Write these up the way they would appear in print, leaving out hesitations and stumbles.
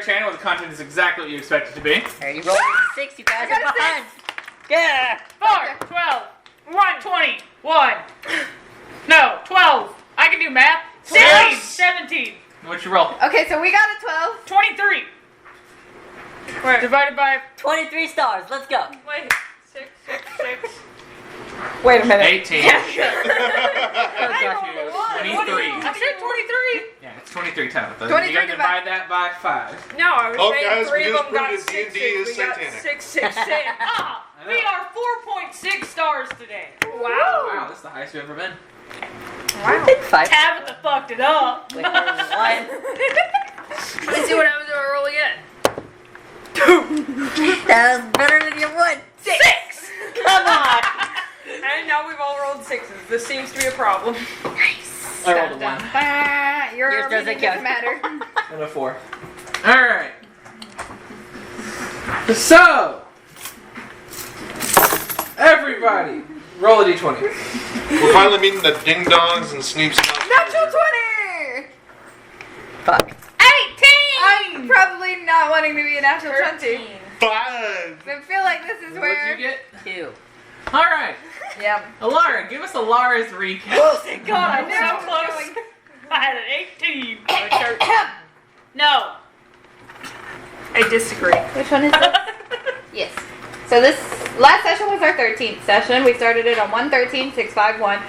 channel where the content is exactly what you expect it to be. I already rolled a 6, you guys are behind. Yeah. 4, 12, 1, 20, 1. No, 12. I can do math. 16, 17. What'd you roll? Okay, so we got a 12. 23. Where? Divided by, 23 stars, let's go. wait, 6, 6, 6. Wait a minute. 18. I rolled a 23. I said 23. Yeah, it's 23 times. 23 You gotta divide that by 5. No, I was Oh, saying guys, 3 we of just them got proved that 6, D&D 6. is We got satanic. 6, 6, 6. Ah, I know. we are 4.6 stars today. Wow. Wow, this is the highest we've ever been. I think 5. Tabitha fucked it up. With her 1. Let's see what happens if I roll again. That was better than your 1. 6. Come on. And now we've all rolled 6s. This seems to be a problem. I rolled a 1. Your Yours doesn't opinion count. matter. And a 4. Alright. So, everybody, roll a d20. We're finally meeting the ding-dongs and sneeps. Natural 20! Fuck. 18. I'm probably not wanting to be a natural 20. 5! I feel like this is What'd where... you get? 2. Alright. Yeah. Alara, give us Alara's recap. Oh, thank God, I'm No, so close. going- I had an 18. No. I disagree. Which one is this? Yes. So this last session was our 13th session. We started it on 113-651.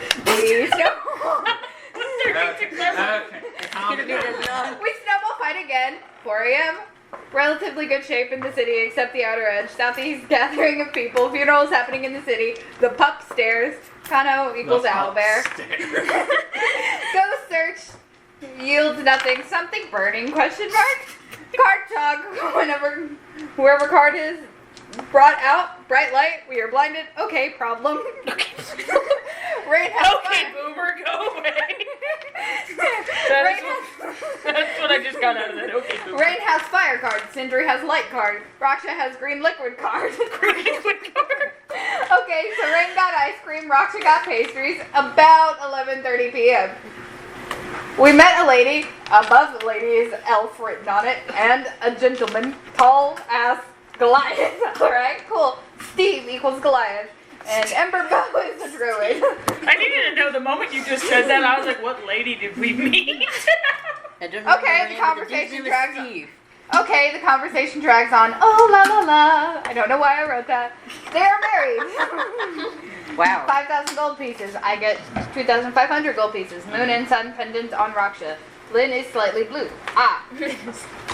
We snowball fight again. 4 a.m. Relatively good shape in the city, except the outer edge. Southeast gathering of people. Funerals happening in the city. The pup stairs. Kano equals owlbear. Ghost search yields nothing. Something burning? Question mark. Card chug. Whoever card is brought out. Bright light. We are blinded. Okay, problem. Rain has Okay, fire. boomer, go away. Rain has, That's what I just got out of that. Okay, boomer. Rain has fire card. Sindri has light card. Raksha has green liquid card. Okay, so Rain got ice cream. Raksha got pastries. About 11:30 p.m. We met a lady. Above the lady is elf written on it, and a gentleman, tall as Goliath. All right, cool. Steve equals Goliath, and Ember Bow is a druid. I needed to know the moment you just said that. I was like, what lady did we meet? I don't know Okay, her the name, conversation but the drags on. Steve. Okay, the conversation drags on. Oh la la la. I don't know why I wrote that. They are married. Wow. 5,000 gold pieces. I get 2,500 gold pieces. Moon and sun pendant on Raksha. Lynn is slightly blue. Ah.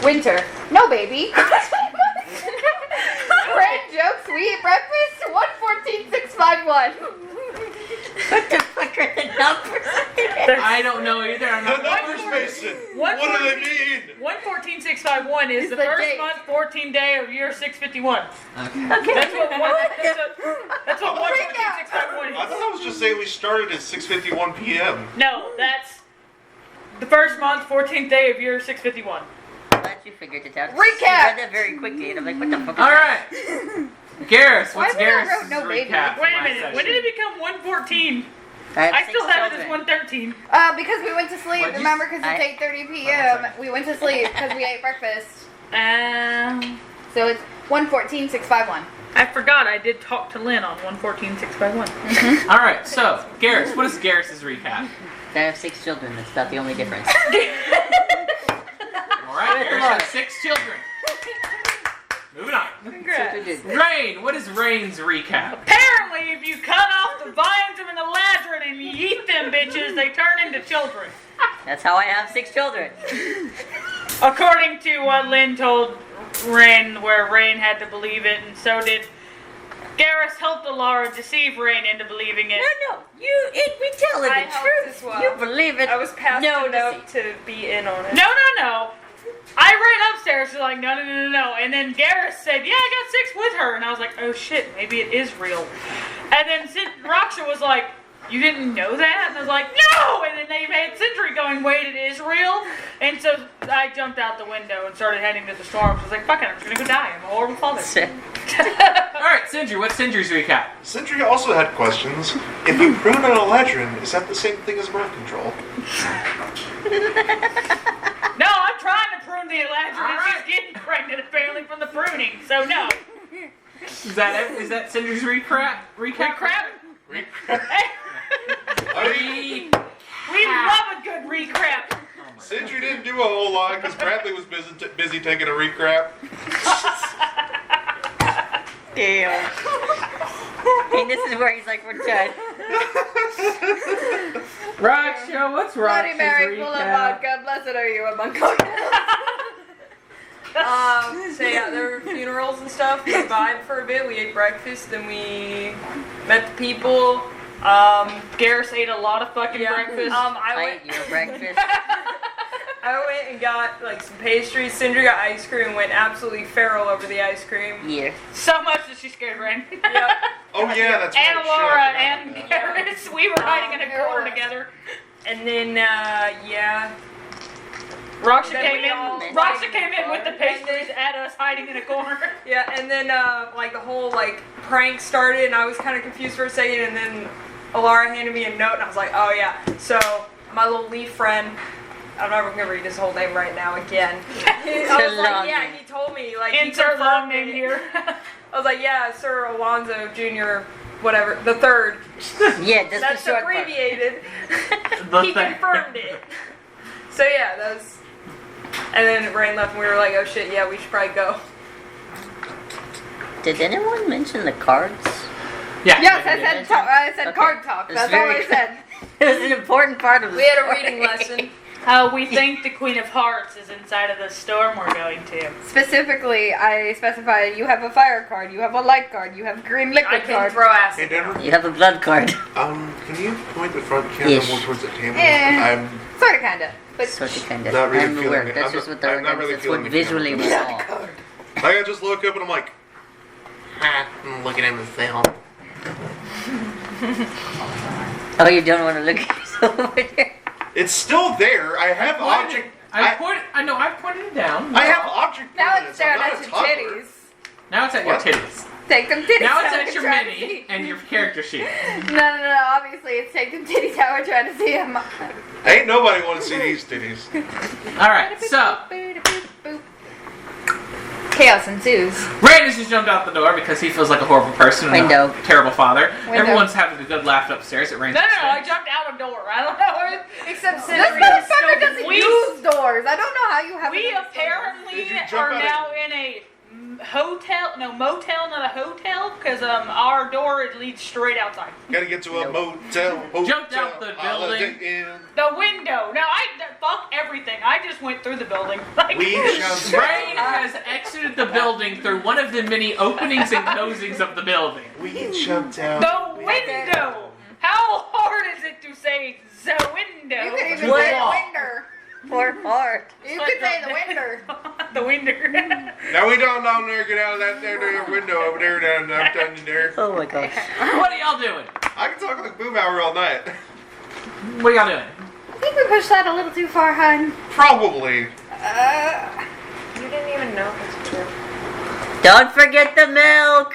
Winter. No, baby. Rain jokes. We eat breakfast. 114,651. What the fuck are the numbers? I don't know either. I'm The not numbers, Mason! What do they mean? 114,651 is the the first date. month, 14th day of year 651. Okay. Okay. That's what 114,651 I is. thought I was just saying we started at 6:51 p.m. No, that's the first month, 14th day of year 651. Glad you figured it out. Recap! You read that very quickly, and I'm like, what the fuck? Alright. Garrus, Why what's would I Garrus' wrote no baby? recap? Wait a from minute, last when did it session? become 114? I I still have it as one. 113. Because we went to sleep. What'd you Remember, because it's I- 8:30 p.m. We went to sleep because we ate breakfast. So it's 114,651. I forgot I did talk to Lynn on 114,651. Alright, so, Garrus, what is Garrus' recap? I have 6 children, that's about the only difference. Alright, Garrus has 6 children. Moving on. Congrats. Rain, what is Rain's recap? Apparently, if you cut off the vines of an eladrin and you eat them bitches, they turn into children. That's how I have 6 children. According to what Lynn told Rain, where Rain had to believe it, and so did Garrus helped Alara deceive Rain into believing it. No, we tell her I the helped truth. as well. You believe it. I was passed no enough deceit. to be in on it. No. I ran upstairs, she's like, no. And then Garrus said, yeah, I got 6 with her. And I was like, oh shit, maybe it is real. And then Raksha was like, you didn't know that? And I was like, no! And then they made Sindri going, wait, it is real? And so I jumped out the window and started heading to the storm. I was like, fuck it, I'm just gonna go die. I'm a horrible father. Alright, Sindri, what's Sindri's recap? Sindri also had questions. If you prune an eladrin, is that the same thing as birth control? No, I'm trying to prune from the Eladrin and she's getting pregnant apparently from the pruning. So no. Is that Cinder's recap? Recap? Hey, We love a good recap. Sindri didn't do a whole lot because Bradley was busy taking a recap. Damn. Hey, this is where he's like, we're done. Rockshow, what's Bloody Rockshow? Mary full of vodka, blessed are you among cocktails. So yeah, there were funerals and stuff. We vibed for a bit. We ate breakfast, then we met the people. Garrus ate a lot of fucking breakfast. I ate your breakfast. I went and got like some pastries. Sindri got ice cream and went absolutely feral over the ice cream. Yeah. So much that she scared Ren. Yep. Oh yeah, that's right. And Shit, Laura I and forgot about that. Garrus, we were hiding in a corner together. And then yeah. Raksha Then came we in. all- Raksha came in with the pastries at us, hiding in a corner. Yeah, and then like the whole like prank started, and I was kind of confused for a second, and then Alara handed me a note, and I was like, oh yeah. So my little leaf friend, I'm not gonna read his whole name right now again. I was like, yeah, he told me like he Insert long confirmed name it. here. I was like, yeah, Sir Alonzo Jr. whatever, the third. Yeah, that's That's the short part. abbreviated. The He third. confirmed it. So yeah, that was. And then Rain left, and we were like, oh shit, yeah, we should probably go. Did anyone mention the cards? Yeah. Yes, I said Okay. card talk. It's That's all I very- said. It was an important part of the We had a story. reading lesson. We think the Queen of Hearts is inside of the storm we're going to. Specifically, I specified you have a fire card, you have a light card, you have a green I liquid can card. throw Hey acid. Denver, You have a blood card. can you point the front camera Yes. more towards the table? Eh. I'm Sorta, kinda. But Sort of, kind of. Not really I'm feeling aware. it. That's I'm just not- what the I'm not really that's what feeling the visually we camera. saw. like I just look up and I'm like, I'm looking at myself. Oh, you don't want to look at yourself over there? It's still there. I have object. I pointed it down. I have object. now permanence. it's staring I'm at not a your toddler. titties. Now it's at What? your titties. Take them titties Now it's out, at we're your trying to mini see. and your character sheet. No, obviously it's take them titties out, we're trying to see them. Ain't nobody want to see these titties. Alright, so Chaos ensues. Brandon just jumped out the door because he feels like a horrible person and Window. a terrible father. Window. Everyone's having a good laugh upstairs. It rains. No, I jumped out a door. I don't know. Except This this motherfucker doesn't use doors. I don't know how you have We it. apparently Did you jump are out now in a motel, not a hotel, because our door leads straight outside. Gotta get to a motel. Jumped out the Holiday building. Inn. The window. Now fuck everything. I just went through the building. Like, We shall Rain has exited the building through one of the many openings and closings of the building. We jumped out. the window. How hard is it to say the window? You could even What? say the winder. Poor heart. You could say the winder. The window. Now we don't down there. Get out of that there window over there. Down there. Oh my gosh. What are y'all doing? I can talk like Boom Hour all night. What are y'all doing? I think we pushed that a little too far, hun. Probably. You didn't even know it was true. Don't forget the milk.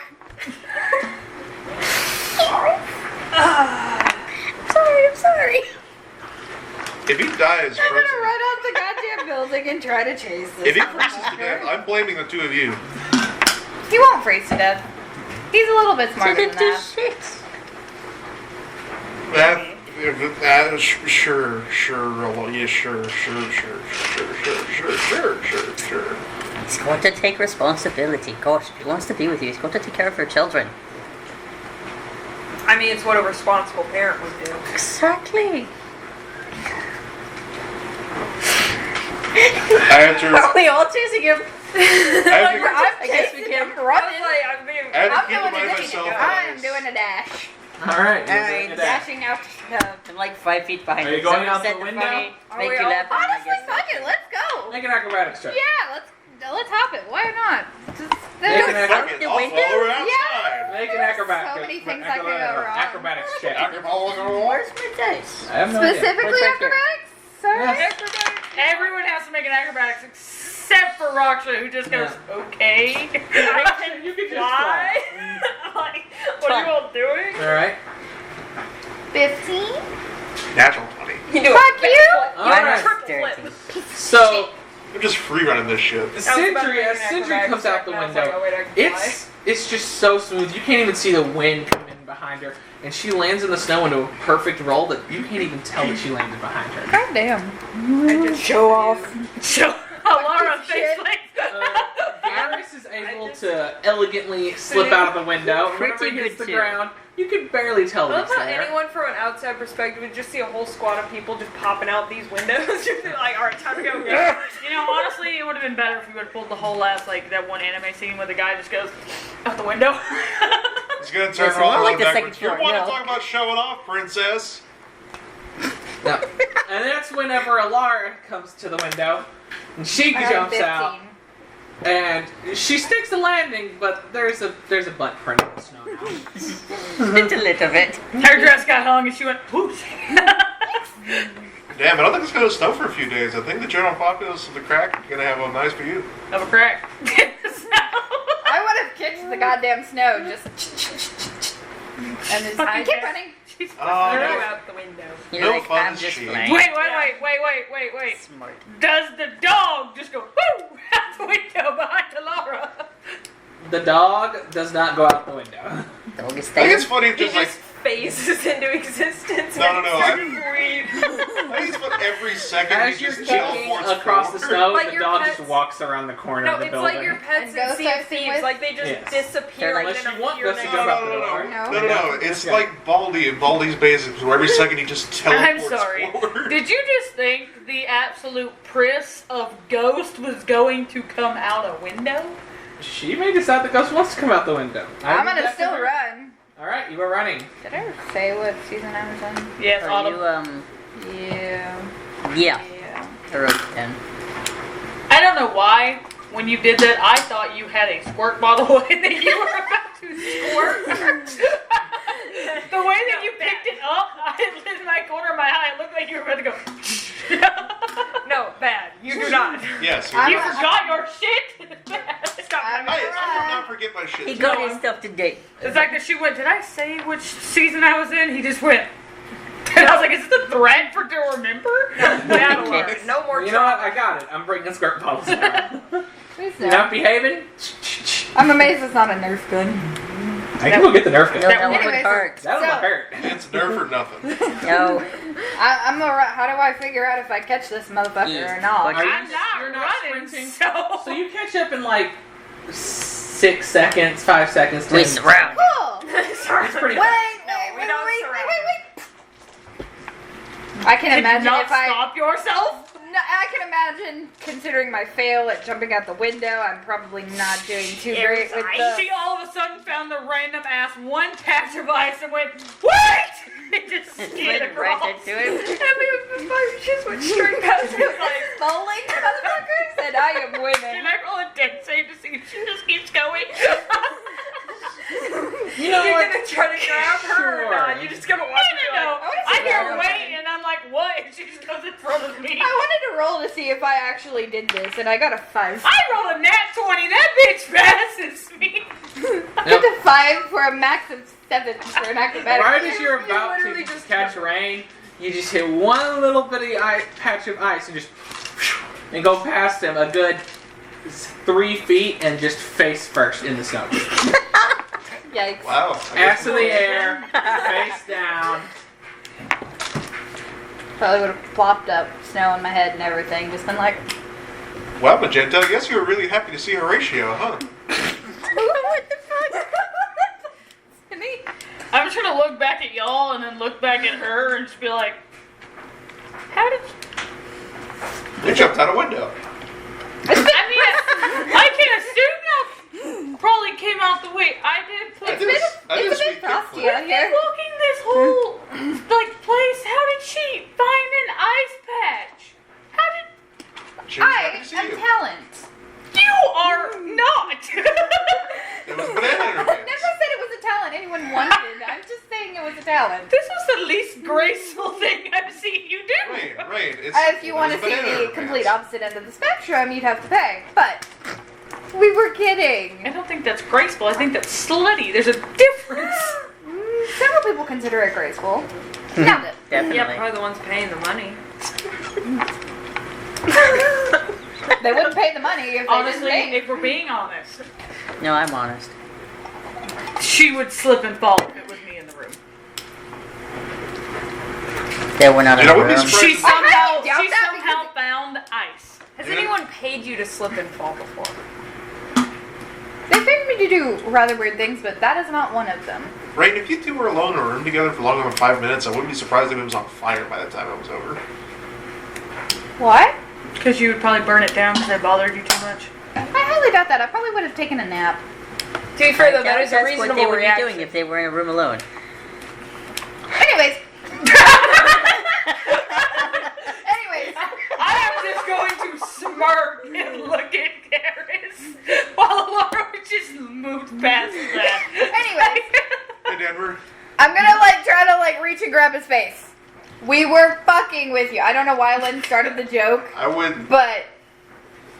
I'm sorry. If he dies I'm gonna frozen, run out the goddamn building and try to chase this. if he freezes to death, I'm blaming the two of you. He won't freeze to death. He's a little bit smarter than that. Shit. Sure. Yeah, sure. He's going to take responsibility. Gosh, if he wants to be with you, he's going to take care of your children. I mean, it's what a responsible parent would do. Exactly. I have to. Are we all choosing him? I I guess we can. I was like, I'm being. have to I'm keep doing by a myself. I'm doing a dash. Alright. Alright, Dashing out. I'm like 5 feet behind Are you. you going Someone out the said window? funny, Are make we you all- laugh. and I Honestly, guess fuck so. it. Let's go. Make an acrobatics check. Yeah, let's hop it. Why not? Just, Make an there's Fuck Out it, the I'll window? follow her outside. Make an acrobatics. so many things that could go wrong. Acrobatics check. I can follow her. Where's my dice? I have no idea. specifically What's right there? acrobatics. Sorry. Yes. Everyone has to make an acrobatics except for Raksha, who just goes, okay. You can just Why? Like, what are you all doing? Alright. 15. Natural 20. You do Fuck you. Alright. triple flip. So, I'm just free running this shit. Sentry, as Sentry comes out the window, it's just so smooth. You can't even see the wind come in behind her, and she lands in the snow into a perfect roll that you can't even tell that she landed behind her. God damn. I just Show off. Show Laura face like Garrus is able to elegantly slip out of the window. Whenever Pretty he hits good, the too. ground, you can barely tell I that love he's how there. anyone from an outside perspective would just see a whole squad of people just popping out these windows. Just be like, alright, time to go. You know, honestly, it would have been better if you would have pulled the whole last, like, that one anime scene where the guy just goes out the window. He's gonna turn Listen, all I the way like the backwards. second You floor, want to yeah. talk about showing off, princess? No. And that's whenever Alara comes to the window, and she I got jumps out, 15. and she sticks the landing, but there's a butt print in the snow now. Just a little bit. Her dress got hung and she went, whoosh. Damn, I don't think it's gonna snow for a few days. I think the general populace of the crack is gonna have a nice view. Of a crack. I would have kicked the goddamn snow just and just Fucking keep yes. running. She's Throw no. out the window. You're No like, fun I'm just shit. playing. Wait. Smart. Does the dog just go, whoo, out the window behind Alara? The dog does not go out the window. Dog is I think staying. it's funny if He just like just phases into existence. No. I Breathe. think it's about every second As he you're just kicking teleports across the forward. snow, Like the your dog pets- just walks around the corner No, of the it's building. like your pets And in ghosts Sea of I've seen Thieves. with- Like they just Yes. disappear. They're like- within Unless you a want few Gus to minutes. jump out the No. door. It's Yeah. like Baldy and Baldi's basics, where every second he just teleports I'm sorry. forward. Did you just think the absolute priss of Ghost was going to come out a window? She may decide that Ghost wants to come out the window. I'm gonna still run. Alright, you are running. Did I ever say what season I was in? Yes, Are Autumn. you, Yeah. yeah. Yeah. I wrote it down. I don't know why, when you did that, I thought you had a squirt bottle and that you were about to squirt. The way that you picked it up, in my corner of my eye, it looked like you were about to go. No, bad. You do not. Yes. I'm You not- forgot your shit. Stop. I'm- I will not forget my shit. He got his stuff today. The fact that she went, did I say which season I was in? He just went. And I was like, is this a threat for to remember? Bad alert. No more You know what? trauma. I got it. I'm bringing skirt bottles now. Please You're no. not behaving? I'm amazed it's not a Nerf gun. I can go get the Nerf gun. No, that would Anyways. hurt. That would So- hurt. It's Nerf or nothing. No. I'm alright. How do I figure out if I catch this motherfucker or not? But- I'm not You're not running, sprinting. so. So you catch up in like 6 seconds, 5 seconds, 10 We surround. Cool. Sorry. It's pretty Wait, we wait, don't wait, surround. wait. I can Did imagine you not if I. stop yourself? No, I can imagine, considering my fail at jumping out the window, I'm probably not doing too great with the. She all of a sudden found the random ass one patch of ice and went, what? It just skid Went across. right into him. I just went straight past him like bowling motherfuckers, and I am Can winning. I roll a deck save to see if she just keeps going? You know You're what? gonna try to grab her or Sure. not? You're just gonna watch her be No. like, I hear wait and I'm like, what? And she just goes in front of me. I wanted to roll to see if I actually did this, and I got a 5. I rolled a nat 20. That bitch passes me. I got a 5 for a max of 7 for an acrobatic. Right as you're about literally to just- catch rain, you just hit one little bitty patch of ice and just and go past him a good 3 feet and just face first in the snow. Yikes. Wow. Ass in the air, face down. Probably would have plopped up snow on my head and everything. Just been like, Well, Magenta, I guess you were really happy to see Horatio, huh? what the fuck? Me? I'm just gonna look back at y'all and then look back at her and just be like, how did you... You jumped out a window. I mean, I can assume that probably came out the way I did. I Please. did a It's a sweet bit frosty kickflip. out here. Walking this whole like place, how did she find an ice patch? How did She was happy I to see am you. talent. you are not? It was banana I never interviews. said it was a talent anyone wanted. I'm just saying it was a talent. This was the least graceful thing I've seen you do. Right. If you want to see the complete opposite end of the spectrum, you'd have to pay. But we were kidding. I don't think that's graceful. I think that's slutty. There's a difference. Several people consider it graceful. Nailed it. Definitely. yeah, probably the ones paying the money. They wouldn't pay the money if they Honestly, didn't pay. if we're being honest, No, I'm honest. she would slip and fall if it was me in the room. There were not You know, I enough wouldn't be room. surprised- She somehow, doubt she that somehow found ice. Has Yeah. anyone paid you to slip and fall before? They paid me to do rather weird things, but that is not one of them. Right, if you two were alone in a room together for longer than 5 minutes, I wouldn't be surprised if it was on fire by the time it was over. What? Because you would probably burn it down because it bothered you too much. I highly doubt that. I probably would have taken a nap. To be fair, though, that I is doubt a that's what reasonable they would be reaction. doing if they were in a room alone. Anyways. Anyways. I am just going to smirk and look at Karis while Laura just moved past that. Anyways. Hey, Denver. I'm gonna try to reach and grab his face. We were fucking with you. I don't know why Lynn started the joke, I would. but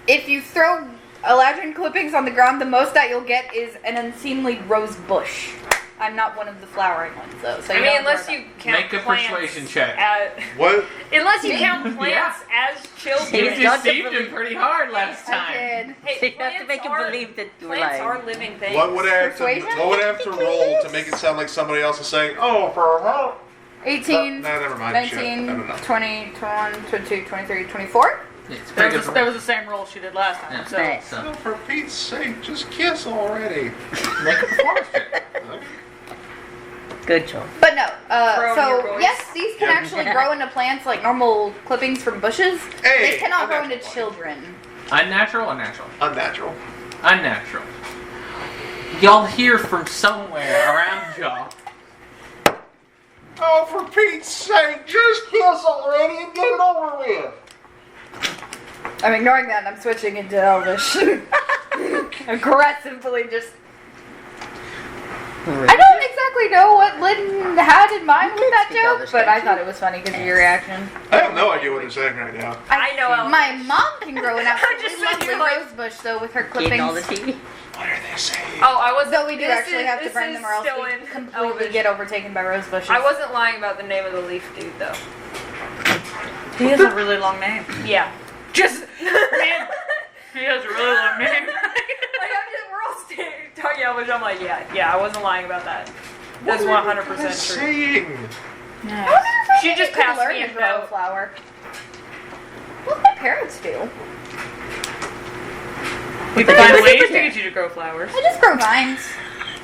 if you throw eladrin clippings on the ground, the most that you'll get is an unseemly rose bush. I'm not one of the flowering ones though. So I you mean, don't unless worry you count Make a plants persuasion check. What? Unless you count plants as You children. He's got to deceived believe- him pretty hard last about time. it. I did. Hey, You have to make him believe that you were plants lying. are living things. What would I have to? Persuasion? What would I have to roll to make it sound like somebody else is saying, "Oh, for help"? 18, Nah, never mind. Shit. 19, I don't know. 20, 21, 22, 23, 24. It's That pretty was, good. that was the same roll she did last time. Yeah. So. Nice. So, Oh, for Pete's sake, just kiss already. make a performance check. Good job. But no, Grow in your so voice. yes, these can Yeah. actually grow into plants like normal clippings from bushes. Hey, They cannot grow into unnatural. children. Unnatural or natural? Unnatural. Unnatural. Y'all hear from somewhere around y'all. Oh, for Pete's sake, just kiss already and get it over with. I'm ignoring that and I'm switching into Elvish. Aggressively just... I don't exactly know what Lynn had in mind with that speak joke, Elvish, but can I you? thought it was funny because of your reaction. I have no idea what they're saying right now. I know Elvish. My mom can grow an just absolutely said lovely you're like- rose bush though with her Getting all the clippings. tea. What are they saying? Oh, I was. Though we do this actually is- have to this burn is them or else still we in completely Elvish. get overtaken by rose bushes. I wasn't lying about the name of the leaf dude, though. He has a really long name. Yeah. Just, man, he has a really long name. Like, we're all talking Elvish. I'm like, yeah, I wasn't lying about that. That's 100% true. Saying. I wonder if I She maybe just could passed learn me to a grow a note. flower. What my parents do. We can find ways to get you to grow flowers. I just grow vines. So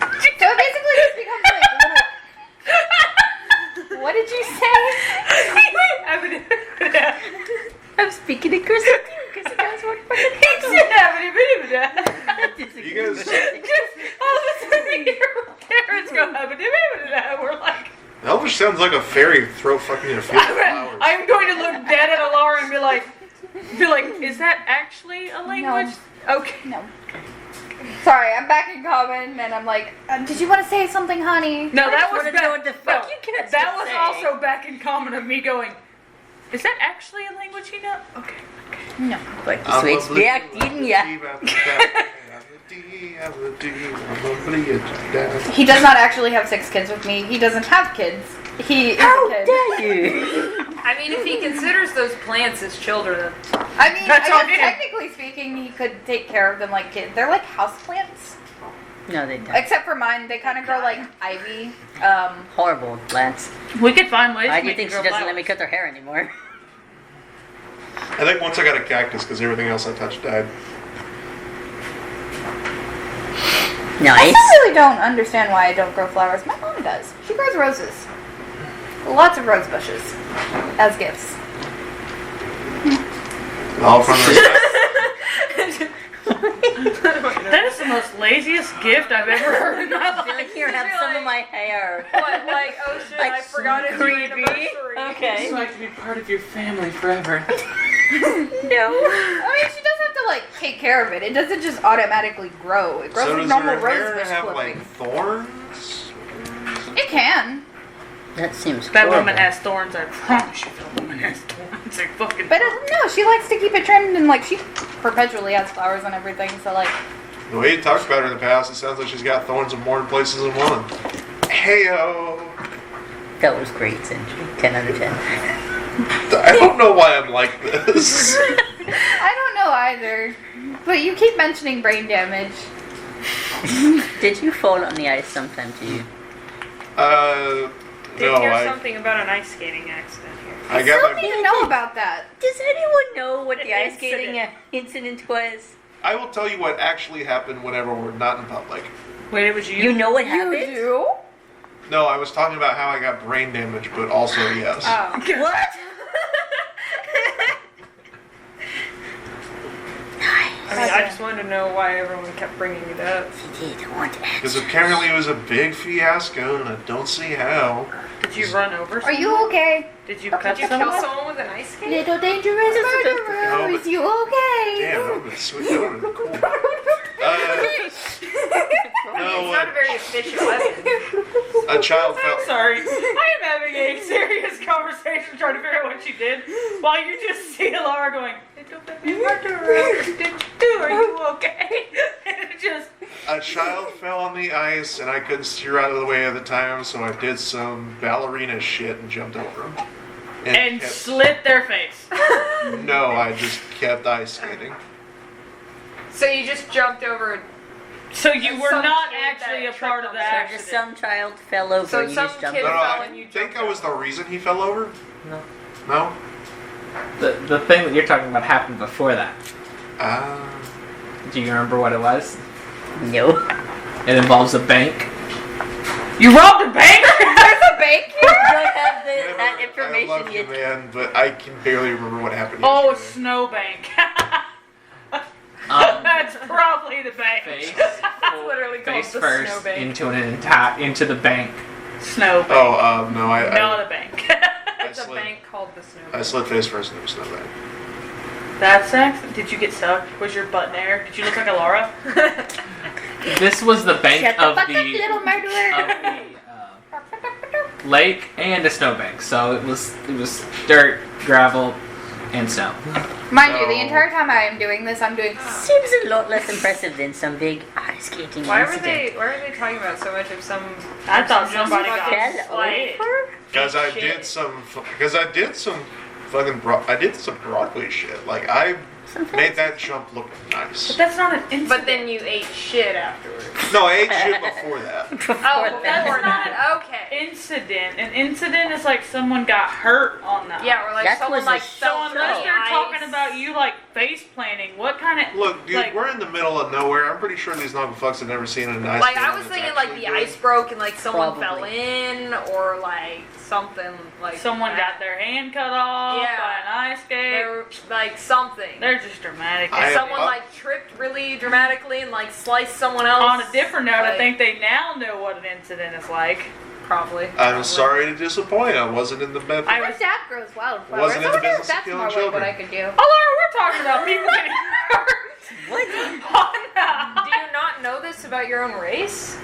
it basically just becomes like little... What did you say? I'm speaking in cursive because you guys want to You guys, All of a sudden, your parents go, we're like, Elvish sounds like a fairy throw fucking in a field of flowers. I'm going to look dead at Alara and be like, is that actually a language? Okay. No. Sorry, I'm back in common and I'm like, did you want to say something, honey? No, that was wanna back, know what the fuck you kids that are was saying. also back in common of me going, is that actually a language you know? Okay. No. But the sweets react in ya. He does not actually have 6 kids with me. He doesn't have kids. He is How a kid. dare you? I mean, if he considers those plants as children, I mean, That's I on guess him. technically speaking, he could take care of them like kids. They're like houseplants. No, they don't. Except for mine, they kind of grow like ivy. Horrible plants. We could find ways Why to do you make think you she grow doesn't let me flowers. cut her hair anymore? I think once I got a cactus because everything else I touched died. I Nice. still really don't understand why I don't grow flowers. My mom does. She grows roses. Lots of rose bushes as gifts. All from respect. That is the most laziest gift I've ever heard in my life. Here, have some of my hair. what, like, oh shit, Like I forgot it's your creepy. anniversary. Okay. So I can be part of your family forever. No. I mean, she does have to like take care of it. It doesn't just automatically grow. It grows So like does normal your hair rose bush have like clippings. thorns? It can, That seems That horrible. woman has thorns, I promise you that woman has thorns. I fucking but no, she likes to keep it trimmed and like she perpetually has flowers and everything. So like, The way you talked about her in the past, it sounds like she's got thorns in more places than one. Heyo. That was great, Sindri. 10 out of 10. I don't know why I'm like this. I don't know. either. But you keep mentioning brain damage. Did you fall on the ice sometime, too? Did No, hear something about an ice skating accident here. I Still got need my. to know about that. Does anyone know what the An ice skating incident was? I will tell you what actually happened whenever we're not in public. Wait, it was you? You know what You happened? do? No, I was talking about how I got brain damage, but also yes. Oh. What? I mean, I just wanted to know why everyone kept bringing it up. He did want to Because answer. apparently it was a big fiasco, and I don't see how. Did you run over Are you okay? Did you cut Did you kill someone? someone with an ice skate? Little dangerous murderer, No, is you okay? Damn, that would have been sweet. That would have been cool. It's not a very efficient weapon. A child fell. I'm sorry. I am having a serious conversation trying to figure out what she did, while you just see Laura going, "Little baby murderer, what did you do? Are you okay?" And it just. A child fell on the ice, and I couldn't steer out of the way at the time, so I did some ballerina shit and jumped over him. And kept- slit their face. No, I just kept ice skating. So you just jumped over. So you were Some not kid actually a that part tripped of on the the So accident. just some child fell over So and you some just jumped kid No, over. no, fell I and you think jumped I was the reason he fell over. No. No? The thing that you're talking about happened before that. Ah. Do you remember what it was? No. It involves a bank. You robbed a bank? There's a bank I here? don't have that I information love you, yet. man, but I can barely remember what happened Oh, yesterday. snowbank. Um, That's probably the bank. face, literally called face the first snowbank. into the bank. Snowbank. Oh, no, Not a bank. I It's a slid, bank called the Snow. I slid face first and there was no bank. That's excellent. Did you get stuck? Was your butt in there? Did you look like a Laura? This was the bank Shut the of fuck the up, little murderer. lake and a snowbank. So it was dirt, gravel, and snow. Mind you, the No. entire time I am doing this, I'm doing. Seems a lot less impressive than some big ice skating Why were incident. they talking about so much of some? I thought some somebody fucking got Fell slight- over? Because I shit. did some fucking I did some Broadway shit. Like, I made that jump look nice. But that's not an incident. But then you ate shit afterwards. No, I ate shit before that. Oh, that's before not that. Okay. incident. An incident is like someone got hurt on the Yeah, or like That someone was a like show. fell So through unless the they're ice. talking about you like face planting, what kind of Look, dude, like, we're in the middle of nowhere. I'm pretty sure these knuckle fucks have never seen an ice Like skating I was that's thinking, like actually the good. ice broke and like someone fell Probably. in, or like something like someone that. got their hand cut off Yeah. by an ice skate? They're like something. They're just dramatic. I- If someone like tripped really dramatically and like sliced someone else. On a different note, I like, think they now know what an incident is like. probably. I'm sorry to disappoint. I wasn't in the bed. I My was- dad grows wildflowers. Wasn't I in the wonder if business of that's killing more like children. what I could do. Oh, Laura, we're talking about people getting hurt. What? Do you not know this about your own race?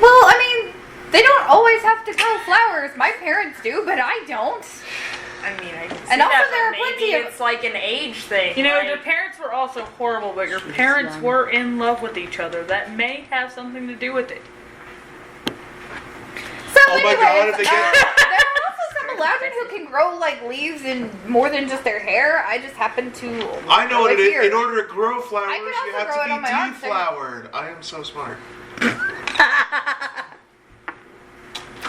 Well, I mean, they don't always have to grow flowers. My parents do, but I don't. I mean, I can see And also that, there but are maybe plenty of- it's like an age thing. You know, like, your parents were also horrible, but your parents were in love with each other. That may have something to do with it. So Oh my anyways, God, if they get- there are also some Aladdin who can grow like leaves in more than just their hair. I just happen to. I know what it here. is. In order to grow flowers, I could you also have grow it on my to arm, be too. deflowered. I am so smart.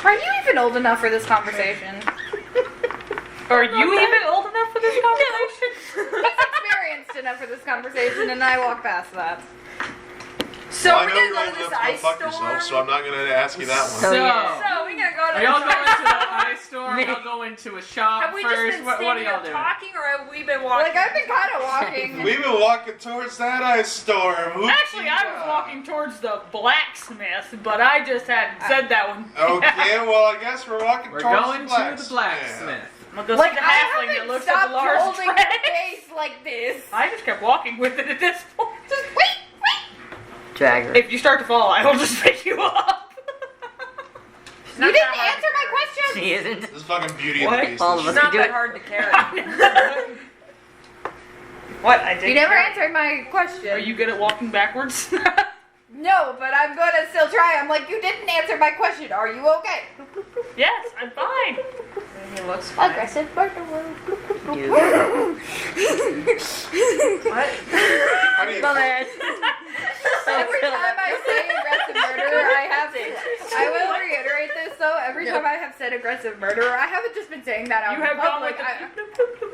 Are you even old enough for this conversation? Are you even old enough for this conversation? He's experienced enough for this conversation, and I walk past that. So Well, I we're know gonna you're go old to this enough to go ice fuck storm. yourself, so I'm not going to ask you that one. So- So, So we're gonna go to are y'all the going to the ice store? Me. Y'all go into a shop Have we first? just been What are standing y'all up doing? talking, or have we been walking? Like I've been kind of walking. We've been walking towards that ice storm. Oopsie actually, I was walking towards the blacksmith, but I just hadn't said that one. Okay, well, I guess we're walking We're towards going the to the blacksmith. I'm gonna go Like see the I halfling that haven't looks at stopped the large holding your trash. face like this. I just kept walking with it at this point. Just wait. Drag her. If you start to fall, I will just pick you up. She's You not didn't that hard answer to my carry. question. She isn't. This is fucking Beauty What? and the Beast. All of She's us not can do that it. hard to carry. What? I did. You never answered my question. Are you good at walking backwards? No, but I'm gonna still try. I'm like, you didn't answer my question. Are you okay? Yes, I'm fine. He looks fine. Aggressive murderer. You. What? How do you? My bad. Every time I say aggressive murderer, I will reiterate this though. Every time I have said aggressive murderer, I haven't just been saying that out You in have gone public. like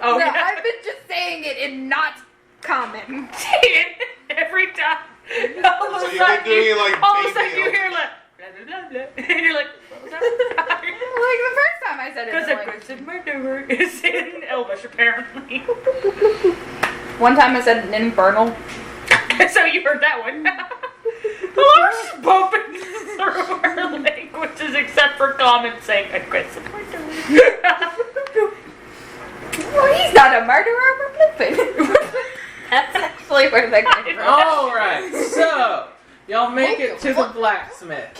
oh No, yeah. I've been just saying it in not common. Every time. All of So a you've sudden, been doing it like all of a sudden baby you elk. hear like blah, blah, blah, blah, and you're like, what was that? Like the first time I said it. Because then, like, aggressive murderer is in Elvish apparently. one time I said it in Infernal. So you heard that one. Laura's just bumping through her languages except for common saying aggressive murderer. Well, he's not a murderer, we're flipping. That's actually where that came from. Alright, so y'all make it to the blacksmith.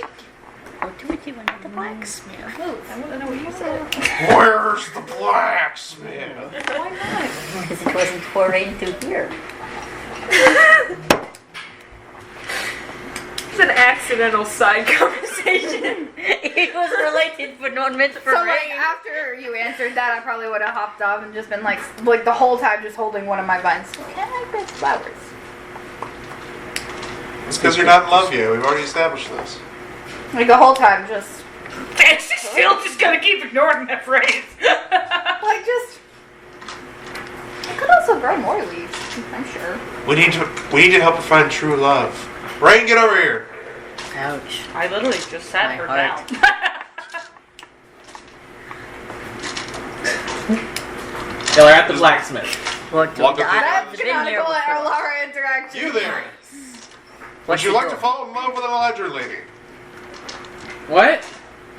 What do we do at the blacksmith? I want to know what you said. Where's the blacksmith? Because it wasn't foraying through here. It's an accidental side conversation. It was related, but not meant for So like rain. after you answered that, I probably would have hopped off and just been like the whole time just holding one of my vines. Can I get flowers? It's because you're not in love yet. We've already established this. Like the whole time, just And she's still just gonna keep ignoring that phrase. like just. I could also grow more leaves. I'm sure. We need to help her find true love. Rain, get over here. Ouch. I literally just sat My her heart. down. Y'all are at the blacksmith. What do Walk up I to- have That's been here canonical before. Laura interaction. You there? What's Would you the like to door? fall in love with an electric lady? What?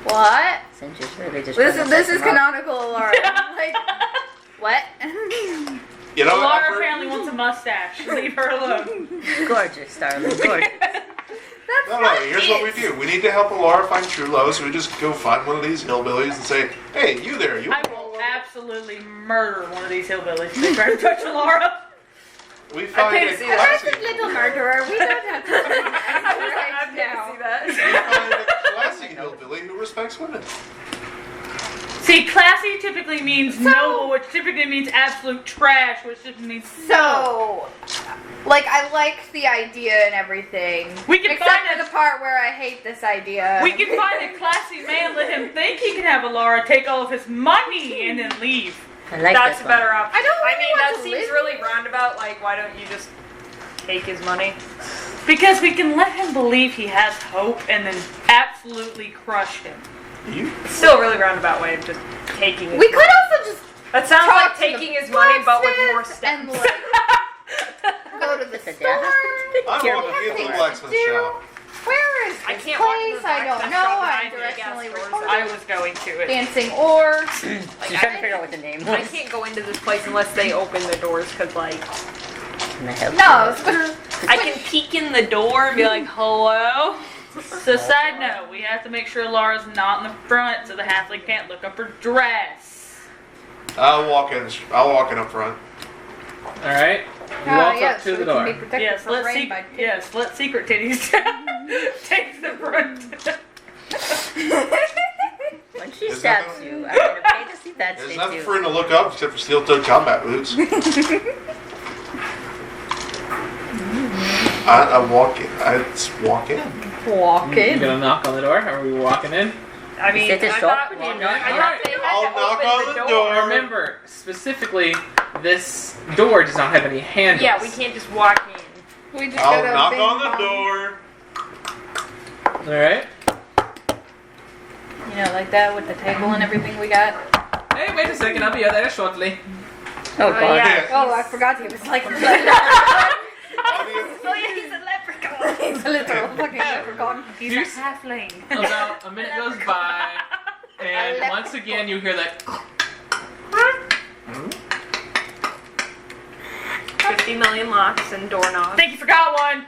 What? Since you're really just This trying is to this set is them up. canonical Laura. Like what? You know, I've Laura heard- apparently wants a mustache. Leave her alone. Gorgeous, darling, gorgeous. That's No, not here's what we it. do. We need to help Laura find true love, so we just go find one of these hillbillies and say, hey, you there, you I will absolutely murder one of these hillbillies if they try to touch Laura. We find can't a see that. classy, Aggressive little murderer. We don't have to do that right now. we find a classy hillbilly who respects women. See, classy typically means noble, which typically means absolute trash, which just means So, like, I like the idea and everything. We can except find for a- the part where I hate this idea. we can find a classy man, let him think he can have a Laura, take all of his money, and then leave. I like That's that a better one. option. I don't really mean, want that to seems live really roundabout. Like, why don't you just take his money? Because we can let him believe he has hope and then absolutely crush him. You? It's still a really roundabout way of just taking his We money. could also just That sounds talk like to taking the his money, but with more blacksmith steps. and like go to the Sit store. down. I'm Careful. walking into the Things blacksmith to do. shop. Where is I this can't walk into place? the I don't blacksmith know. shop I'm behind the gas directionally stores. I recording. was going to it. Dancing oars. She's trying to figure out what the name was. I can't go into this place unless they open the doors, because, like, Can I help No, you? I can peek in the door and be like, hello? So side note, we have to make sure Laura's not in the front so the halfling can't look up her dress. I'll walk in up front. Alright. You walk up to so the we can door. be protected Yes, from let rain by secret titties take the front. When she There's stabs nothing- you, I'm gonna pay to see that There's stitch nothing you. for him to look up except for steel-toed combat boots. I walk in. I just walk in. Walk You in. gonna knock on the door? Are we walking in? I mean, Is it a I shop? thought Or do you I knock? thought they had I'll to knock open on the the door. door. Remember, specifically, this door does not have any handles. Yeah, we can't just walk in. We just I'll gotta knock bing on the bong. door. Alright. You know, like that with the table and everything we got. Hey, wait a second, I'll be there shortly. Oh god. yeah. Oh, I forgot he was like I'll be- Oh yeah, he's a leprechaun. he's a literal fucking leprechaun. He's You a s- halfling. About a minute goes by, and once again you hear that. 50 million locks and doorknobs. Think you forgot one.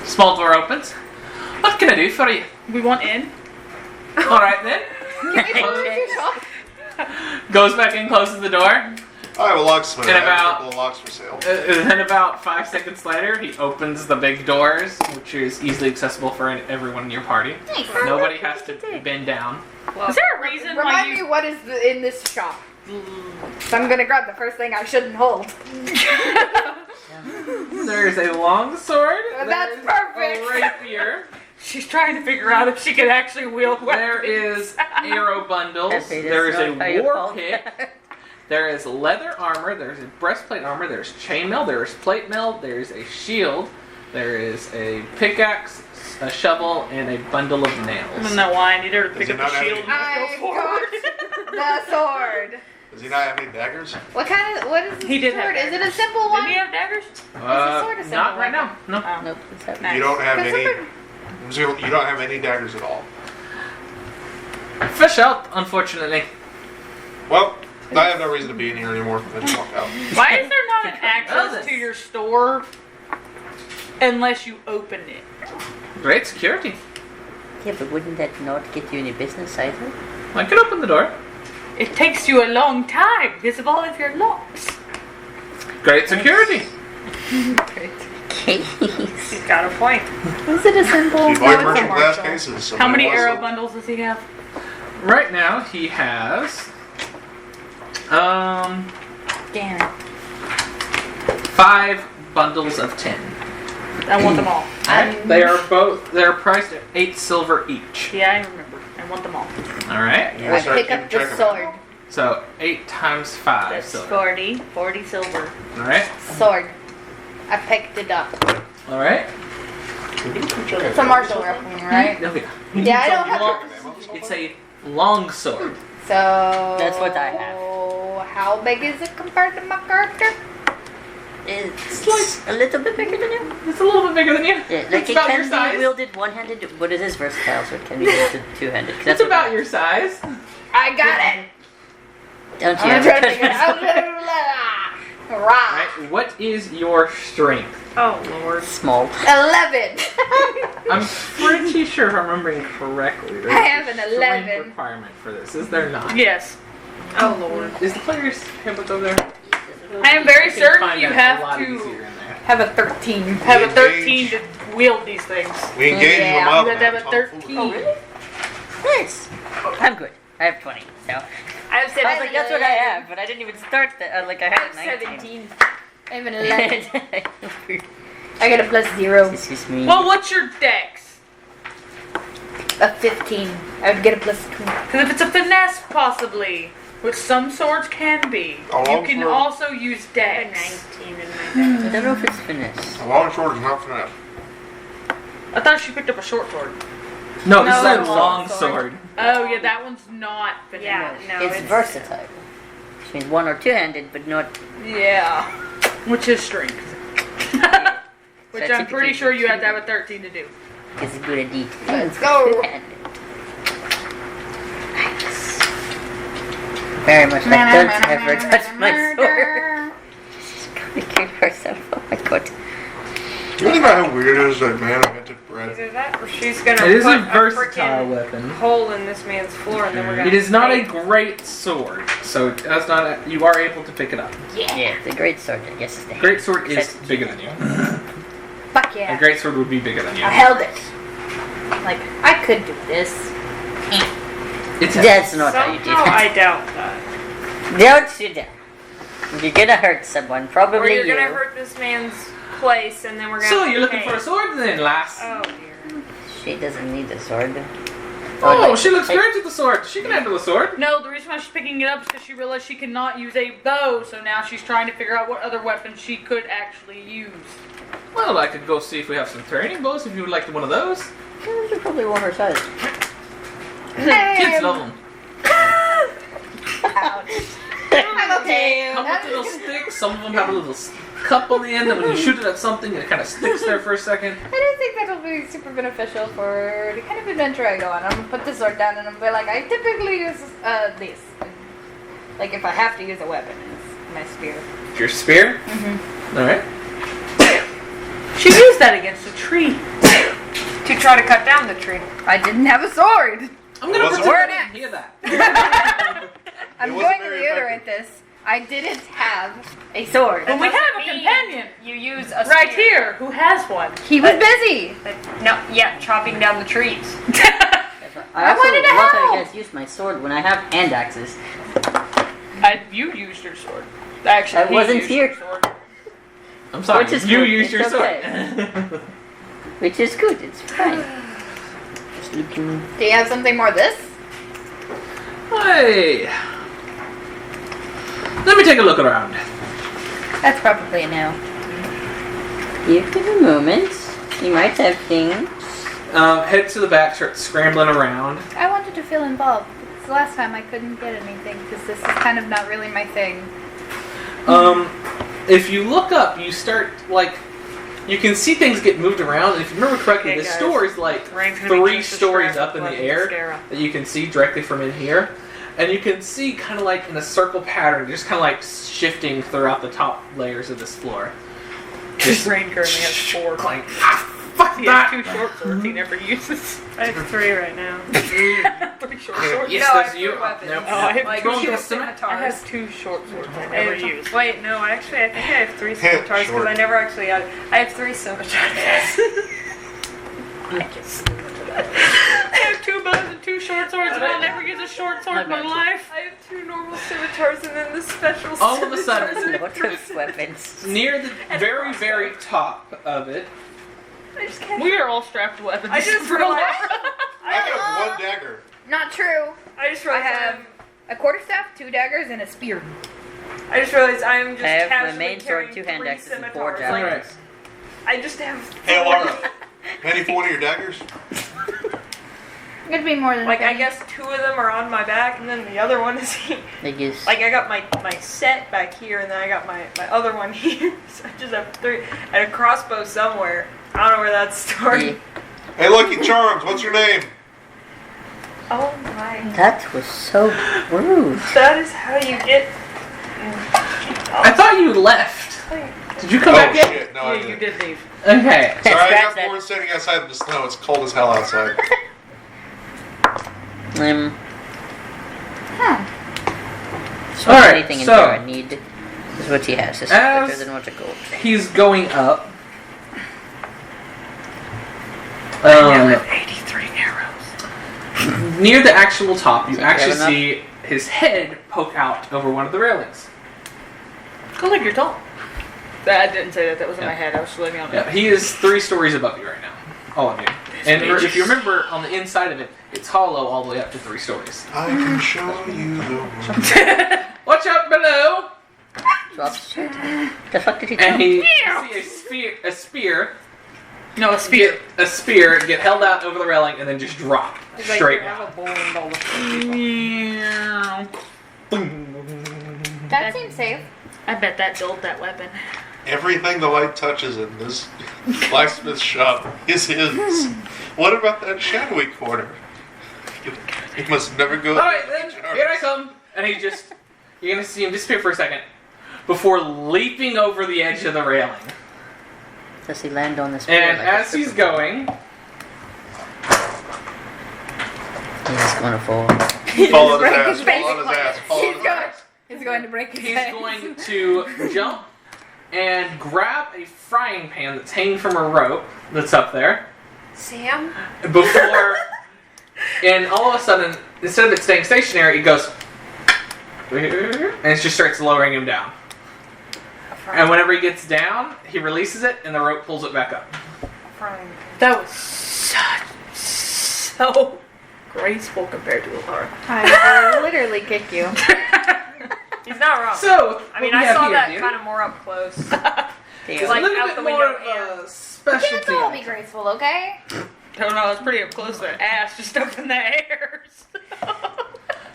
Small door opens. What can I do for you? We want in. Alright then. Goes back in, closes the door. I have a locksmith. And I have a about- couple of locks for sale. And then about 5 seconds later, he opens the big doors, which is easily accessible for everyone in your party. Nobody has to bend down. Is there a reason why Remind you? me what is in this shop? So I'm gonna grab the first thing I shouldn't hold. There's a long sword. That's There's perfect. A rapier. She's trying to figure out if she can actually wield There weapons. is arrow bundles. Happy to There is know how a you war called pick. that. There is leather armor. There's a breastplate armor. There's chainmail. There's plate mail. There's a shield. There is a pickaxe, a shovel, and a bundle of I nails. don't know why I need her to pick Does up it the not shield and I just go forward. got the sword. Does he not have any daggers? What is this He did have sword? Is it a daggers. simple Didn't one? he have daggers? sword a simple Not right weapon? now. No. Oh. Nope, it's that Nice. You don't have Because any. somebody- You don't have any daggers at all. Fish out, unfortunately. Well, I have no reason to be in here anymore. Let's walk out. Why is there not an Oh, access this. to your store unless you open it? Great security. Yeah, but wouldn't that not get you any business either? I can open the door. It takes you a long time because of all of your locks. Great security. Case. She's got a point. Is it a simple? You've already No, it's a merchant glass Marshall. cases. so How many why was arrow it? bundles does he have? Right now he has Damn it. 5 bundles of 10. I want them all. They're priced at 8 silver each. Yeah, I remember. I want them all. All right. We'll I start pick up keeping the track of sword. So 8 times 5 That's silver. 40 silver. All right. Sword. I picked it up. All right. It's a martial weapon, right? No, Yeah, I don't have. It's a long sword. So That's what I have. How big is it compared to my character? It's a little bit bigger than you. It's a little bit bigger than you. Yeah, like It's it about your can size. be wielded one-handed, but it is versatile, so it can be wielded two-handed. 'cause It's that's what about I- your size. I got it. Don't you I'm ever trying to touch figure it my out. sword. Right. Right. What is your strength? Oh lord. Small. 11. I'm pretty sure if I'm remembering correctly, there's I have an a strength 11. requirement for this. Is there not? Yes. Oh lord. Is the player's handbook over there? I am very I can certain find you that have a lot to easier in there. have a 13. Have a 13 to wield these things. We engage Yeah, them You up. have to have a man. 13. Oh really? Nice. I'm good. I have 20, so. I have I was like, that's what I have, but I didn't even start that. Like, I had 19. 17. I have an 11. I got a +0. Excuse me. Well, what's your dex? A 15. I would get a +2. Because if it's a finesse, possibly, which some swords can be, A you long can sword. also use I had dex. 19 in my I don't know if it's finesse. A long sword is not finesse. I thought she picked up a short sword. No, this No, is a it's a long long sword. Oh, yeah, that one's not finesse. Yeah, no, it's versatile. Which means one or two-handed, but not. Yeah. Which is strength. Which That's I'm it, pretty it's sure you a have to have a 13 to do. It's good at it. Let's go. Two-handed. Nice. Very much. I don't ever touch my sword. She's gonna kill herself. Oh my god. Do you think about how weird it is that man invented bread? Either that or she's gonna It is put a versatile freaking weapon. hole in this man's floor and then we're gonna It is not a pay. great sword, so it does not. You are able to pick it up. Yeah, the great sword, I guess, is the Great sword is Except- bigger than you. Fuck A yeah. great sword would be bigger than you. I held it. Like, I could do this. It's That's not how you do Somehow that. I doubt that. Don't sit down. You're gonna hurt someone, Or probably you're you. gonna hurt this man's place and then we're gonna So have to you're looking pay. for a sword then, lass? Oh dear. She doesn't need a sword. Oh, she looks great with the sword. She can handle a sword. No, the reason why she's picking it up is because she realized she cannot use a bow, so now she's trying to figure out what other weapons she could actually use. Well, I could go see if we have some training bows if you would like one of those. She probably won't her size. Kids love them. I'm okay. Come with little sticks. Some of them have a little cup on the end, and when you shoot it at something, it kind of sticks there for a second. I don't think that'll be super beneficial for the kind of adventure I go on. I'm gonna put the sword down and I'm gonna be like, I typically use this. Like if I have to use a weapon, it's my spear. Your spear? Mm-hmm. All right. She used that against a tree. To try to cut down the tree. I didn't have a sword. I'm gonna Wasn't pretend it? I didn't hear that. I'm wasn't going to very reiterate this. I didn't have a sword. But we have a Doesn't mean companion You use a right spear. here who has one. He was busy. No, yeah, chopping down the trees. I also wanted to love how help. you guys use my sword when I have hand axes. You used your sword. Actually, I wasn't used here. Your sword. I'm sorry. Which is you good. used your It's sword. okay. Which is good. It's fine. Just looking. Do you have something more of this? Hey. Let me take a look around. That's probably a no. Give it a moment. You might have things. Head to the back, start scrambling around. I wanted to feel involved. Because last time I couldn't get anything because this is kind of not really my thing. If you look up, you start, like, you can see things get moved around, and if you remember correctly, Okay, the guys. store is like Ryan's gonna be 3 just a stories strap up in of the blood air mascara. that you can see directly from in here. And you can see kind of like in a circle pattern, just kind of like shifting throughout the top layers of this floor. His Rain currently has 4. Clank. Ah, fuck He that! has 2 short swords he never uses. I have 3 right now. 3 short swords. Yes, No, I that's have you. 3 weapons. Nope. Oh, I have Like, 2 Wrong two short estimate. I have scimitars. 2 short swords I never use. Wait, no, actually, I think I have 3 scimitars because Short. I never actually had. I have 3 scimitars. I have 2 bows and 2 short swords, and I'll never use a short sword in my life. I have 2 normal scimitars and then the special All of a sudden- scimitars. What of weapons? Near the very, very top of it, I just can't. We are all strapped to weapons. I just for realized. I have 1 dagger. Not true. I just I realized. have a quarterstaff, 2 daggers, and a spear. I just realized I am just I have my casually main sword, carrying 2 hand 3 axes, and 4 scimitars. javelins. I just have. Hey, Laura. Penny for one of your daggers? It'd be more than Like, I three. guess 2 of them are on my back, and then the other one is here. I guess. Like, I got my set back here, and then I got my other one here. So I just have 3. And a crossbow somewhere. I don't know where that's stored. Yeah. Hey, Lucky Charms, what's your name? Oh my. That was so rude. That is how you get. I thought you left. Did you come Oh, back yet? shit. No, I Yeah, you didn't. did leave. Okay. Sorry, I Scratch got that. bored standing outside in the snow. It's cold as hell outside. So Alright, anything in so- here I need is what he has. This is As- better than what a gold. He's going up. 83 arrows. Near the actual top, you Is he actually grabbing see his head poke out over one of the railings. Go like you're tall. I didn't say that. That was in Yeah. my head. I was just letting you on Yeah, that. he is 3 stories above you right now. All of you. And if you remember, on the inside of it, it's hollow all the way up to 3 stories. I can show you the world. Watch out below! Drop shit. The fuck did he And do? you see a spear No, a spear. get held out over the railing and then just drop It's like, straight here, have down. a bowl and all the That seems safe. I bet that dulled that weapon. Everything the light touches in this blacksmith shop is his. What about that shadowy corner? You must never go Alright there. then, here I come. And he just, you're gonna see him disappear for a second before leaping over the edge of the railing. Does he land on the spear? And like a as he's stripper? going, He's gonna fall. Fall on his Break ass, his fall on his face. ass, fall on his ass. He's going to break his he's face. going to jump and grab a frying pan that's hanging from a rope that's up there Sam? before, and all of a sudden, instead of it staying stationary, it goes, and it just starts lowering him down. And whenever he gets down, he releases it, and the rope pulls it back up. That was so graceful compared to Alara. I will literally kick you. He's not wrong. So, I mean, what we I have saw here, that Danny, kind of more up close. is Damn. like a little out bit the more window of and- a You specialty. can't all be graceful, okay? Oh no, it's pretty up close to that ass just up in the air.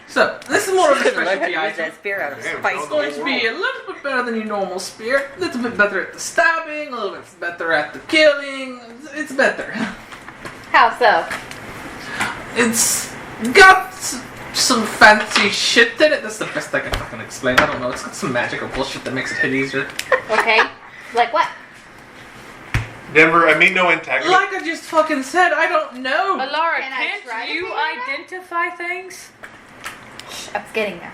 So, this is more of a Learn how specialty to use that item. spear out of Damn, spite. It's going to be a little bit better than your normal spear. A little bit better at the stabbing, a little bit better at the killing. It's better. How so? It's got some fancy shit in it. That's the best I can fucking explain. I don't know. It's got some magical bullshit that makes it hit easier. Okay. Like what? Denver, I mean no integrity. Like I just fucking said, I don't know. Alara, Can I try can't to you figure it out? identify things? I'm getting there.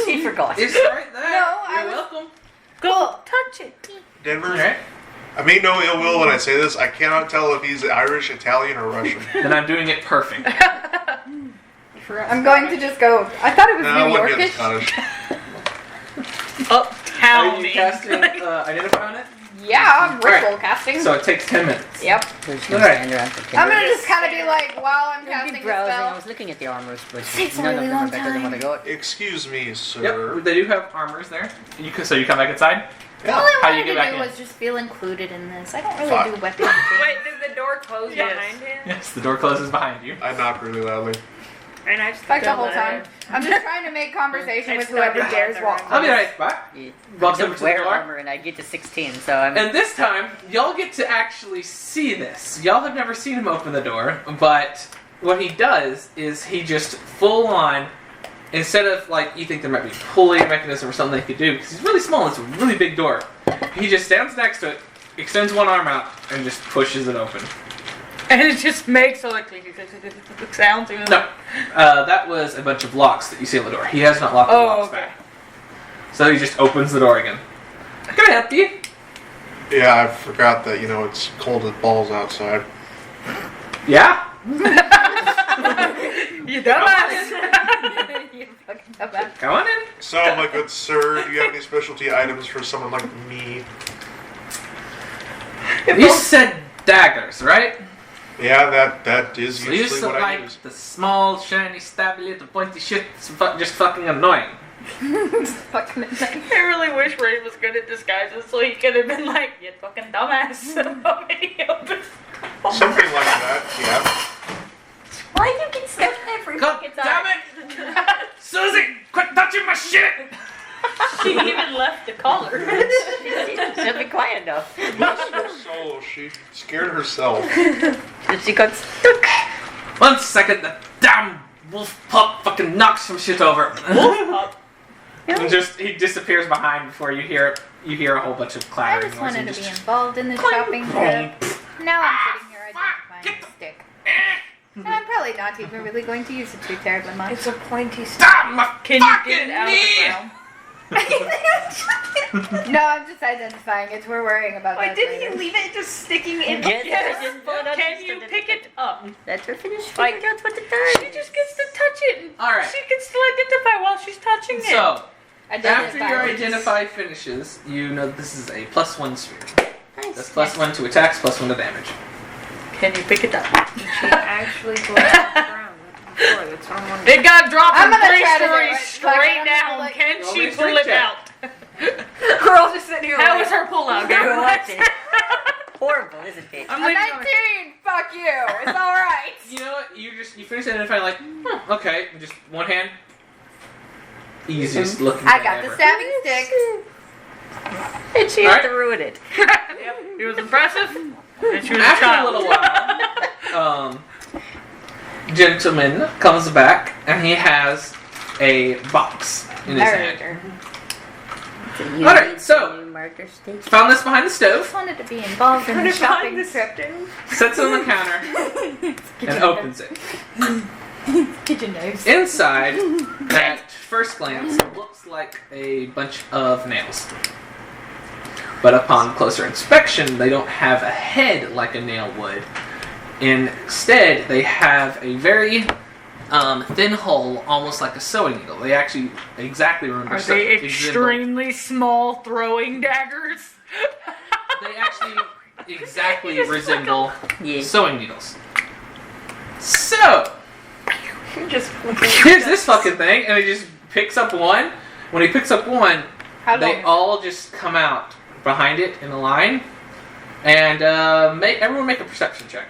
She forgot. It's right there. No, I You're was- welcome. Go touch it. Denver, Alright. I mean no ill will when I say this. I cannot tell if he's Irish, Italian, or Russian. Then I'm doing it perfect. for us. I'm going to just go. I thought it was No, I New wouldn't get Yorkish. Scottish. Uptown. Are you casting Identify on it? Yeah, ritual Alright. casting. So it takes 10 minutes. Yep. So she's gonna Alright. stand around for 10 I'm gonna minutes. just kind of be like, while I'm I've casting been the browsing. I spell. was looking at the armors, but Takes a none of really them are long better than what I got. Excuse me, sir. Yep, they do have armors there. So you come back inside? All I How do you wanted get to back do in? was just feel included in this. I don't really Fuck. do weapon Wait, did the door close Yes. behind him? Yes, the door closes behind you. I knocked really loudly. And I just Like the don't whole let time. it. I'm just trying to make conversation I with started whoever dares bothering. walk I'll be close. right back. Yeah. Walks I over don't to the wear door. armor and I get to 16, so I'm... And this time, y'all get to actually see this. Y'all have never seen him open the door, but what he does is he just full on, instead of like you think there might be a pulley mechanism or something they could do, because he's really small, it's a really big door. He just stands next to it, extends one arm out, and just pushes it open. And it just makes a like sound to it. No, that was a bunch of locks that you see on the door. He has not locked the Oh, locks okay. back. So he just opens the door again. Can I help you? Yeah, I forgot that, it's cold as balls outside. Yeah? You dumbass. You fucking dumbass. Come on in. So, my good sir, do you have any specialty items for someone like me? You said daggers, right? Yeah, that is So you usually look what I like use. the small, shiny, stabby little pointy shit that's just fucking annoying. Fucking insane. I really wish Ray was good at disguises so he could have been like, you fucking dumbass. When he opens the door. Something like that, yeah. Why you get stuff every God fucking damn time? it! Susie, quit touching my shit! She even left the collar. She'll be quiet now. Bless her soul, she scared herself. She got stuck. 1 second, the damn wolf pup fucking knocks some shit over. And just he disappears behind before you hear a whole bunch of I clattering just noise. wanted and to be just- involved in the shopping trip. Now I'm sitting here identifying the stick. And I'm probably not even really going to use it too terribly much. It's a pointy stick. Stop my Can you fucking get it out knee! of the ground? No, I'm just identifying it. We're worrying about Wait, that didn't later. he leave it just sticking in? Yes, Yes. I didn't pull it out. Can you pick it up? Let her finish Like- figuring out what it She does. just gets to touch it. And Alright. She can still identify while she's touching it. So, after Identify. your identify finishes, you know this is a +1 sphere. Nice. That's +1 to attacks, +1 to damage. Can you pick it up? She actually put it on the ground. Before, that's what I'm wondering. It got dropped I'm from gonna 3 try to do stories it. straight Like, I'm down. gonna, like- Can Roll she me a pull strength it check. out? We're all just sitting here. How like, was her pull out? You're watching. Horrible, isn't it? I'm A leaving 19! Fuck you! It's alright! You know what? You finish identifying like, okay, just one hand. Easiest looking I thing got the ever. stabbing stick. And she Alright. had to ruin it. It was impressive. And she was a After a child. little while, gentleman comes back and he has a box in his hand. Murder. Alright, so- Murder stage. Found this behind the I stove, just wanted to be involved in the shopping trip. sets it on the counter, and opens it. Kitchen knives. Inside, at first glance, looks like a bunch of nails. But upon closer inspection, they don't have a head like a nail would. Instead, they have a very thin hole, almost like a sewing needle. They actually exactly remember. Are they resemble- extremely small throwing daggers? They actually exactly resemble Yeah. sewing needles. So just here's this fucking thing, and he just picks up one. When he picks up one, How they long? all just come out behind it in a line, and everyone make a perception check.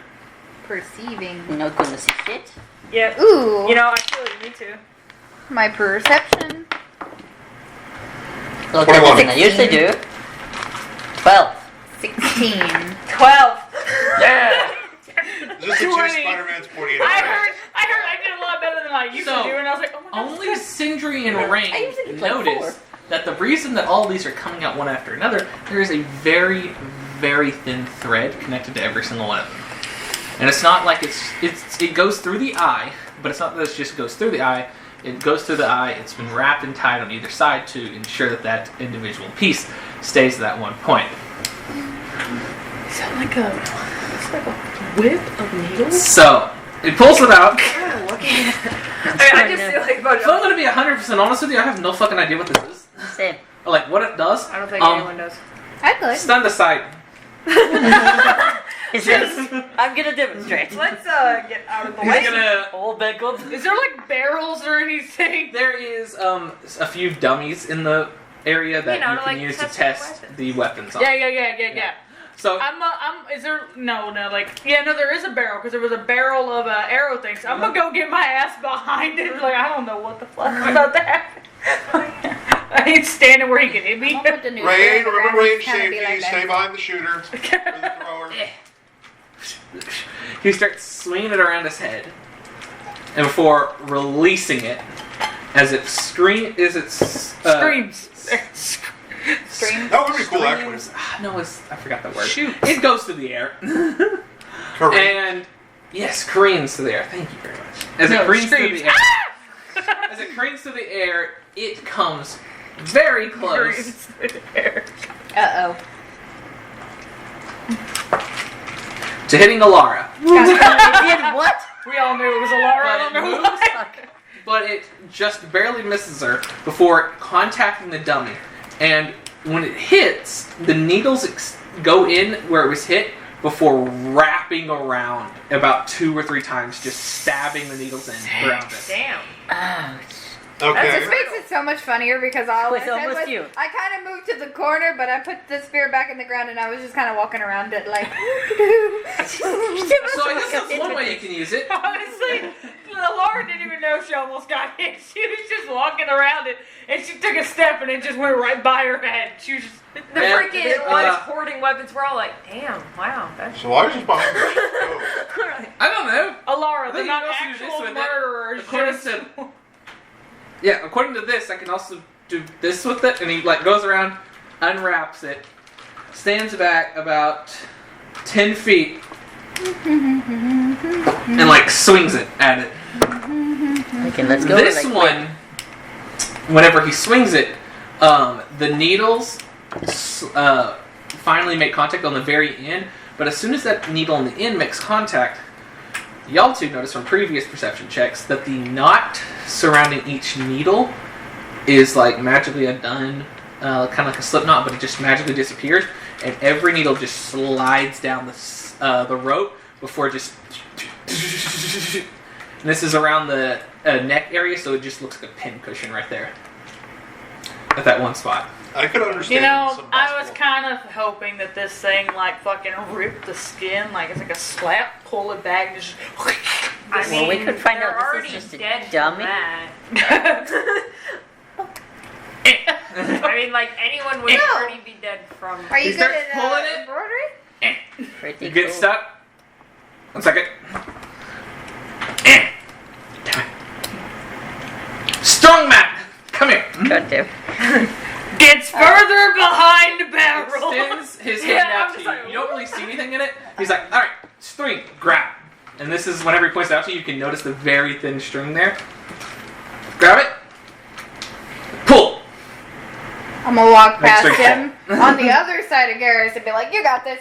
Perceiving. You're not gonna see shit. Yeah. Ooh. You know, I feel you need to. My perception. Look, 21. everything I usually do. 12. 16. 12. Yeah. Just the two 20. Spider-Man's pointing I at heard I did a lot better than I used So, to do, and I was like, oh my god. Only Sindri and I Rain usually play notice 4. that the reason that all these are coming out one after another, there is a very, very thin thread connected to every single one of them. And it's not like it goes through the eye, but it's not that it just goes through the eye. It goes through the eye. It's been wrapped and tied on either side to ensure that that individual piece stays at that one point. Is that like a whip of needles? So it pulls it out, I just feel like a bunch If I'm of. gonna be 100% honest with you, I have no fucking idea what this is. Same. Or, like, what it does. I don't think Um, anyone does. I could. Stand aside. It's just, I'm gonna demonstrate. Let's get out of the He's way. gonna... Old Beckles. Is there like barrels or anything? There is a few dummies in the area that You know, you to, can like, use to test test weapons. the weapons on. Yeah. So Is there, no, there is a barrel, because there was a barrel of arrow things. So I'm gonna go get my ass behind it, like, I don't know what the fuck about that. I ain't standing where he can hit me. I'll put the new Rain, on the ground remember range and kinda be safety. like that. Stay behind the shooter. Or the thrower. he starts swinging it around his head, and before releasing it, as it Screams. Scream. That would be cool, actually. No, I forgot the word. Shoot. It goes to the air. Correct. And yes, careens to the air. Thank you very much. As it careens screams. to the air, as it careens to the air, it comes very close Uh-oh. to hitting Alara. It did what? We all knew it was a Lara, I don't know why. But it just barely misses her before contacting the dummy. And when it hits, the needles go in where it was hit before wrapping around about 2 or 3 times, just stabbing the needles in around it. Damn. Ouch. Okay. This makes it so much funnier because all I It's said almost was, you. I kind of moved to the corner, but I put the spear back in the ground and I was just kind of walking around it like. So I guess that's one way you can use it. Honestly, Laura didn't even know she almost got hit. She was just walking around it, and she took a step, and it just went right by her head. She was just... The And, freaking ones hoarding weapons, we're all like, damn, wow, that's. So why is he behind us? Oh. I don't know. Alara, I they're think not you can also do this actual with it. murderers. According Just... to- Yeah, according to this, I can also do this with it, and he like goes around, unwraps it, stands back about 10 feet, and like swings it at it. Okay, let's go. This like, one, whenever he swings it, the needles finally make contact on the very end, but as soon as that needle on the end makes contact, y'all two notice from previous perception checks that the knot surrounding each needle is like magically undone, kind of like a slip knot, but it just magically disappears, and every needle just slides down the rope before just. And this is around the neck area, so it just looks like a pin cushion right there at that one spot. I could understand. You know, some I was possible- kind of hoping that this thing, like, fucking ripped the skin, like, it's like a slap, pull it back, and just... I Well, we mean, could find they're out this is already just a dead dummy. from that. I mean, like, anyone would No. already be dead from. Are you He good starts at pulling it. embroidery? Pretty You get cool. stuck. 1 second. Strong man, come here. Got to. Gets further behind the barrel. Extends his hand Yeah, out I'm to just you. like, You don't really see anything in it. He's like, all right, string, grab. And this is whenever he points it out to you, you can notice the very thin string there. Grab it. Pull. I'm gonna walk Next past string. him on the other side of Garrus and be like, "You got this."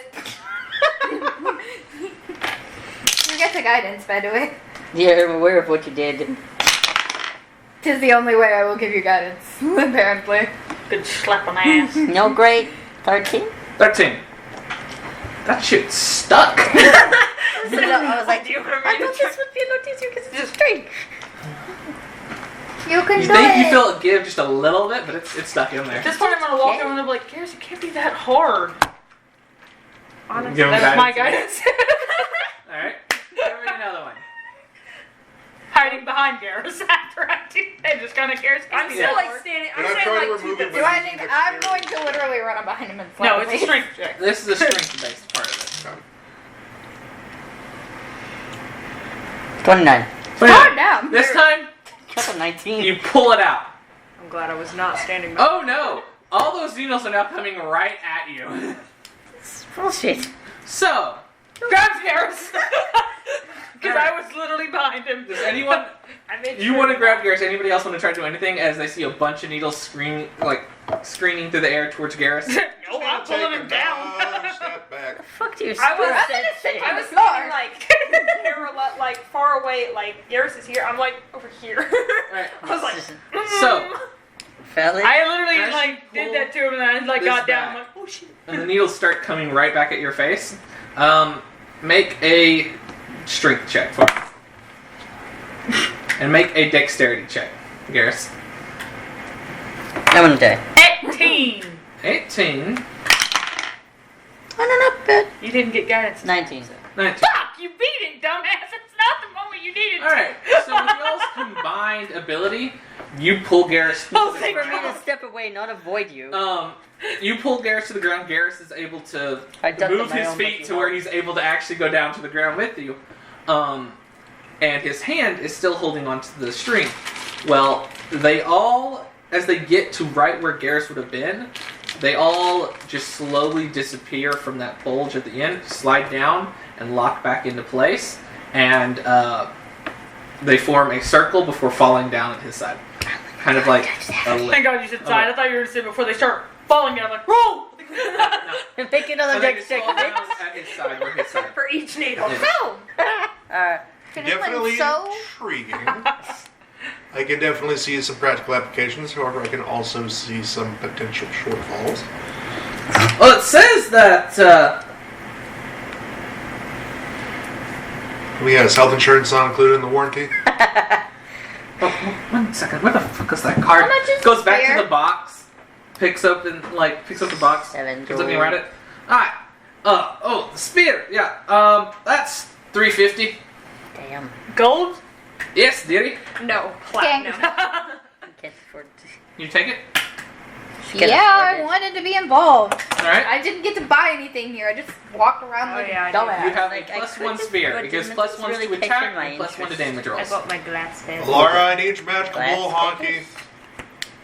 You get the guidance, by the way. Yeah, I'm aware of what you did. Tis the only way I will give you guidance, apparently. Good slap on the ass. No great. 13? 13. That shit's stuck. I was like, Do you remember I thought this would be a lot easier because it's a string. You can You do think it. you feel it give just a little bit, but it's stuck in there. At this point, I'm gonna walk over and be like, Garrus, it can't be that hard. Honestly, Give him That's my guidance. guidance. Alright. Give me another one. Hiding behind Garrus after I do that, just kind of Garrus. I'm can't be still that like hard. standing. You're I'm not saying trying to like remove 2 it, Do but I you need? can I'm dexterity. going to literally run up behind him and No, slap it's a him. strength check. This is a strength-based part of it. 29. Calm down. This time, Triple 19. you pull it out. I'm glad I was not standing back. Oh no! All those needles are now coming right at you. Bullshit. So, Grabs Garrus. Because I was literally behind him. does anyone... I made You sure want to grab Garrus? Anybody else want to try to do anything as they see a bunch of needles screaming through the air towards Garrus? No, I'm pulling him down. Take a step back. Fuck do you I was say? I was thinking like parallel, like far away, like Garrus is here. I'm like over here. Alright. I was like, So, Felly? I literally As like you did pull that to him, and I like this got down. I'm back. like, oh shit. and the needles start coming right back at your face. Make a strength check for me. And make a dexterity check, Garrus. I'm gonna die. 18. 18. Oh, no, not bad. You didn't get guidance. 19. 19. Fuck! You beat it, dumbass. It's not the moment you needed. Alright, so with y'all's combined ability, you pull Garrus to Oh, the thank For me ground. to step away, not avoid you. You pull Garrus to the ground. Garrus is able to I ducked move my his own feet lucky to where hole. he's able to actually go down to the ground with you. And his hand is still holding onto the string. Well, they all, as they get to right where Garrus would have been, they all just slowly disappear from that bulge at the end, slide down, and lock back into place. And they form a circle before falling down at his side. Kind of like a Thank lip. God you said side. I thought you were going to say before they start falling down. Like, roll! Make another And they dex just check. fall down at his side, where his side. for each needle. Yeah. Oh, Definitely so intriguing. I can definitely see some practical applications. However, I can also see some potential shortfalls. Well, it says that We has health insurance not included in the warranty. oh, 1 second. Where the fuck is that card? How much is Goes back fair? to the box, picks up the box, 7 keeps looking around it. Alright. Oh, the spear. Yeah. That's $350. Damn. Gold? Yes, dearie. No, platinum. I can't afford to. You take it. Can't yeah, afford I it. wanted to be involved. All right. I didn't get to buy anything here. I just walked around Oh, like yeah, I a did. dumbass. You have Like, a I plus could one just spear. put It gives them- plus it's ones really to catching attack my and plus 1 to damage I rolls. got my glasses. Laura, I need your magical Glass bull honky.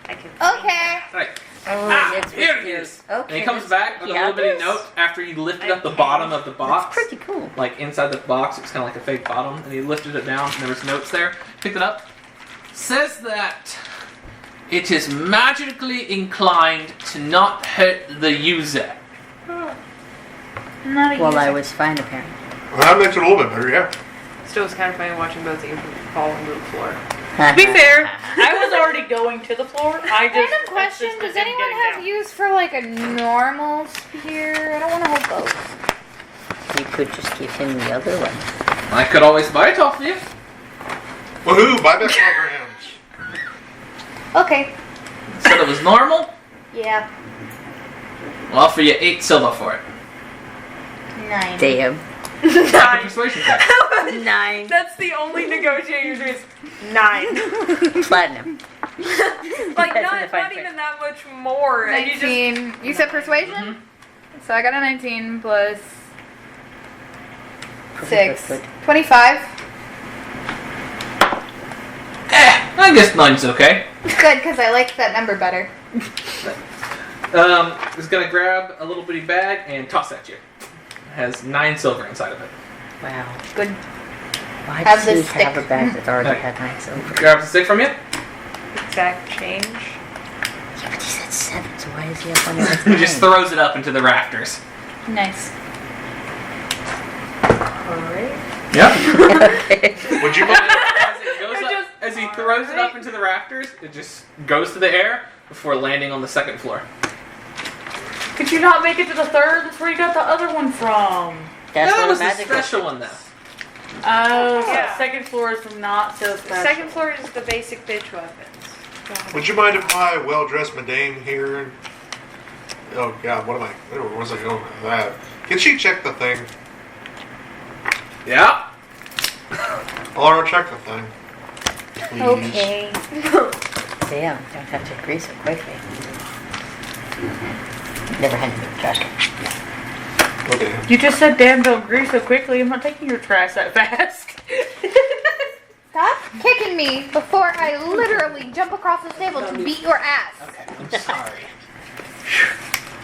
I can Okay. Right. Oh, it's Here with it you. is. Okay. And he comes that's back with a little bitty this? note after he lifted up the bottom of the box. That's pretty cool. Like inside the box, it was kind of like a fake bottom, and he lifted it down, and there was notes there. Picked it up. Says that it is magically inclined to not hurt the user. Not a Well, I user. was fine apparently. Well, that makes it a little bit better, yeah. Still, was kind of funny watching both of you fall into the floor. To be fair, I was already going to the floor. I just. Random question: assisted does in anyone getting have down. use for like a normal spear? I don't want to hold both. You could just give him the other one. I could always buy it off you. Woohoo! Buyback programs. Okay. Said it was normal. Yeah. I'll offer you 8 silver for it. 9. Damn. Make a persuasion check. 9. That's the only negotiating is 9. Platinum. Like, That's in the not fine print. even that much more. And you just 19. You said persuasion? Mhm. So I got a 19 plus Pretty 6. good. 25. I guess 9's okay. Good, because I like that number better. Is gonna grab a little bitty bag and toss at you. It has 9 silver inside of it. Wow. Good. Why Have does he this have stick. a bag that already Okay. had 9 silver? Grabs the stick from you. exact change. Yeah, but he said 7, so why is he up on it? He just throws it up into the rafters. Nice. Alright. Yep. Okay. Would you As, mind? it goes up, as he throws it up into the rafters, it just goes to the air before landing on the 2nd floor. Could you not make it to the 3rd? That's where you got the other one from. That's that where was the the magic special one, though. Oh, so Yeah. 2nd floor is from not so The special. second floor is the basic bitch weapons. Would you mind if my well-dressed madame here? Oh God, what am I? Where was I going with that? Can she check the thing? Yeah. Laura, check the thing. Please. Okay. Damn, don't have to agree so quickly. Never had to make a trash can. Okay. You just said damn don't grease so quickly. I'm not taking your trash that fast. Stop kicking me before I literally jump across the table to beat your ass. Okay, I'm sorry.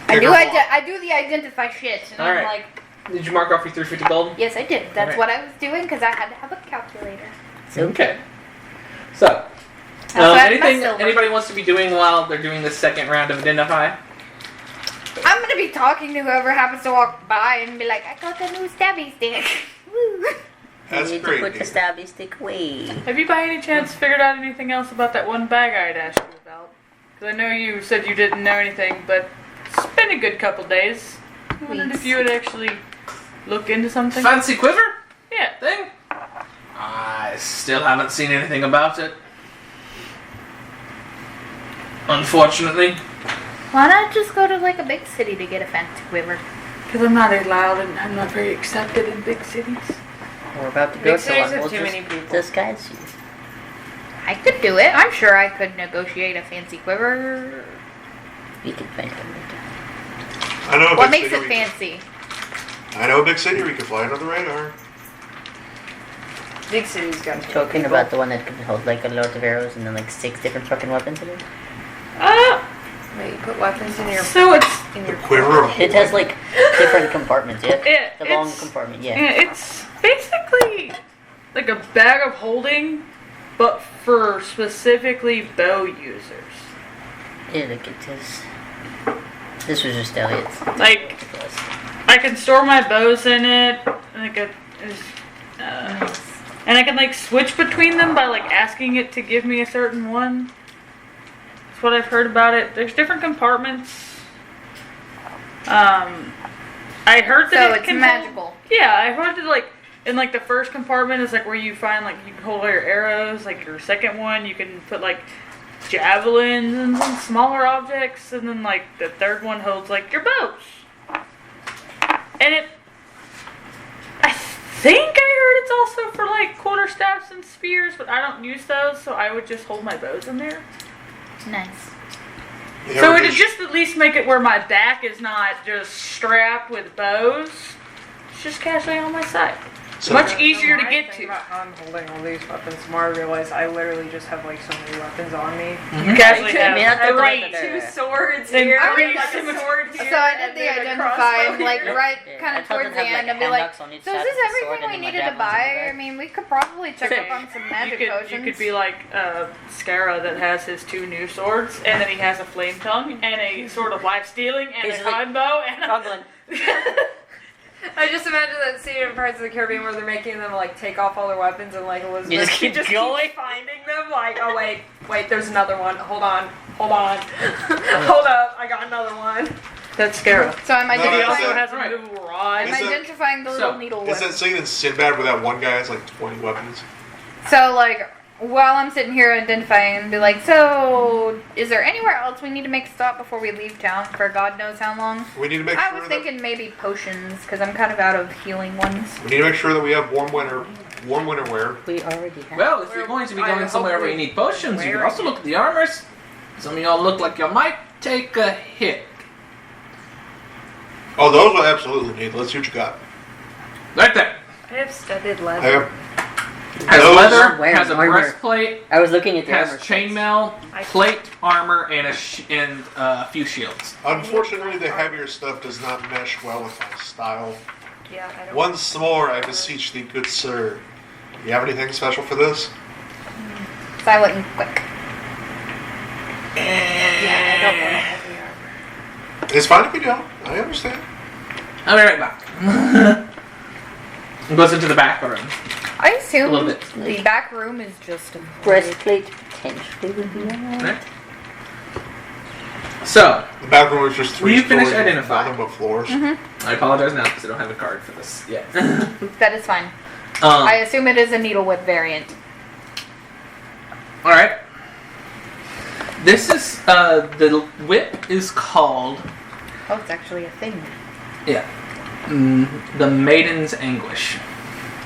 I do. Kick her I do the identify shit, and All I'm right. like, Did you mark off your 350 gold? yes, I did. That's Alright. what I was doing because I had to have a calculator. Okay. So, That's why I have my anything silver. anybody wants to be doing while they're doing this 2nd round of identify? I'm gonna be talking to whoever happens to walk by and be like, I got the new stabby stick. Woo. That's you need great. to put the stabby stick away. Have you by any chance figured out anything else about that one bag I'd asked you about? Because I know you said you didn't know anything, but it's been a good couple days. I wondered if you would actually look into something. Fancy quiver Yeah. thing? I still haven't seen anything about it. Unfortunately. Why not just go to like a big city to get a fancy quiver? Because I'm not allowed and I'm not very accepted in big cities. We're about to go Big to cities one. have We'll too just many people. disguise you. I could do it. I'm sure I could negotiate a fancy quiver. We can find them later. I know a What big makes city it we can- fancy? I know a big city where you can fly under the radar. Big cities got to Talking about the one that can hold like a lot of arrows and then like 6 different fucking weapons in it. Wait, you put weapons in your So it's in your Quiver of It has like different compartments, yeah? Yeah, The long it's- compartment, yeah. it's basically like a bag of holding, but for specifically bow users. Yeah, look at this. This was just Elliot's. Like, I can store my bows in it, and I can like switch between them by like asking it to give me a certain one. That's what I've heard about it. There's different compartments. I heard that So it it's can magical. Hold, yeah, I heard that like in like the first compartment is like where you find like you can hold all your arrows. Like your second one, you can put like javelins and some smaller objects, and then like the third one holds like your bows. And I think I heard it's also for like quarterstaffs and spears, but I don't use those, so I would just hold my bows in there. Nice. Yeah, So we're it'd just at least make it where my back is not just strapped with bows. It's just casually on my side. So- Much easier to The more I get think to. about how I'm holding all these weapons, the more I realize I literally just have like so many weapons on me. You casually I have mean, I thought right. that Two swords Then here, three like a symmetry- sword here. So I did and the then a identifying, crossbow like here. right Yeah, kind I of thought towards they'd the have, end, like, and be like, handouts on each so side is of this the sword everything and we then my needed to javelins on buy? the back. I mean, we could probably check up on some magic potions. You could be like Scara that has his 2 new swords, and then he has a flame tongue, and a sword of life stealing, and He's a like- time bow, and a... Struggling. I just imagine that scene in Pirates of the Caribbean where they're making them like take off all their weapons and like Elizabeth You just she keep going. keeps finding them like, oh wait, there's another one. Hold on. Hold up, I got another one. That's Scara. So I'm No, He that's also it. has a Right. movable rod. I'm Is that- identifying the little so, needle Is that whip. scene in Sinbad where that one guy has like 20 weapons? So like while I'm sitting here identifying and be like, so is there anywhere else we need to make a stop before we leave town for God knows how long? We need to make I sure was that thinking maybe potions because I'm kind of out of healing ones. we need to make sure that we have warm winter wear. We already have. Well, if you're going to be I going hope somewhere where we you need potions, you can wear also look at the armors. Some of y'all look like you might take a hit. Oh, those will absolutely need. Let's see what you got. Right there. I have studded I leather. have Has Those leather, wear has a armor. breastplate, I was looking at the has armor sets. chainmail, plate, armor, and a few shields. Unfortunately, the heavier stuff does not mesh well with my style. Yeah, I don't. Once more, I beseech thee, good sir. Do you have anything special for this? Silent and quick. Yeah, I don't want heavy armor. It's fine if you don't. I understand. I'll be right back. It goes into the back room. I A assume little bit. the back room is just a Breastplate potentially would be alright. Right? So, The back room is just 3 Will you finish stories with identifying? nothing but floors. I apologize now because I don't have a card for this yet. That is fine. I um, assume it is a needle whip variant. Alright. This is, the whip is called, Oh, it's actually a thing. yeah, the Maiden's Anguish.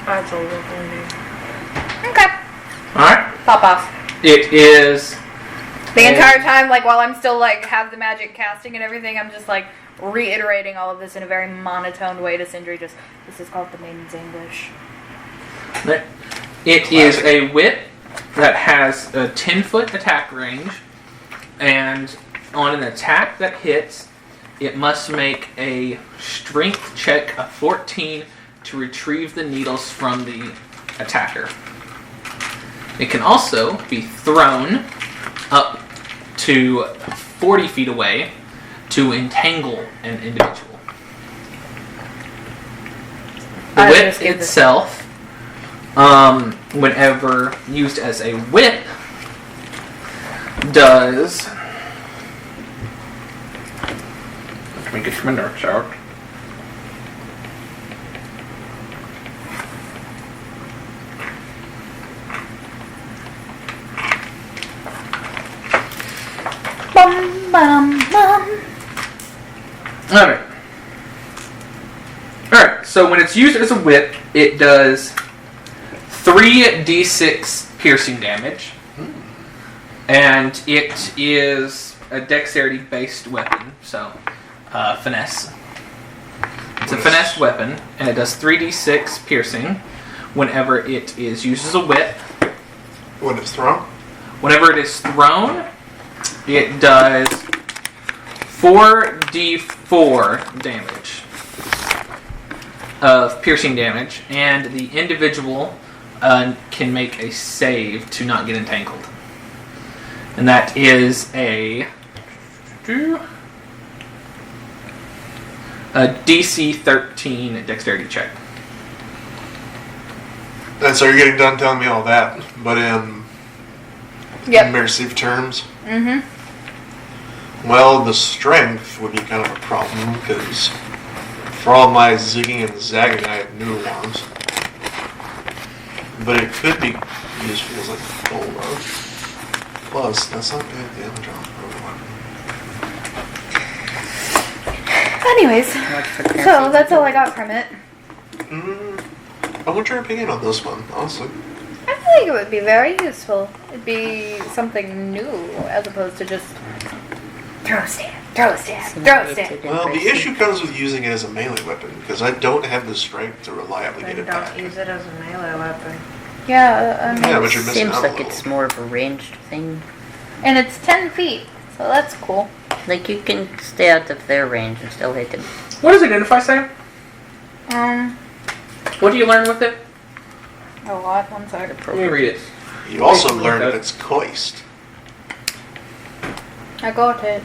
That's a lovely name. Okay. Alright? Pop off. It is The entire time, like while I'm still like have the magic casting and everything, I'm just like reiterating all of this in a very monotone way to Sindri. Just this is called the Maiden's Anguish. It is a whip that has a 10-foot attack range, and on an attack that hits, it must make a strength check of 14 to retrieve the needles from the attacker. It can also be thrown up to 40 feet away, to entangle an individual. The I would whip just give this itself, whenever used as a whip, does. Let me get my notes out. Bum, bum, bum. Alright. Alright, so when it's used as a whip, it does 3d6 piercing damage. And it is a dexterity-based weapon, so finesse. It's a finesse weapon, and it does 3d6 piercing whenever it is used as a whip. When it's thrown? Whenever it is thrown, it does 4d4 damage of piercing damage, and the individual can make a save to not get entangled. And that is a DC 13 dexterity check. And so you're getting done telling me all that, but in immersive terms? Mm-hmm. Well, the strength would be kind of a problem, because for all my zigging and zagging, I have new ones. But it could be useful as like a bolo. Plus, that's not good damage on the Anyways, so that's all I got from it. I want your opinion on this one, honestly. I think it would be very useful. It'd be something new as opposed to just throw a stab, throw a stab, throw a stab. Well, the issue comes with using it as a melee weapon, because I don't have the strength to reliably get Then it back. don't use it as a melee weapon. Yeah, I mean, Yeah, but you're missing Seems out like a little. it's more of a ranged thing. and it's 10 feet, so that's cool. Like, you can stay out of their range and still hit them. What does Identify say? What do you learn with it? A lot. One sec. Let me read it. You also learn that it's coist. I got it.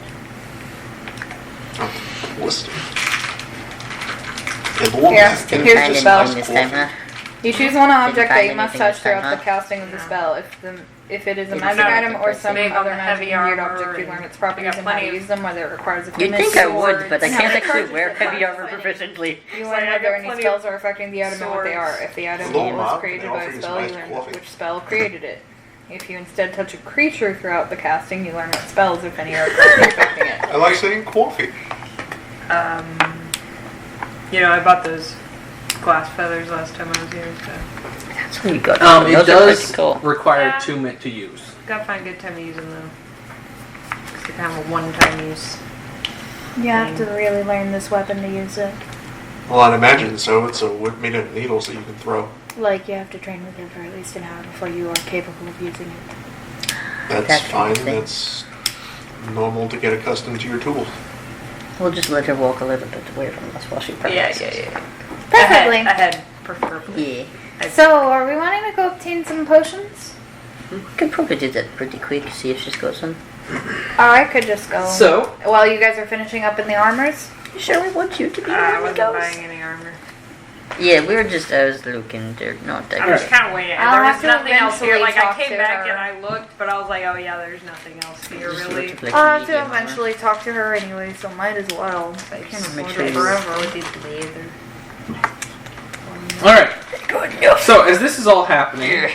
Twisted. Here, Didn't here's find the spell. anything this time, huh? You choose one object that find you must anything touch this time, throughout the huh? casting of the spell. If it is a Didn't magic find item anything or this some Big on other the magic heavy weird armor object, you and learn its I properties got and how plenty to of- use them, whether it requires a You'd fitness think I would, but I or- can't actually wear heavy armor proficiently. You It's learn like I whether got any plenty spells of are affecting the item and what they are. If the item Hello, was Mom. created They by offer a you spell, some you iced learn coffee. which spell created it. If you instead touch a creature throughout the casting, you learn what spells, if any, are affecting it. I like saying coffee. I bought those glass feathers last time I was here, so That's what you got. It Those are does pretty cool. require Yeah. 2 minutes to use. gotta find a good time to use them though. It's kind of a one-time use. You have to really learn this weapon to use it. Well, I'd imagine so. It's a whip made of needles that you can throw. Like, you have to train with it for at least an hour before you are capable of using it. That's That's fine. interesting. That's normal to get accustomed to your tools. We'll just let her walk a little bit away from us while she practices. Preferably. Ahead, preferably. Yeah. So, are we wanting to go obtain some potions? We could probably do that pretty quick, see if she's got some. Or I could just go. So, While you guys are finishing up in the armors? Sure, we want you to be I one of wasn't those. buying any armor. Yeah, we were just, I was looking, they're not that I was good. kind of waiting. I'll There was have to nothing else here. eventually Like, I talk came to back her. and I looked, but I was like, oh yeah, there's nothing else here, Just really. looked like I'll have medium to armor. eventually talk to her anyway, so might as well. I can't Make afford sure it you- forever. alright. So, as this is all happening,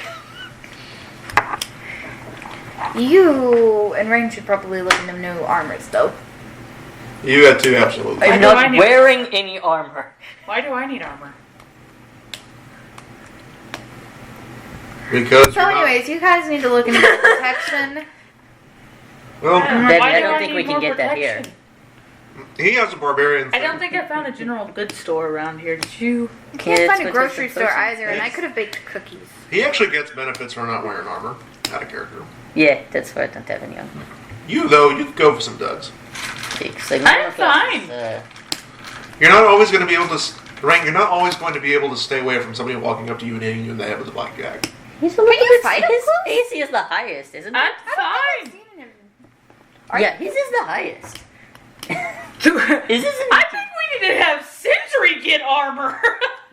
You and Rain should probably look into new armors, though. You had to, absolutely. I'm do I not need- wearing any armor. Why do I need armor? Because So, you're not- anyways, you guys need to look into protection. Well, Debbie, Why I do don't think need we can more get that here. protection? he has a barbarian I thing. don't think I found a general goods store around here. Did you? You Okay, can't let's find a go take grocery some store potions. either, and I could have baked cookies. He actually gets benefits for not wearing armor. Out of character. Yeah, that's why I don't have any armor. You, though, you could go for some duds. Yeah, 'cause, like, I'm none of us fine. is, You're not always going to be able to... Rank, you're not always going to be able to stay away from somebody walking up to you and hitting you in the head with a blackjack. he's a little you bit... fight him His close? AC is the highest, isn't it? I'm fine. Yeah, his is the highest. Is this? I think we need to have Sentry get armor.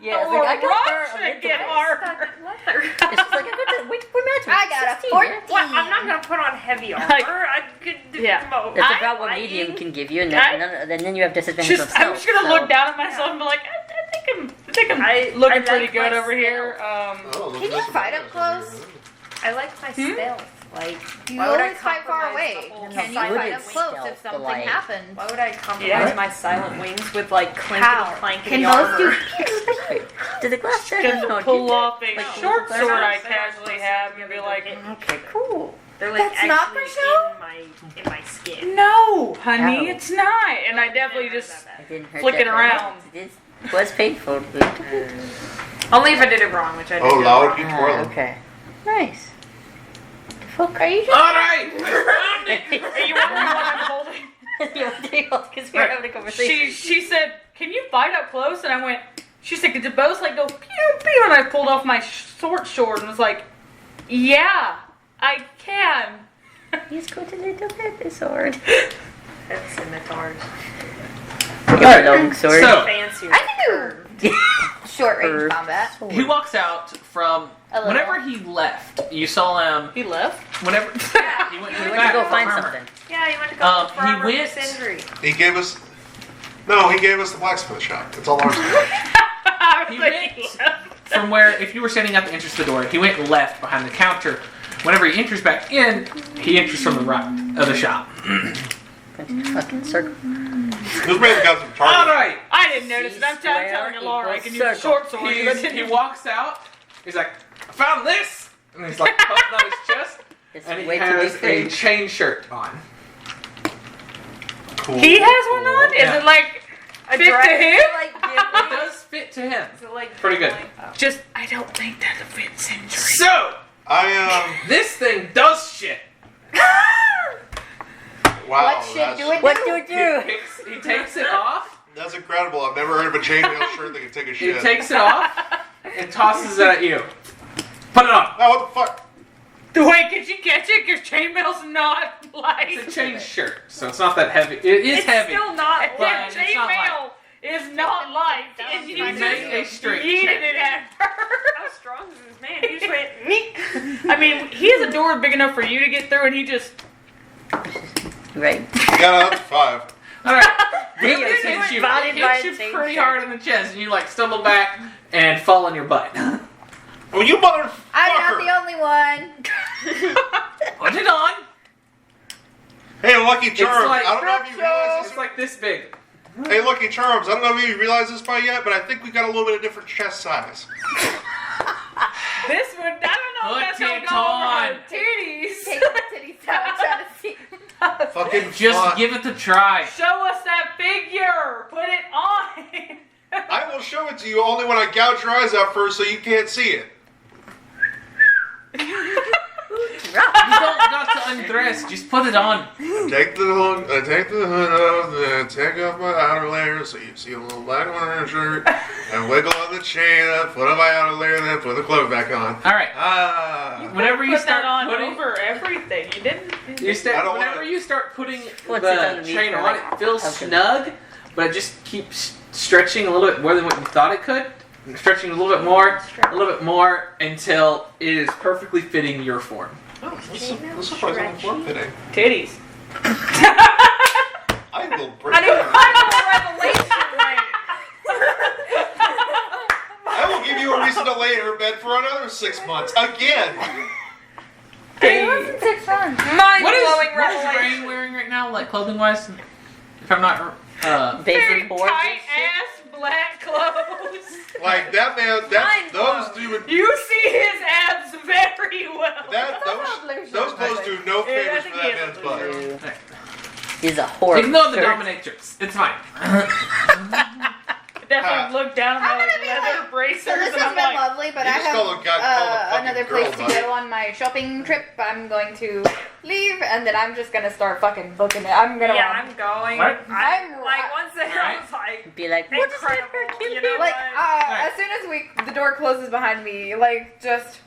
Yeah, it's or like, I got her a Raksha bit get of armor. Leather. It's just like, we're matching. I got a 16, 14. yeah. What? I'm not gonna put on heavy armor. I could do Yeah. both. That's I about what like medium it. can give you, and I- then you have disadvantage of I'm stealth. just gonna so- look down at myself and be like, I think I'm looking I pretty like good my over here. Oh, Can you fight up close? I like my stealth. Like, You why would I always fight far compromise away. the whole Can you silent fight up wings close stealth, if but, something like- happens? Why would I compromise Yeah. my silent wings with like How? clinkety clankety Can most armor? do? Did the glass stairs Gonna not pull do off a Like, short they're sword not- I they're not casually close have together, and be they're like, getting- Okay, cool. They're like That's not for actually show? in my skin. no, honey, Ow. it's not. And I definitely Never just that I didn't hurt flick that it very around. much. It was painful. bad. Only if I did it wrong, which I did. Oh, do loud wrong. keep twirling. Okay. Nice. Are you just? Alright! I found it! Hey, you wonder what I'm holding? Because we were having a conversation. She said, "Can you fight up close?" And I went. She said, "Could the bows like go pew pew?" And I pulled off my short sword and was like, "Yeah, I can." He's got a little bit sword. That's scimitars. Your long sword. So, Fancier. I can do short range Or combat. sword. he walks out from A little. whenever he left. You saw him He left. whenever Yeah. he went, He went back to go for find armor. something. Yeah, you went to go Um, for he armor went- for Sindri. He gave us. No, he gave us the blacksmith shop. It's all ours. I was He like, went he left. from where, if you were standing at the entrance of the door, he went left behind the counter. Whenever he enters back in, he enters from the right of the shop. Fucking circle. This man's got some All target. right. I didn't notice it. I'm Square telling you, Laura, I equals can use a circle. short sword. He walks out. He's like, I found this, and he's like puffing on his chest, It's and he way too has late a chain shirt on. Cool. He has one on. Is Yeah. it like A fit to dress him? like It Ghibli. does fit to him. Is it like Pretty good. Ghibli? Just, I don't think that'll fit Sentry. So this thing does shit. Wow. What shit that's, do it What do? do it do? He takes it off. That's incredible. I've never heard of a chainmail shirt that can take a He shit. takes it off and tosses it at you. Put it on. Oh, what the fuck? Wait, can you catch it? Because chainmail's not light. It's a chain shirt, so it's not that heavy. It is It's heavy. still not But Yeah, it's not chainmail is not light. And you Make just a straight yeeted check. it at her. How strong is this man? He just went meek. I mean, he has a door big enough for you to get through, and he just. Right. You got another 5. All right. Video It says hits you, bodied it by hits a you chain pretty shirt. hard in the chest, and you like stumble back and fall on your butt. Oh, you motherfucker! I'm not the only one. Put it on. Hey, Lucky Charms. like- I don't know if you realize It's like this big. this. Hey, Lucky Charms. I don't know if you realize this by yet, but I think we got a little bit of different chest size. This one, I don't know Put if that's gonna it go on. over her titties. Take my titties out. I'm trying to see. Fucking Just fuck. give it the try. Show us that figure. Put it on. I will show it to you only when I gouge your eyes out first so you can't see it. You don't got to undress. Just put it on. I take the hood off, then take off my outer layer so you see a little black one on her shirt, and wiggle on the chain, put on my outer layer, then put the clothes back on. All right. Ah. Whenever you Put start that on putting, over everything. You didn't. I don't whenever wanna- you start putting What's it the underneath chain for, on, like, it feels okay. snug, but it just keeps stretching a little bit more than what you thought it could. Stretching a little bit more, until it is perfectly fitting your form. Oh, this is surprisingly form fitting. Titties. I will break An incredible revelation, right? I will give you a reason to lay in her bed for another 6 months. Again. It wasn't 6 months. Mind What blowing is revelation. Rain wearing right now, like clothing wise? If I'm not, Very Basic boards. tight ass black clothes. Like that man, those do You see his abs very well. those clothes do no Yeah, I favors think for he that has man's a butt. He's a horrible. ignore the shirt. dominatrix. It's fine. Definitely look down at my I'm like, gonna be leather like, bracers So this and has I'm been like, lovely, but You I just have call a fucking another girl, place to buddy. go on my shopping trip. I'm going to leave, and then I'm just gonna start fucking booking it. I'm gonna Yeah, I'm going. What? I'm like once there, I Alright. was like Be like, what is incredible. You know like what? as soon as the door closes behind me, like just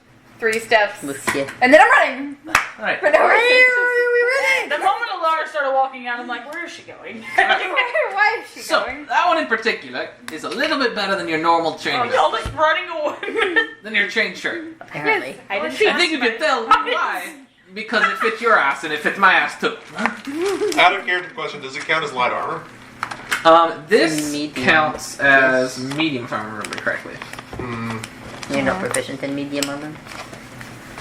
3 steps, Yeah. and then I'm running. Alright. For no reason. The moment Alara started walking out, I'm like, where is she going? Why is she So, going? that one in particular is a little bit better than your normal chain. Y'all just running away. Than your chain shirt. Apparently. I didn't I think you could tell why. Because it fits your ass and it fits my ass too. Out of character question, does it count as light armor? This Medium. counts as medium, if I remember correctly. You're not proficient in medium armor?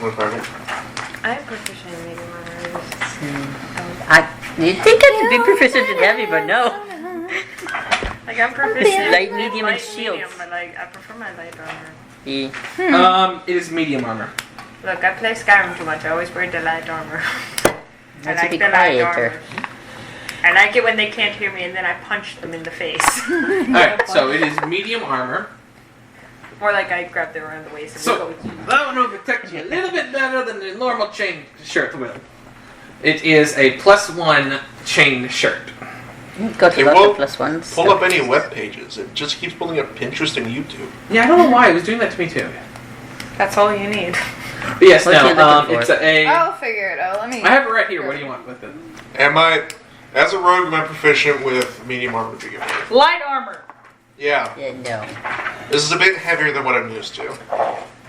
What pardon? I'm proficient in medium armor. You'd think I could be proficient in heavy, but no. Like I'm proficient Light, in medium, and shields. medium, but like I prefer my light armor. Yeah. It is medium armor. Look, I play Skyrim too much. I always wear the light armor. I That's like a bit the light quieter. armor. I like it when they can't hear me and then I punch them in the face. Alright, so it is medium armor. Or like I grab them around the waist and So, that one will protect you a little bit better than the normal chain shirt will. It is a +1 chain shirt. Got a It lot won't of plus ones. Pull up any web pages. It just keeps pulling up Pinterest and YouTube. Yeah, I don't know why. It was doing that to me too. that's all you need. But yes, What are you no, looking it's for? I'll figure it out. Let me. I have it right here. What do you want with it? As a rogue, am I proficient with medium armor to begin with? Light armor. Yeah. Yeah, no. This is a bit heavier than what I'm used to.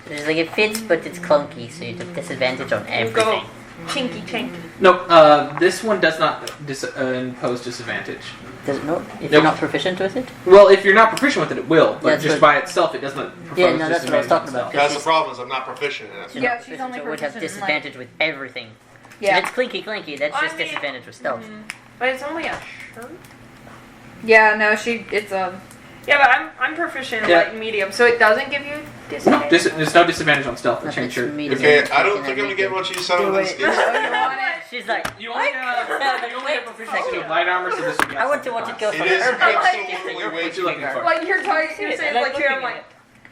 It's like it fits, but it's clunky, so you have disadvantage on Go everything. chinky chinky. No, this one does not impose disadvantage. Does it not? If Nope. you're not proficient with it? Well, if you're not proficient with it, it will. But That's just what- by itself, it doesn't propose Yeah, no, that's what I was disadvantage talking itself. about. That's the problem, is I'm not proficient in If it. you're Yeah, not she's proficient, only so it would have proficient in, like- disadvantage with everything. Yeah. If it's clinky, that's I just mean- disadvantage with stealth. But it's only a shirt. Yeah, no, it's a. Yeah, but I'm proficient in Yeah. light and medium, so it doesn't give you No, disadvantage. there's no disadvantage on stealth. The If chain it's shirt. medium, Okay, it's I don't fucking think I'm gonna get everything. what you said on this. Oh, you want it? She's like, You only have proficiency with light armor, so this would be. I want to watch it go It from is her absolutely way What you too looking for? Like you're talking, you're saying like here, I'm looking at like,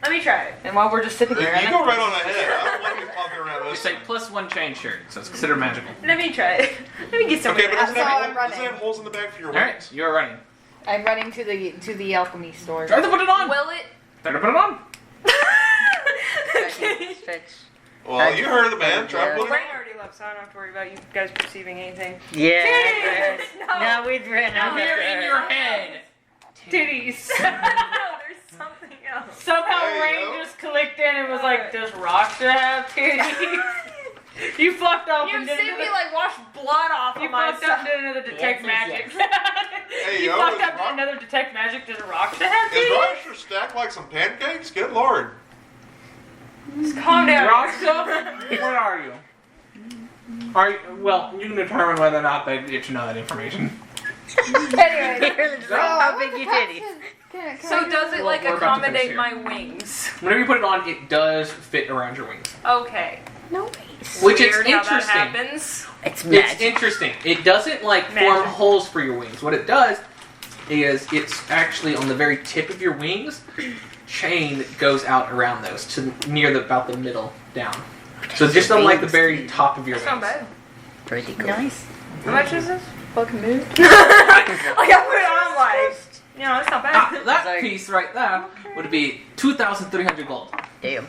let me try it. And while we're just sitting You there, go right on ahead. I don't want you talking around It's this. a +1 chain shirt, so it's considered magical. Let me try it. Let me get some. Okay, but doesn't That's all it I'm have, does it running. have holes in the back for your All right, wings? you're running. I'm running to the alchemy store. Try to put it on. Will it? Try to put it on. stretch. Well, you heard the man. Try Yeah. to put Brain it on. already left, so I don't have to worry about you guys perceiving anything. Yeah. No. No, we'd ran out. Here in your head. titties. No, there's something else. Somehow There you Rain go. just clicked in and was like, does Rocksha have titties? You fucked up You and did see me another, like wash blood off you of my fucked up and stuff. did another detect Yes, magic. Hey, You yo, fucked is up and Rock- another detect magic. Does Rocksha have Is titties? Roger stacked like some pancakes? Good lord. Just calm down. Rocksha, what are you? Are you? Well, you can determine whether or not they get to know that information. Anyway. How big you titties? So does it like We're about to finish accommodate here. my wings? Whenever you put it on, it does fit around your wings, Okay. No. which is Weird how that interesting. happens. It's It's magic. interesting. It doesn't like form Magic. holes for your wings. What it does is it's actually on the very tip of your wings. Chain that goes out around those to near about the middle down. So just on like the very top of your That's not wings. bad. Pretty cool. Nice. How much is this? Fucking move. Like I put it on like, you know, that's not Ah, bad. that Sorry. piece right there would be 2,300 gold. Damn.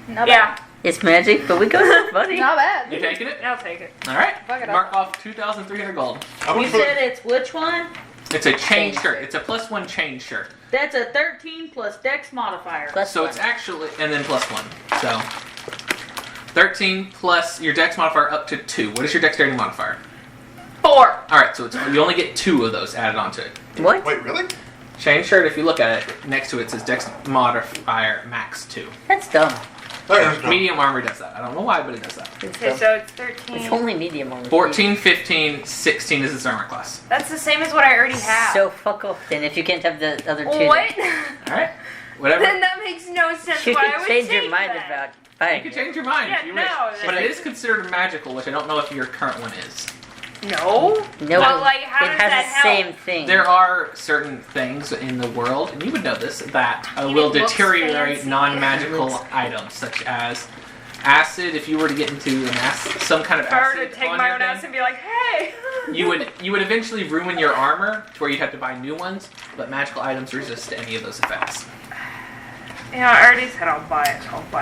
Not Yeah, It's magic, but we got some bad. money. Not bad. You taking it? I'll take it. All right. Fuck it up. Mark off 2,300 gold. How You much for said it's which one? It's a chain Chain shirt. shirt. It's a +1 chain shirt. That's a 13 plus Dex modifier. Plus So one. it's actually, and then +1. So 13 plus your dex modifier up to 2. What is your dexterity modifier? 4. All right, so you only get 2 of those added onto it. What? Wait, really? Chain shirt, if you look at it, next to it says dex modifier max 2. That's dumb. That is dumb. Medium armor does that. I don't know why, but it does that. It's Okay, dumb. so it's 13. It's only medium armor. 14, 15, 16 is its armor class. That's the same as what I already have. So fuck off then if you can't have the other two. what? All right, whatever. Then that makes no sense. You why I can would change your take mind that. about You buying can it. change your mind if Yeah, you no, wish. that's But it like- is considered magical, which I don't know if your current one is. No. No, But, like, how it does has that the help? same thing. There are certain things in the world, and you would know this, that mean, will it looks deteriorate fancy. non-magical items, such as acid. If you were to get into some kind of If I were acid to take on my your own ass thing, and be like, hey. you would eventually ruin your armor to where you'd have to buy new ones. But magical items resist any of those effects. Yeah, I already said I'll buy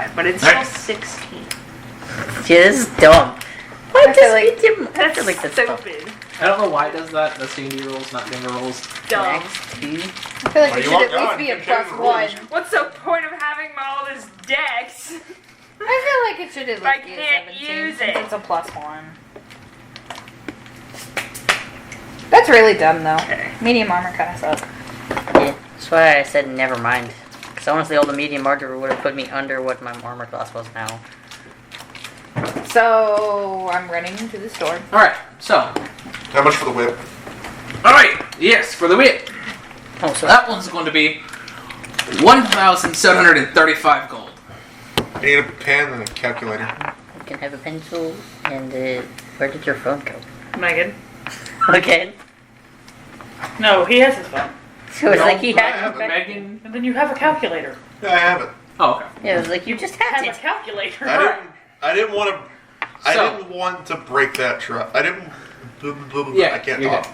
it, but it's still Alright. 16. Yeah, this is dumb. Why I does feel like medium? I That's feel like that's dumb. stupid. I don't know why it does that. That's D&D rules, not Denver rules. Dumb. Next two. I feel like Well, it you should want at least God, be you a can plus change the 1. rules. What's the point of having all this dex? I feel like it should at If I least be a can't 17. use it. It's a +1. That's really dumb though. Okay. Medium armor kind of sucks. Yeah, that's why I said never mind. Because honestly, all the medium armor would have put me under what my armor class was now. So I'm running to the store. Alright, so. How much for the whip? Alright, yes, for the whip. Oh, so That one's going to be 1,735 gold. I need a pen and a calculator. you can have a pencil and where did your phone go? Megan. Okay. No, he has his phone. So it's No, like he I had haven't. Megan. And then you have a calculator. Yeah, I have it. Oh, okay. Yeah, it was like you just had Have a it. calculator. I didn't want to. I So- didn't want to break that trust. I didn't. Yeah, I can't you're talk.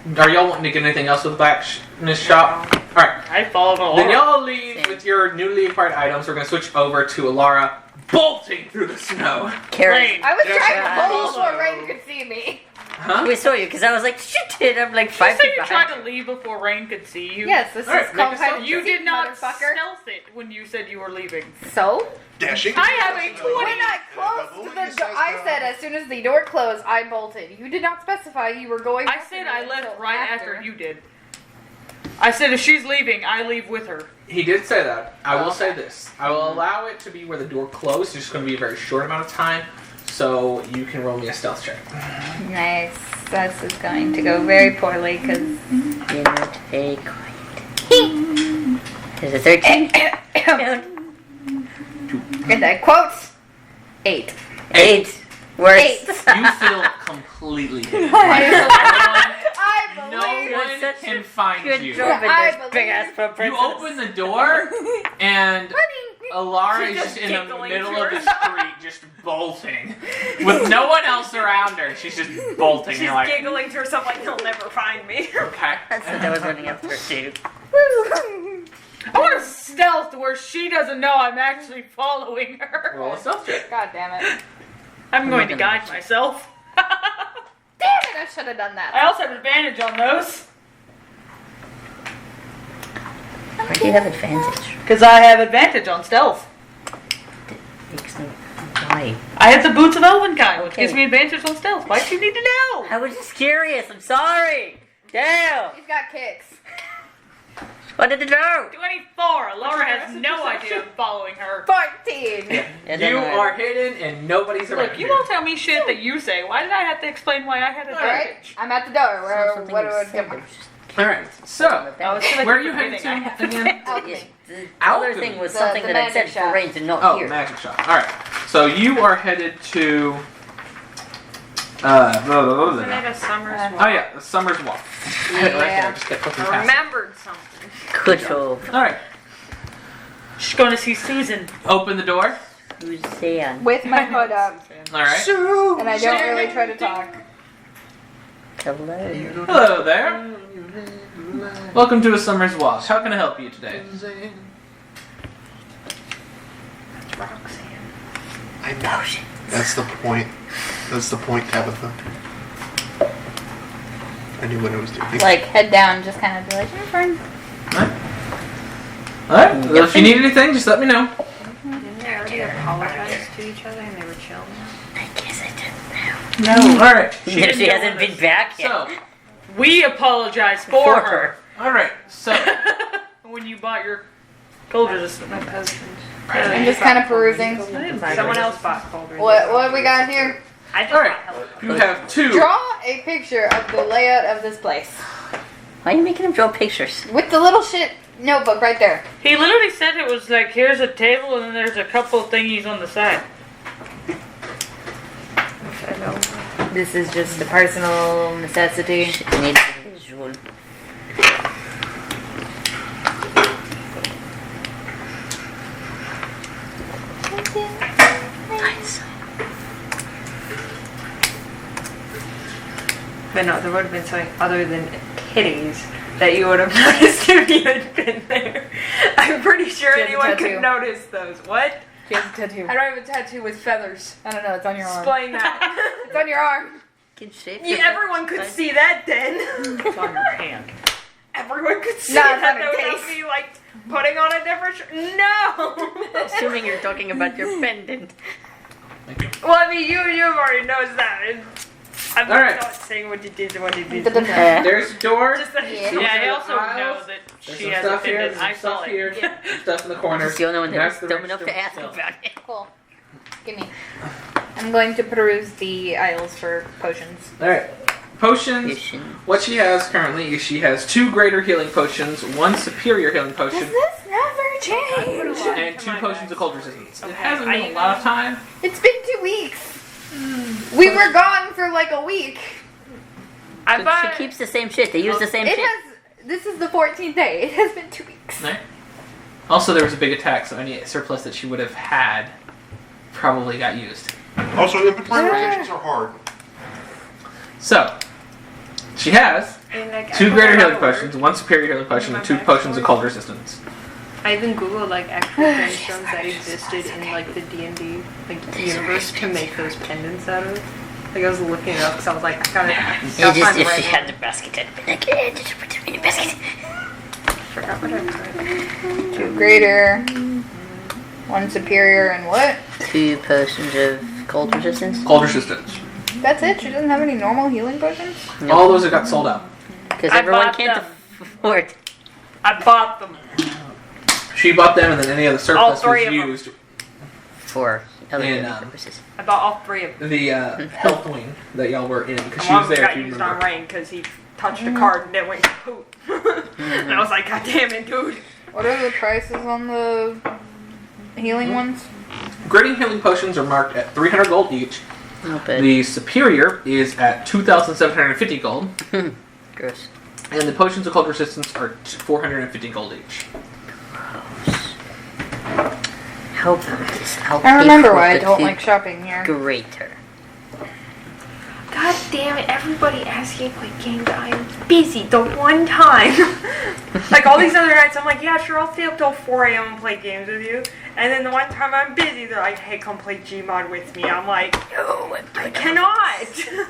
good. Are y'all wanting to get anything else with the black in this shop? Alright. I followed along. Then y'all leave with your newly acquired items. We're going to switch over to Alara bolting through the snow. Karen. Rain. I was Yes, trying to I pull know. before Rain could see me. Huh? We saw you because I was like, shit, I'm like You 5 said feet you behind. tried to leave before Rain could see you. Yes, this Alright, is make called a stealth hide and You seek, did not motherfucker. stealth it when you said you were leaving. So? Dashing. I have a 20. When I closed the door, I said as soon as the door closed, I bolted. You did not specify you were going. I after said me I left until right after you did. I said if she's leaving, I leave with her. He did say that. I will Okay. say this. I will allow it to be where the door closed. It's just going to be a very short amount of time. So you can roll me a stealth check. Nice. This is going to go very poorly because. Unit A quiet. Is it 13? And I quote 8. 8. Worse. 8. You feel completely hidden. I No believe. one such can find Good you. job in I this believe- big ass princess. You open the door, and Alara She's is just just in the giggling middle to of the street, just bolting, with no one else around her. She's just bolting. She's You're like, giggling to herself like he'll never find me. okay. That's what I was running after too. I want to stealth where she doesn't know I'm actually following her. Roll a stealth check. God damn it. I'm going to guide myself. Damn it, I should have done that. I also have advantage on those. Why do you have advantage? Because I have advantage on stealth. Makes no. Why? I have the boots of Elvenkind, which Okay. gives me advantage on stealth. Why do you need to know? I was just curious. I'm sorry. Damn. He's got kicks. What did it know? 24. Laura has no idea I'm following her. 14. It You doesn't matter. are hidden, and nobody's around Look, you you. won't tell me shit that you say. Why did I have to explain why I had Alright, advantage? I'm at the door. Where, Something what you do I said, do? it was just- All right. So, I was like, where are you forgetting headed I have to again? Alchemy. Yeah, the other Alchemy. thing was The- something the that I said magic for shop. Rain to not Oh, hear. magic shop. All right. So you are headed to. Blah, blah, blah, blah, Isn't it blah. a summer's Oh walk? yeah, the Summer's Walk. Yeah. Right there. Just kept looking I past. remembered something. Good job. All right. She's going to see Susan. Open the door. Who's saying? With my hood up. All right. And I don't really try to talk. Hello. Hello there. Welcome to a Summer's Walk. How can I help you today? I know. That's the point. That's the point, Tabitha. I knew what I was doing. Like, head down, just kind of be like, you're fine. All right. Well, if you need anything, just let me know. Didn't they already apologize to each other and they were chill now? I guess I didn't know. No. All right. She hasn't been back yet. So, We apologize for her. all right. So, When you bought your Colders. My husband. I'm just kind of perusing. Someone else bought folders. What we got here? I just all bought right. helicopters. You have two. Draw a picture of the layout of this place. Why are you making him draw pictures? With the little shit notebook right there. He literally said it was like, here's a table and then there's a couple thingies on the side. This is just a personal necessity. It needs a visual. Nice. But no, there would have been something other than kitties that you would have noticed if you had been there. I'm pretty sure She has a anyone tattoo. could notice those. What? She has a tattoo. I don't have a tattoo with feathers. I don't know. It's on your arm. Explain that. It's on your arm. Can shape Yeah, everyone could see that then. It's on your hand. Everyone could see No, it's that on her without case. me like putting on a different No! Assuming you're talking about your pendant. Well, I mean, you've already noticed that. I'm All right. not saying what you did and what you did. There's a door. Just that Yeah. Yeah, I also Aisles. know that There's she some has a stuff here. pendant. There's I some saw stuff it. here. Yeah. Stuff in the corners. He's the only one that That's was the dumb enough to register ask itself. about it. Cool. Gimme. I'm going to peruse the aisles for potions. All right. Potions. Potion. What she has currently is she has 2 greater healing potions, 1 superior healing potion, this never change? and 2 potions of cold resistance. It hasn't been a lot of time. It's been 2 weeks. We were gone for like a week. I But bought. she keeps the same shit. They use the same It shit. has. This is the 14th day. It has been 2 weeks. Right. Also, there was a big attack, so any surplus that she would have had probably got used. Also, inventory rotations are hard. So, she has and, like, 2 I greater forgot healing how to potions, work. 1 superior healing potion, and 2 potions of cold resistance. I even googled like actual gemstones that existed in like the D&D like universe to make those pendants out of. Like I was looking it up because I was like, I gotta It find just the if right she one. had the basket, I'd be like, eh, just put it in the basket. Forgot what I read. 2 greater, 1 superior, and what? 2 potions of cold resistance. Cold resistance. That's it? She doesn't have any normal healing potions? All those have got sold out. Because I everyone bought can't them. afford. I bought them. She bought them, and then any of the surplus All 3 was of them. used For other And, healing um, purposes. I bought all 3 of them. the health wing that y'all were in, because she One was of them there. got If you used on remember. Rain because he touched a card and it went poop. And I was like, God damn it, dude. What are the prices on the healing ones? Greater healing potions are marked at 300 gold each. Not bad. The superior is at 2,750 gold, Gross. and the potions of cold resistance are 450 gold each. How about this? I'll I pay remember for why I the don't like shopping here. Greater. God damn it! Everybody asks me to play games. I'm busy the one time. Like all these other nights, I'm like, yeah, sure, I'll stay up till 4 a.m. and play games with you. And then the one time I'm busy, they're like, hey, come play Gmod with me. I'm like, No, I cannot.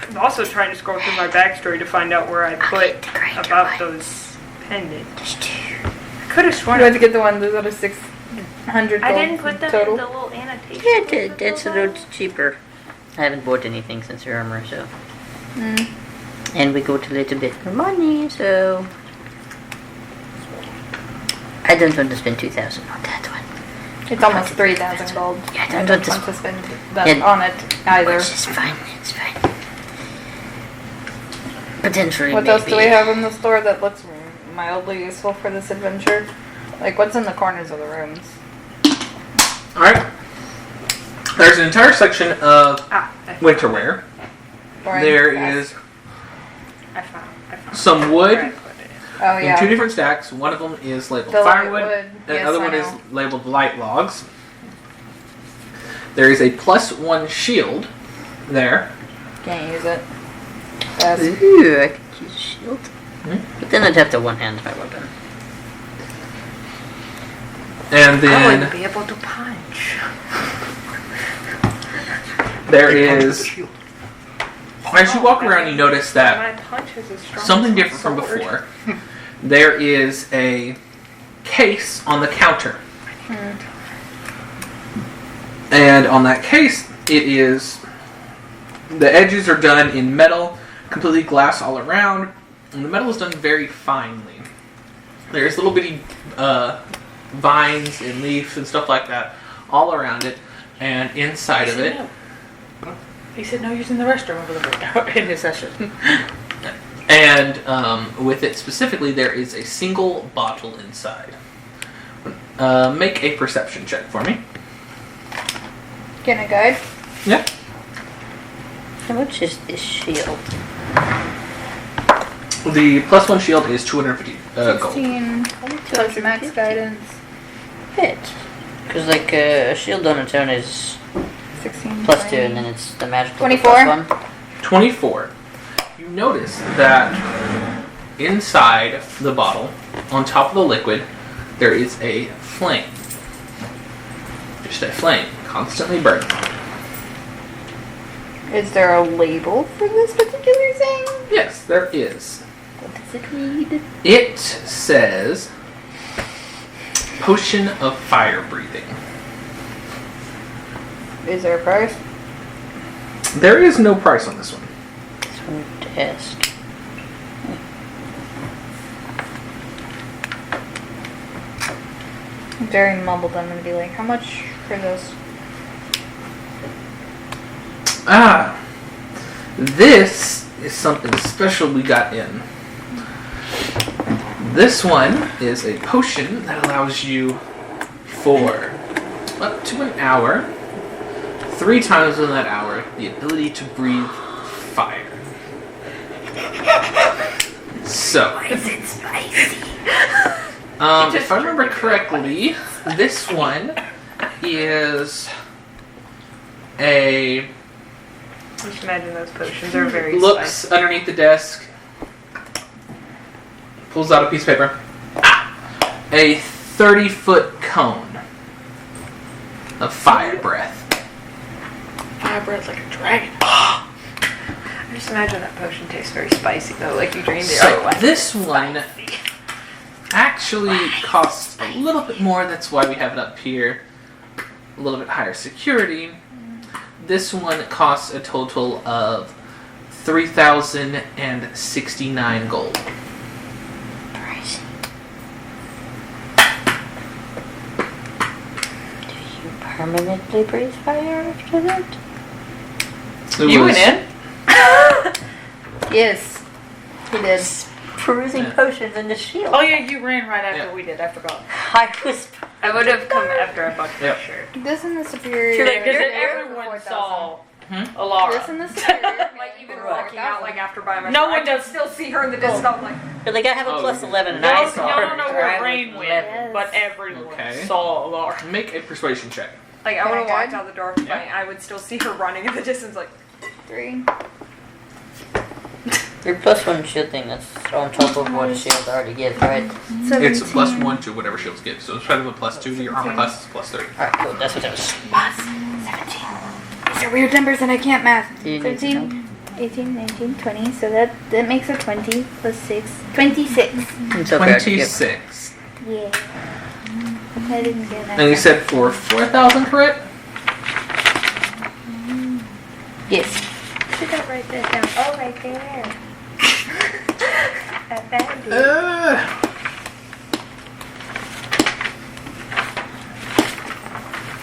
I'm also trying to scroll through my backstory to find out where I put about those pendants. I could have You sworn had to get the one that are 600 gold I didn't put them total. in the little annotation. Yeah, that's a little cheaper. I haven't bought anything since your armor, so. And we got a little bit more money, so. I don't want to spend 2,000 on that one. It's almost 3,000 gold. Yeah, I I don't don't want to spend that And- on it either. Which is fine, it's fine. Potentially, What maybe. else do we have in the store that looks mildly useful for this adventure? Like, what's in the corners of the rooms? Alright. There's an entire section of winter wear. Boring There stuff. is I found some where I wood put it. Oh, in yeah. 2 different stacks. One of them is labeled The light firewood, wood. and Yes, the other I one is know. labeled light logs. There is a +1 shield there. Can't use it. Best. Ooh, I could use shield. But then I'd have to one-hand my weapon. And I then wouldn't be able to punch. there Big punch with is, the shield. as you walk around, you notice that My punch is as strong something as my different from sword. before. There is a case on the counter. And on that case, it is, the edges are done in metal, completely glass all around, and the metal is done very finely. There's little bitty vines and leaves and stuff like that all around it, and inside of it, He said no using the restroom over the breakout in his session. and with it specifically, there is a single bottle inside. Make a perception check for me. Can I guide? Yeah. How much is this shield? The +1 shield is 250 gold. 16 plus max guidance. Bit. Because, like, a shield on its own is 16 +2, and then it's the magical 24. +1. 24. You notice that inside the bottle, on top of the liquid, there is a flame. Just a flame, constantly burning. Is there a label for this particular thing? Yes, there is. What does it read? It says Potion of Fire Breathing. Is there a price? There is no price on this one. This one test. Very mumbled. I'm gonna be like, how much for this? This is something special we got in. This one is a potion that allows you for up to an hour, 3 times in that hour, the ability to breathe fire. So, Is it spicy? if I remember correctly, this one is a Just imagine those potions are very looks spicy. underneath the desk, pulls out a piece of paper, a 30-foot cone of fire breath. Fire breath like a dragon. I just imagine that potion tastes very spicy though, like you drained the other So one. this one actually costs a little bit more. That's why we have it up here. A little bit higher security. This one costs a total of 3,069 gold. Pricey. Do you permanently breathe fire after that? It You was- went in? Yes, he did. Perusing potions in the shield. Oh yeah, you ran right after Yeah. we did. I forgot. I was. I would have come after I bought the Yep. shirt. This and the superior. Sure, Because They're everyone 4,000. saw Hmm? Alara. This and the superior. Like even for walking out like 4,000. after buying my No shirt, one I can does- still see her in the distance. I'm like, You're like, I have a Oh, plus 11 and No, I no, saw no, her. no, Right where with Rain went, 11. but everyone Okay. saw Alara. Make a persuasion check. I Can would I have walked guide? out the door, but I would still see her running in the distance, like. 3. Your plus 1 shield thing, that's on top of what shield already gives, right? It's a +1 to whatever shields give. So instead of a +2 to your armor class, it's +3. Alright, cool, that's what it was. 17. These are weird numbers and I can't math. Do you need some 13, 18, 19, 20. So that makes a 20 plus 6. 26. It's okay, I can get- 26. Yeah. I didn't get that. And you said for 4,000, correct? Yes. Should I write that down? Oh, right there. I found it.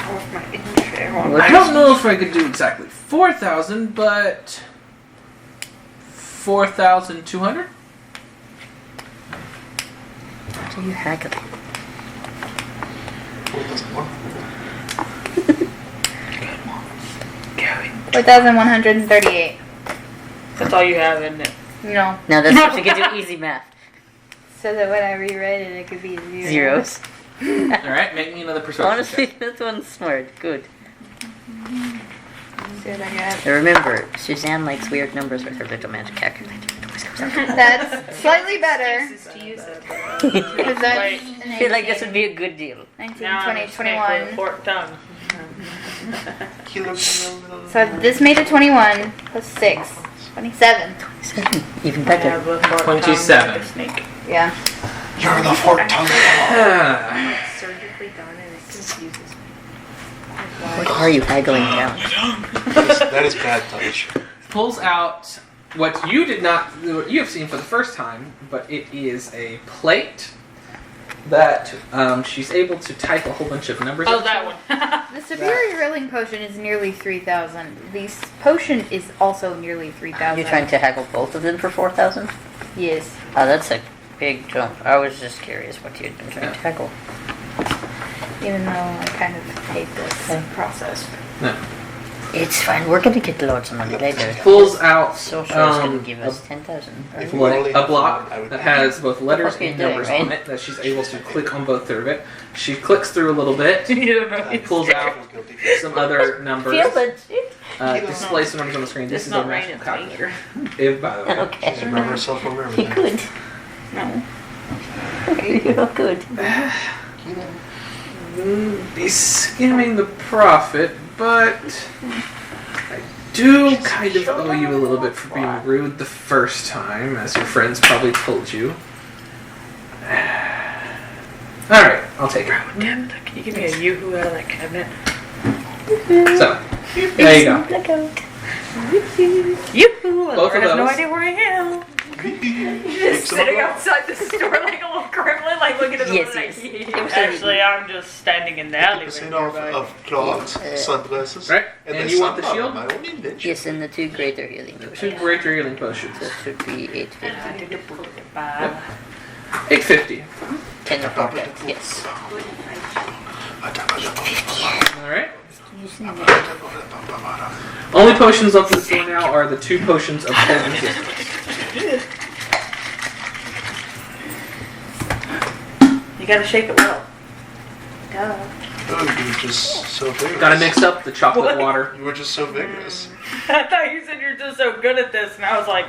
Oh, my intro. I don't know if I could do exactly 4,000, but 4,200? Do you haggle? 4,138. That's all you have, isn't it? No. Now that's what you can do easy math. So that when I rewrite it, it could be 0. Zeros. Alright, make me another persuasion Honestly, check. this one's smart. Good. So that I got- Now remember, Suzanne likes weird numbers with her little magic calculator. That's slightly better. To use it. Because that's Right. I feel like this would be a good deal. 19, Now 20, I'm a snake with a 21. forked tongue. So this made a 21 plus 6. 27. Even I better. have a forked 27. tongue like a snake. Yeah. You're the fork tongue. It's surgically done and it confuses me. What are you haggling down? That is bad touch. Pulls out what you did not, what you have seen for the first time, but it is a plate that she's able to type a whole bunch of numbers. Oh, into. that one. The superior healing potion is nearly 3,000. The potion is also nearly 3,000. You're trying to haggle both of them for 4,000? Yes. Oh, that's a big jump. I was just curious what you'd been trying to haggle. Even though I kind of hate this Okay. process. No. It's fine. We're gonna get loads of money later. Pulls out So sure it's gonna um, give us 10,000. a, Right? a block that has both letters fuck are you and doing, numbers right? on it that she's able to click on both of it. She clicks through a little bit, You pulls out some other numbers, Feel it. displays some numbers on the screen. This It's is not a raining, national calculator. If, by the way. Okay. Remember herself over You everything. could. No. You're good. Be skimming the profit, but I do kind of owe you a little bit for being rude the first time, as your friends probably told you. Alright, I'll take it. Damn it, can you give me a yoo-hoo out of that cabinet? So, there you go. Yoo-hoo! Both of I have no those. idea where I am. You're just sitting outside the store like a little gremlin, like looking at the Yes, window. yes. Actually, I'm just standing in the alleyway 50% nearby. of clothes, sundresses, Right, and, and they you want the somehow shield? my own invention. Yes, and the 2 greater healing The potions. 2 greater healing potions. So it should be 850. I did a put it by. 850. 10 of that, yes. Alright. Only potions up this door now are the 2 potions of cold resistance. You gotta shake it well. Duh. Oh, you were just so vigorous. Gotta mix up the chocolate What? water. You were just so vigorous. I thought you said you're just so good at this, and I was like,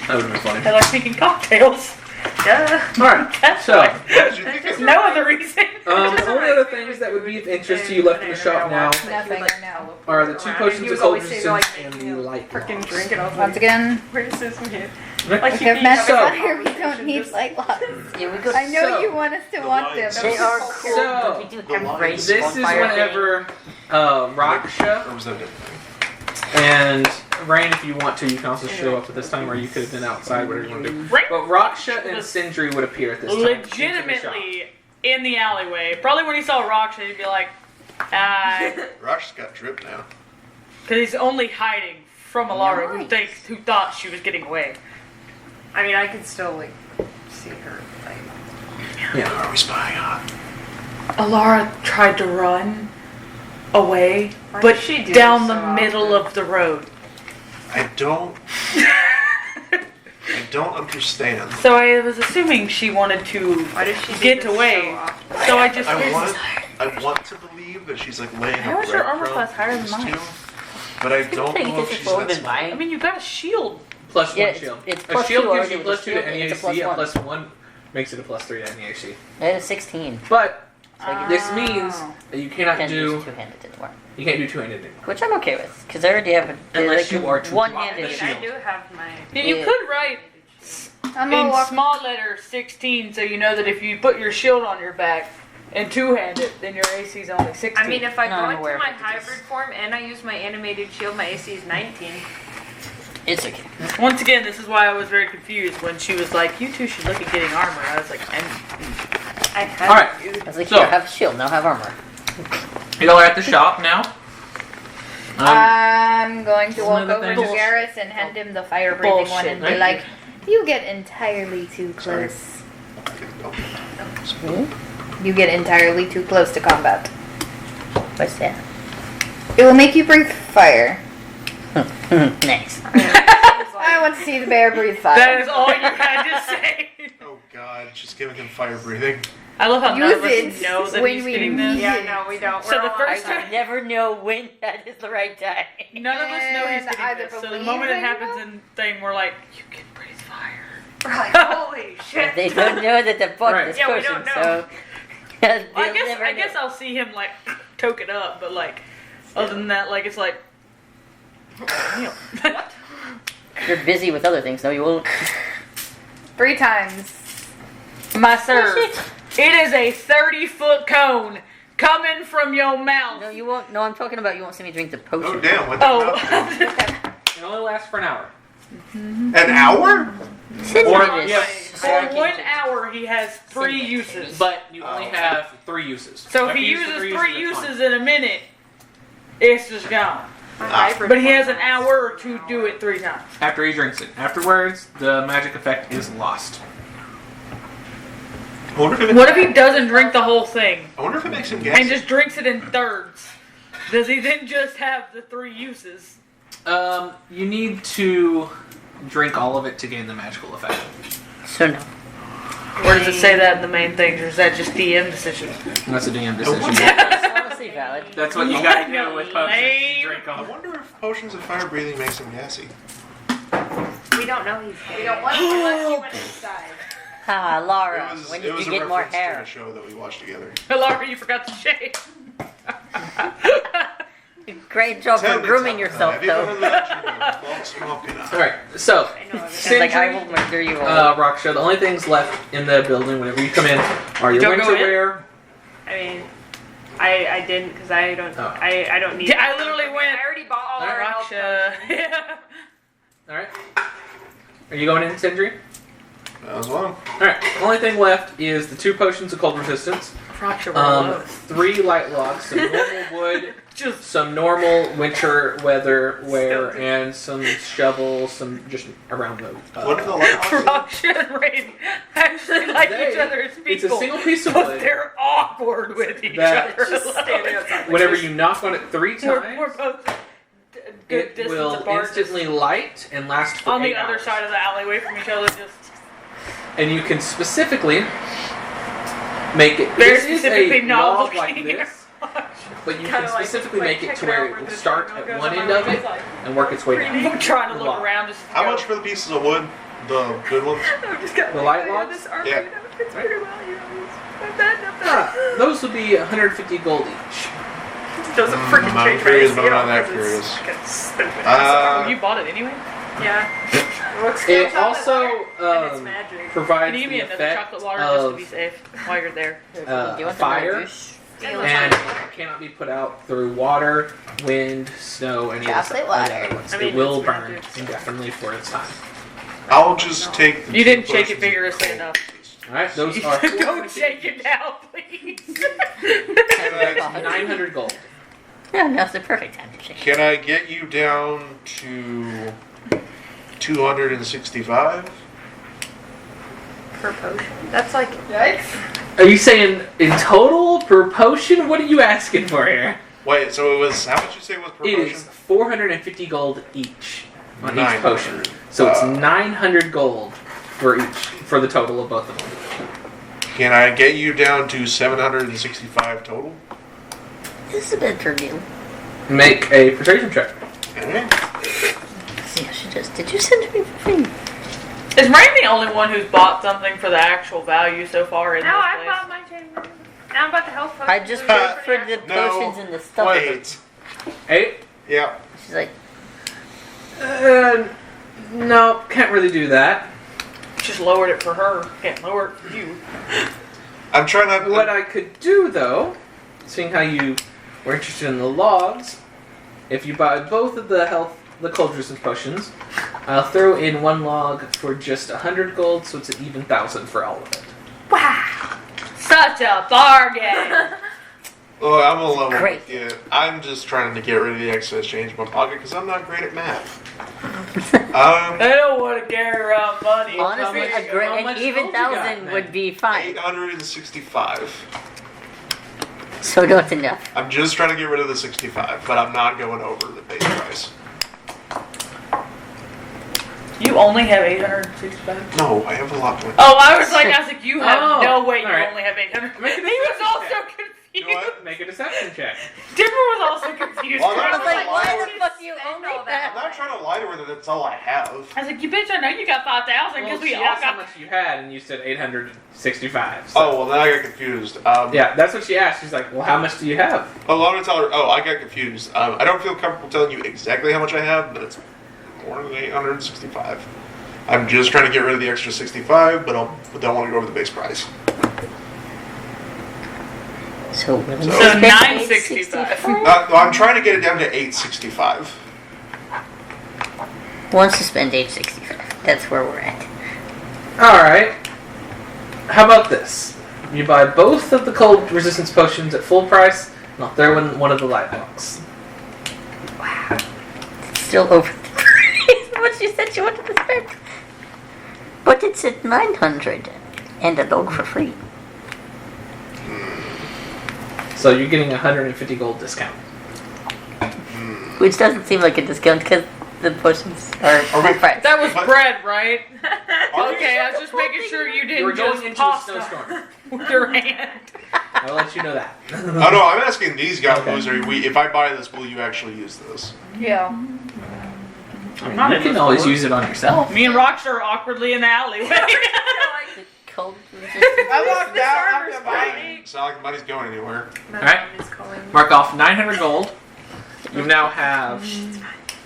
That would have been funny. I like making cocktails. Duh. Alright, That's so, why. What did you think There's of no other reason. the only other things that would be of interest to you left in the shop now Nothing right now. are the 2 potions He of was cold always saying, resistance like, and the light Freaking logs. drink, and I was Once like, again, where's this hit? Right. Like, if you have magic So- fire, we don't need light locks. Yeah, we go. I know So- you want us to The want them. lights. They are cool. So, we do the have lights. race This is bonfire thing. whenever Raksha Or was that it? and Rain, if you want to, you can also show up at this time, or you could have been outside, whatever you want to do. Right. But Raksha and Sindri would appear at this time. into the shop. Legitimately in the alleyway. Probably when he saw Rocksha, he'd be like, Rosh's got drip now. because he's only hiding from Alara, Nice. who thought she was getting away. I mean, I could still, like, see her, like... Who are we spying on? Alara tried to run away, Why but does she do down this the so middle often? of the road. I don't understand. So I was assuming she wanted to Why does she do get this away. so often? So I just I want to believe that she's like laying How a is your armor breadcrumb class higher than for these mine? two, but I don't Take know this if is she's what we've that been smart. I buying. mean, you got a shield. Plus Yeah, 1 it's- shield. it's A plus shield 2 gives already you with plus the 2 to shield, any it's a AC, plus a 1. plus 1 makes it a plus 3 to any AC. That is 16. But So this means Oh. that you cannot can't do use two-handed anymore. you can't do 2-handed anymore. Which I'm okay with, because I already have a Unless you are too one-handed. blind. I mean, I do have my... You Yeah. could write I'm in gonna walk. small letter 16, so you know that if you put your shield on your back and two-handed, then your AC is only 16. I mean, if I No, go I'm into aware my of it. hybrid form and I use my animated shield, my AC is 19. It's okay. Once again, this is why I was very confused when she was like, "You two should look at getting armor." I was like, I have Alright. I was like, So- here, have a shield, now have armor. You all are at the shop now. I'm going to One walk of the over to things- Garrus and hand him the fire breathing one and be Bullshit. like, "You get entirely too Sorry. close. Oh, You get entirely too close to combat. What's that? It will make you breathe fire. Nice. I want to see the bear breathe "That fire. is all you had to say." oh God, she's giving him fire breathing. I love how none Use of us it know that when he's we getting need this. Yeah, no, we don't. So We're the all first on- I never know when that is the right time. None of us know he's And getting either this. So the believe moment it they happens know? in thing, we're like, "You can breathe fire." We're like, holy shit. They don't know that they bought Right. this Yeah, we potion, don't know. so Well, they'll never I guess know. I'll see him like toke it up, but like other than that, like it's like. Damn. You're busy with other things, no, you won't. 3 times. My sir, it is a 30-foot cone coming from your mouth. No, you won't. No, I'm talking about you won't see me drink the potion. Oh damn! What the Oh, hell? It only lasts for an hour. An hour? Sydney Or- is yeah. for 1 hour he has 3 uses. But you only have 3 uses. So if After he you use uses the 3 it's fine. uses in a minute, it's just gone. My hybrid But he has form an hour to do it 3 times. After he drinks it. Afterwards, the magic effect is lost. I wonder if it, What if he doesn't drink the whole thing I wonder if it makes him gassy. and just drinks it in thirds? Does he then just have the 3 uses? You need to drink all of it to gain the magical effect. So no. Or does it say that in the main things, or is that just DM decision? And that's a DM wonder- decision. That's honestly valid. That's what you gotta do with potions. Lame. Drink I them. wonder if potions of fire breathing makes him gassy. We don't know he's gay. We don't want to Unless you went inside. Ah, Laura, when It did was you a get more reference to hair? a show that we watched together. Laura, you forgot to shave. Great job Tell for me, grooming Tom, yourself, have you ever though. let you walk smoking out? All right, so I know. It's like, I will Sindri, murder you all. Raksha, the only things left in the building whenever you come in are your Don't go winter in? wear. I mean, I didn't because I don't. Oh. I don't need. Yeah, I literally went. I already bought all Alright, our health Raksha. potions. Yeah. All right. Are you going in, Sindri? That was one. All right. Only thing left is the 2 potions of cold resistance, Raksha, we're low. 3 light logs, some normal wood, Just some normal winter weather wear, and some shovels, some just around the. What are the light boxes? Raksha and Rain actually like They- each other as people. It's a single piece of but wood. they're awkward with each That- other. Just standing outside. like Whenever this. you knock on it 3 We're times, both good it distance will apart. instantly light and last for On 8 the other hours. side of the alleyway from each other, just And you can specifically make it. very This is specifically a not log looking like this, but you Kinda can like- specifically like make it check to it where out it where will the start treadmill at goes one on end my of it way. Like, and work its way down. I'm trying to look around. Just How much for the pieces of wood? The good ones? I've just got The like, light logs? This armor, Yeah. you know, it fits pretty well, you know. It's not bad, not bad. Ah, those would be 150 gold each. It doesn't freaking I'm change curious, my but I'm not ACL that 'cause curious. it's fucking stupid. Uh, Oh, you bought it anyway? Yeah. Looks It good. also And it's magic. provides Can you give the me another effect chocolate water just to of be safe while you're there? Do you want the fire, juice? and cannot be put out through water, wind, snow, any of the Chocolate water. other ones. I mean, It will it's burn magic. indefinitely for its time. I'll just take the You didn't 2 shake it potions of vigorously cold enough. All right, those are Don't shake it now, please. Can 900 gold. No, now's the perfect time to shake. Can I get you down to 265? Per potion. That's like. Yikes. Are you saying in total per potion? What are you asking for here? Wait, so it was how much you say was per It potion? is 450 gold each on each 900. potion. So it's Uh, 900 gold for each, for the total of both of them. Can I get you down to 765 total? This is a bit for you. Make a persuasion check. Okay. See how she just. Did you send me free? Is Rain the only one who's bought something for the actual value so far in No, this I place? bought my chamber. Now I'm about to health potion. I just paid for the No, potions and the stuff. Wait. 8? Yeah. She's like, No, can't really do that. Just lowered it for her. Can't lower it for you. I'm trying not What I could do, though, seeing how you were interested in the logs, if you buy both of the cold resistance potions, I'll throw in 1 log for just 100 gold, so it's an even 1,000 for all of it. Wow. Such a bargain. Oh, I'm a level Great. with you. I'm just trying to get rid of the excess change in my pocket because I'm not great at math. I don't want to carry around money. honestly, much- a great, how an much even gold you got, 1,000 man? would be fine. 865. So not enough. I'm just trying to get rid of the 65, but I'm not going over the base price. You only have 865? No, I have a lot more. Oh, I was like, you have Oh, no way you alright. only have 800. Make a He was deception also check. confused. You know what? Make a deception check. Dipper was also confused. Well, I I'm was like, not why trying the fuck you spend only all that. I'm not trying to lie to her that that's all I have. I was like, you bitch, I know you got 5,000 because Well, we she all asked how got. much you had, and you said 865. So. Oh, well, then I got confused. Yeah, that's what she asked. She's like, well, how much do you have? Oh, I'm going to tell her, oh, I got confused. I don't feel comfortable telling you exactly how much I have, but it's more than 865. I'm just trying to get rid of the extra 65, but don't want to go over the base price. So, willing So to spend 965. $865? I'm trying to get it down to 865. Wants to spend $865. That's where we're at. Alright. How about this? You buy both of the cold resistance potions at full price, and I'll throw in 1 of the light box. Wow. It's still over the price. What she said she wanted to spend. But it's at 900 and a dog for free. So you're getting a 150 gold discount. Which doesn't seem like a discount because the potions are full we- price. That was What? bread, right? Are Okay, I was just making sure you You didn't were going just into a pasta snowstorm. with your hand. I'll let you know that. Oh, no, I'm asking these guys, Okay. if I buy this, will you actually use this? Yeah. I mean, Not you in can the always store. use it on yourself. Me and Rockstar are awkwardly in the alleyway. The cold resistant. I walked The out server's after buying. pretty. It's not like the money's going anywhere. My Alright. mom is calling. Mark off 900 gold. You now have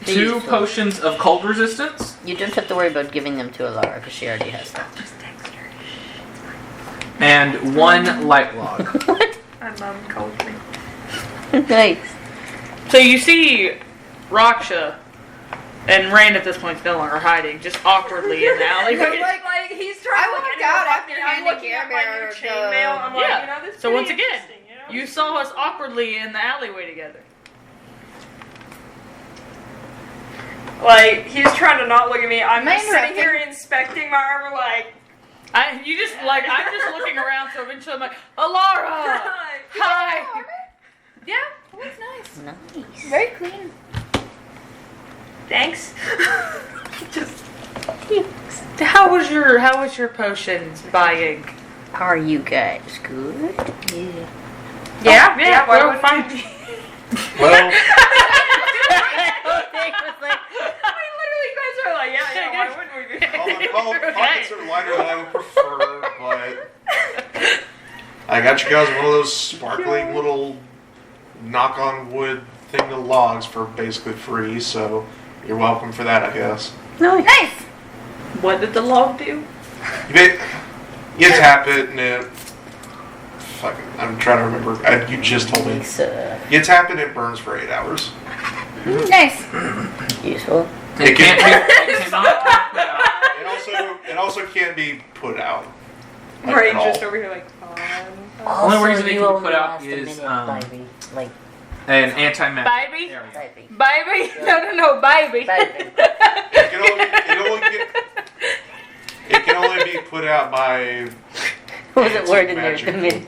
2 Useful. potions of cold resistance You don't have to worry about giving them to Alara because she already has them. Just text her. and 1 light log. What? My mom called me. Nice. So you see Raksha and Rand at this point is no longer hiding, just awkwardly in the alleyway. Like he's trying I to walked interrupt out after me, I'm handing looking at my Gamera new the- chainmail. I'm like, Yeah. you know, this is So once pretty again, interesting, you know? You saw us awkwardly in the alleyway together. Like, he's trying to not look at me. I'm Am I just sitting interrupting? here inspecting my armor like... I'm just looking around, so eventually I'm like, Alara! Hi! Yeah, it looks nice. Nice. Very clean. Thanks. How was your potions buying? Are you guys good? Yeah. Yeah, why we're would fine. Well, I literally, you guys are like, yeah, why wouldn't we be? pockets are lighter than I would prefer, but I got you guys one of those sparkling little knock-on-wood thing of logs for basically free, so you're welcome for that, I guess. Nice. What did the log do? You tap it and it... Fucking, I'm trying to remember. You just told me. You tap it and it burns for 8 hours. Nice. Useful. It can't be. It cannot be put out. It also can't be put out. Like, Right, at all. just over here like, Only Also, reason it you can be only put out last a is, minute, baby. Like, An anti-magic. Baby? There we go. baby. Baby? No, baby. Baby. It can only be put out by... What was it word in there? Magic. The minute.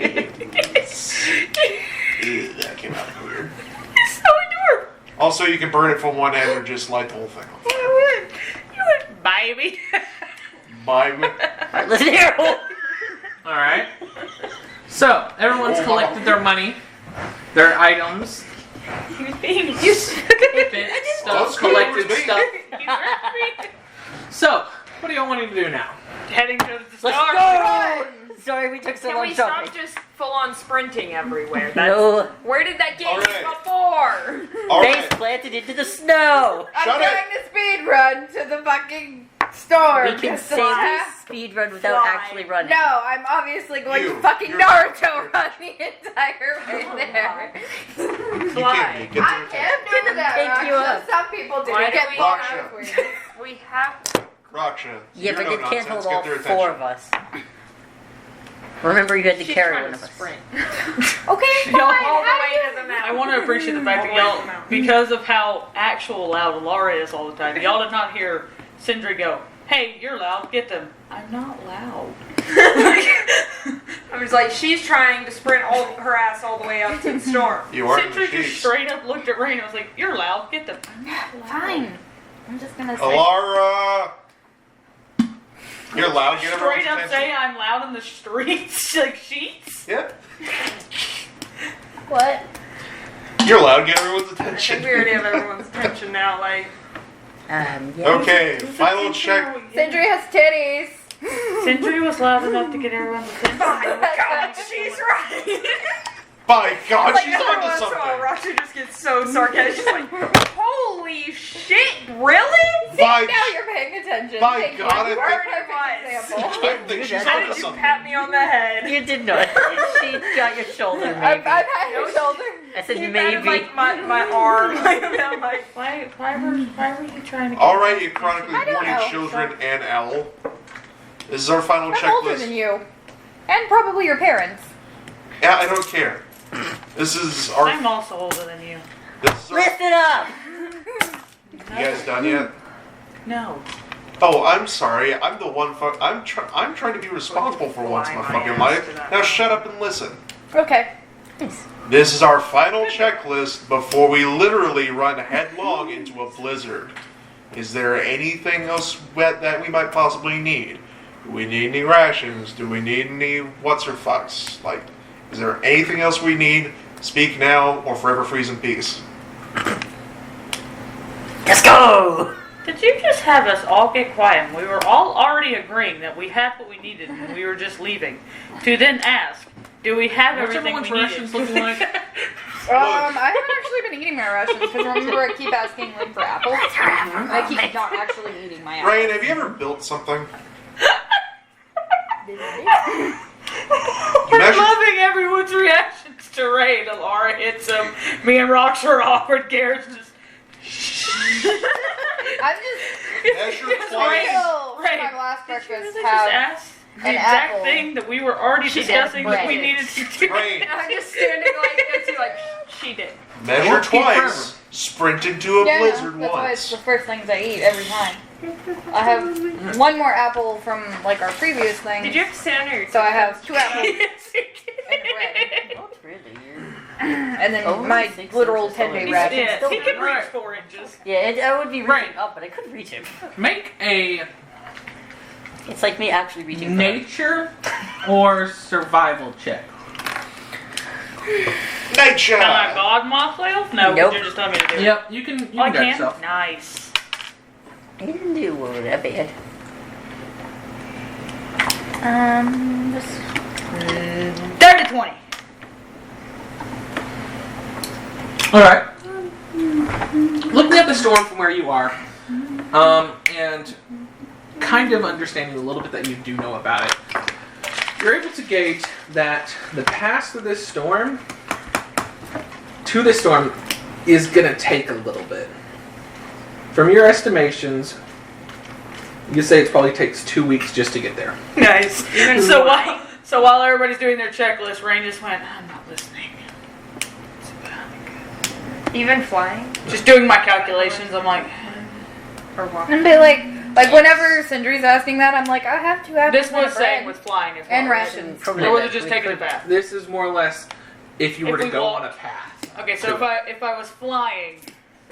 Ew, that came out weird. It's so adorable. Also, you can burn it from one end or just light the whole thing on fire. You would, baby. Heartless hero. Alright. So, everyone's collected their money, their items, spent stuff, collected stuff. So, what are y'all wanting to do now? Heading to the Let's store. go! Sorry we took so can long we stop shopping. just full-on sprinting everywhere? No. Where did that get All you right. before? All Face right. planted into the snow. I'm Shut trying to speed run to the fucking store. We can just to say laugh. this speed run without Fly. actually running. No, I'm obviously going You. to fucking You're- Naruto run the entire way there. You Fly. can't be. Get I to can't do that. pick you Raksha. up. Some people do. Why do Get we me out have- of weird. We have... Raksha. Yeah, but you're it no can't hold nonsense. all Get their 4 attention. of us. Remember, you had to She's carry trying one to of us. sprint. Okay, Y'all fine. all the How way do to the you- mountain. I want to appreciate the fact that y'all, because of how actual loud Alara is all the time, y'all did not hear Sindri go, "Hey, you're loud, get them." I'm not loud. I was like, she's trying to sprint her ass all the way up to the storm. You are in the Sindri just sheets. straight up looked at Rain and was like, "You're loud, get them." I'm not loud. Fine. I'm just gonna say. Alara! You're loud. Get everyone's Straight up attention. say I'm loud in the streets, like sheets. Yeah. What? You're loud. Get everyone's I think attention. we already have everyone's attention now. Like, Yeah. Okay, final check. Sindri has titties. Sindri was loud enough to get everyone's attention. God, she's right. By God, Like she's every onto once in a while, something. Raksha just gets so sarcastic. She's like, "Holy shit, really?" By, Now you're paying attention. By Thank God, you. I You heard think- my example. I think she's How onto did you something. pat me on the head? You did not. She got your shoulder, I've maybe. had your shoulder. I said You maybe. patted, like my arm. Like, I'm like, Why were you trying to? All right, you chronically I don't warning know. children and Owl. This is our final I'm older than checklist. you. And probably your parents. Yeah, I don't care. This is our. I'm also older than you. This is our. Listen up! You guys done yet? No. Oh, I'm sorry. I'm the one. I'm trying to be responsible for once in my fucking life. Now shut up and listen. Okay. This is our final checklist before we literally run headlong into a blizzard. Is there anything else that we might possibly need? Do we need any rations? Do we need any what's or fucks? Like, is there anything else we need? Speak now or forever freeze in peace. Let's go! Did you just have us all get quiet? And we were all already agreeing that we had what we needed and we were just leaving. To then ask, do we have What's everything everyone's we rations needed? looking like? I haven't actually been eating my rations because remember I keep asking Lynn for apples. I keep not actually eating my apples. Rain, have you ever built something? We're loving everyone's reactions to Ray. Laura hits him. Me and Rox are awkward. Garrett's just. I'm just Measure twice. for Ray, my last did you breakfast really have just ask the an exact apple. thing that we were already She did. discussing that we Right. needed to do? Rain, I'm just standing like this, you like, she did. measure Won't keep twice. Sprint into a blizzard that's why it's once. the first things I eat every time. I have one more apple from like our previous thing. Did you have to stand on your So I have 2 apples Yes, you and did. bread. Not really. And then Oh, my 6 literal inches 10-day away. ration. Yeah, he can reach Right. 4 inches. Yeah, I would be reaching Right. up, but I couldn't reach him. Make a It's like me actually reaching for him. nature or survival check. Nature! Can I God myself? No, Nope. you're just telling me to do it. Yep, you can. You I can do can? yourself. Nice. He didn't do that bad. This 30 to 20. All right. Looking at the storm from where you are, and kind of understanding a little bit that you do know about it, you're able to gauge that the path to this storm is going to take a little bit. From your estimations, you say it probably takes 2 weeks just to get there. Nice. So while everybody's doing their checklist, Rain just went, I'm not listening. Even flying? Just doing my calculations, I'm like, Or walking? and be like whenever Sindri's asking that, I'm like, I have 2 apples this and was bread. saying with flying as well. And rations. Or was it just taking a bath? This is more or less if you were If to we go walked. on a path. Okay, so if I was flying,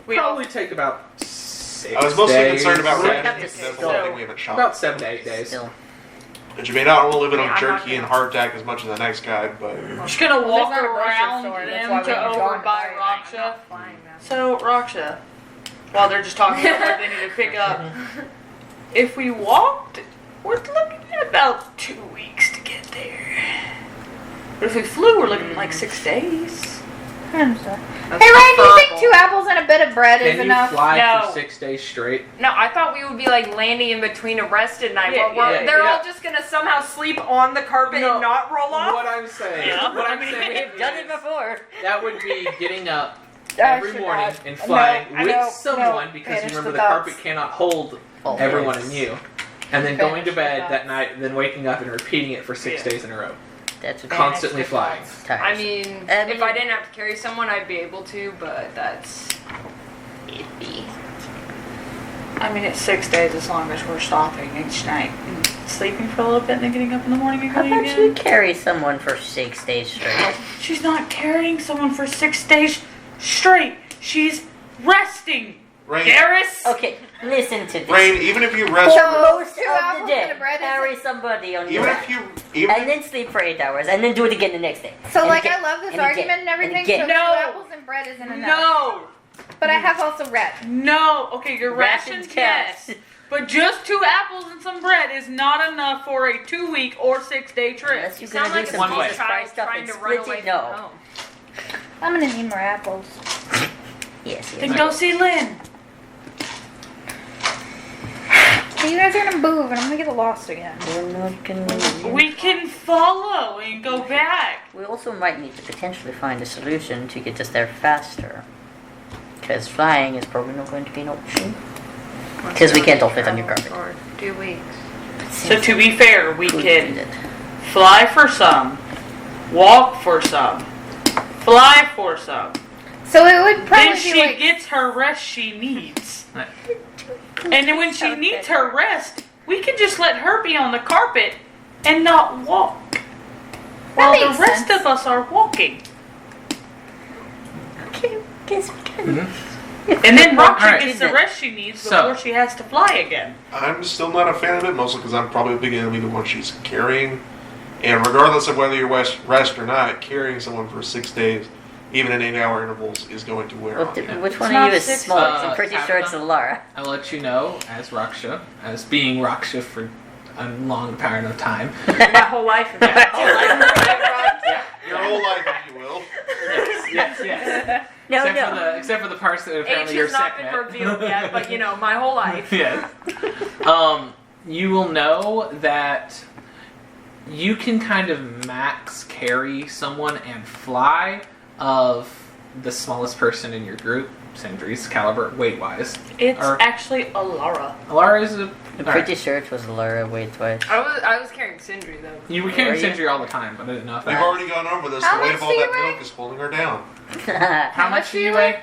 we all Probably take about 6 I was mostly days. concerned about We'd rain. have to That's the still- only thing we haven't shot. About 7 to 8 days. Still. But you may not want to live it Yeah, on I'm not jerky and gonna- hardtack as much as the next guy, but I'm just gonna Well, walk there's not a grocery around store, that's them why we to haven't over gone by by. Raksha. Flying now. So Raksha, while they're just talking about what they need to pick up, if we walked, we're looking at about 2 weeks to get there. But if we flew, we're looking at like 6 days. Hey Ryan, do you think 2 apples and a bit of bread is Can you enough? fly No. for 6 days straight? No, I thought we would be like landing in between a rest at night. Yeah, but they're yeah. all just gonna somehow sleep on the carpet No. and not roll off. What I'm saying, Yeah. what I'm I mean, saying We've done it is before. that would be getting up I every should morning not. and flying No, I with know, someone no. because Finish remember the the carpet thoughts. cannot hold Oh, everyone yes. and you. And then going to Finish the bed thoughts. that night, and then waking up and repeating it for 6 Yeah. days in a row. That's what Constantly flying. I mean, I mean- if I didn't have to carry someone, I'd be able to, but that's iffy. I mean, it's 6 days as long as we're stopping each night and sleeping for a little bit and then getting up in the morning and How going about you again. carry someone for 6 days straight? She's not carrying someone for 6 days straight. She's resting. Rain, Garrus! Okay, listen to this. Rain, even if you rest, For most 2 of apples the and day, a bread carry somebody on your even back. if you, even And then sleep for 8 hours, and then do it again the next day. So And like again, I love this and argument again, and everything, again. so 2 No. apples and bread isn't enough. No! But I have also red. No! Okay, your Rations rations, yes. count. But just 2 apples and some bread is not enough for a 2-week or 6-day trip. Unless you You sound can like do a some One way. Jesus child Christ stuff trying and to run split away it. from No. home. I'm gonna need more apples. Yes, Then yes. go see Lynn. So you guys are gonna move and I'm gonna get lost again. We're not gonna- We can follow and go back. We also might need to potentially find a solution to get us there faster. Because flying is probably not going to be an option. Because we can't all fit on your carpet. For 2 weeks. So to be fair, we Could can do that. fly for some, walk for some, fly for some. So it would probably Then be she like gets her rest she needs. Right. And then when she needs her rest, we can just let her be on the carpet and not walk. While the makes rest sense. of us are walking. Okay, guess we can. And then Roxy Alright. gets the rest she needs So- before she has to fly again. I'm still not a fan of it, mostly because I'm probably going to be the one she's carrying. And regardless of whether you're rest or not, carrying someone for 6 days even in 8-hour intervals, is going to wear on you. Which one It's of not you is 6. smallest? I'm pretty sure it's Tabitha. Laura. I'll let you know, as Raksha, as being Raksha for a long period of time. My whole life. Your whole life, if you will. Yes. No, Except for the parts that Age apparently you're has not been segment. revealed yet, but my whole life. Yes. You will know that you can kind of max carry someone and fly of the smallest person in your group, Sindri's caliber, weight-wise. It's Or- actually Alara. Alara is a... I'm pretty sure it was Laura weight-wise. I was carrying Sindri though. You were carrying Were you? Sindri all the time, but I didn't know if We've that... already gone over this. How The weight much of all do you that weigh? milk is holding her down. How much do you weigh?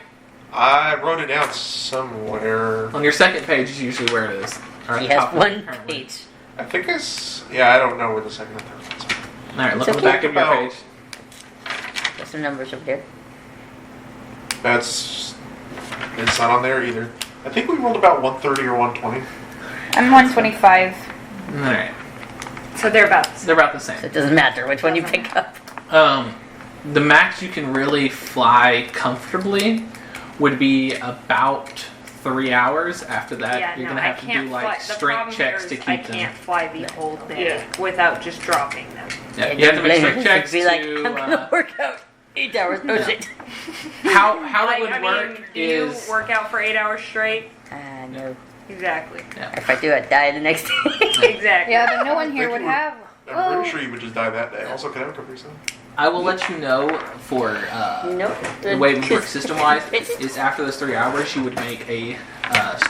I wrote it down somewhere. On your second page is usually where it is. Or at He the has top, one apparently. page. I think it's... Yeah, I don't know where the second and third ones are. Alright, look It's on the okay. back of your About- page. There's some numbers over there. That's... It's not on there either. I think we rolled about 130 or 120. I'm 125. Alright. So they're about. They're about the So same. it doesn't matter which one you pick up. The max you can really fly comfortably would be about 3 hours. After that, Yeah, you're no, gonna I have to can't do fly. like The strength problem checks here to is keep I them. can't fly the whole day Yeah. without just dropping them. Yeah, And you have to make then strength you'd checks be like, to. I'm gonna work out 8 hours. No Yeah. shit. How that Like, would work do is. you work out for 8 hours straight? No. Exactly. If I do, I die the next day. Exactly. Yeah, but no one here Thank would you. have. I'm Oh. pretty sure you would just die that day. Also, can I have a Capri Sun? I will let you know for Nope. the way we work system-wise is after those 3 hours, you would make a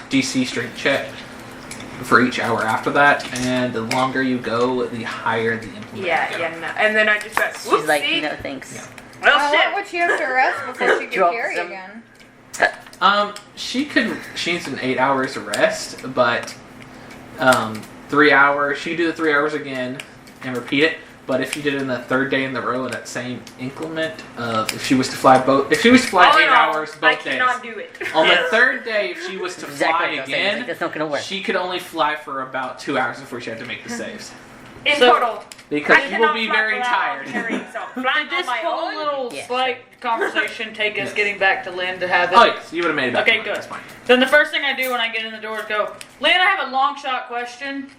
DC strength check for each hour after that, and the longer you go, the higher the implement Yeah, go. yeah, no. And then I just went, She's whoopsie. like, no thanks. Yeah. Well, How shit. long would she have to rest before she could Drop carry them. again? She needs an 8 hours rest, but 3 hours, she could do the 3 hours again and repeat it. But if you did it in the third day in the row, that same increment of if she was to fly All 8 in all, hours I both days. cannot do it. On the third day, if she was to Exactly fly what I was saying. Like, again, that's not gonna work. she could only fly for about 2 hours before she had to make the saves. In So- total. Because I she will cannot be fly very for that long tired. carrying myself. Flying Did on this my whole own? little Yes. slight conversation take us Yes. getting back to Lynn to have it? Oh yes, you would have made it back. Okay, to good. That's fine. Then the first thing I do when I get in the door is go, Lynn, I have a long shot question.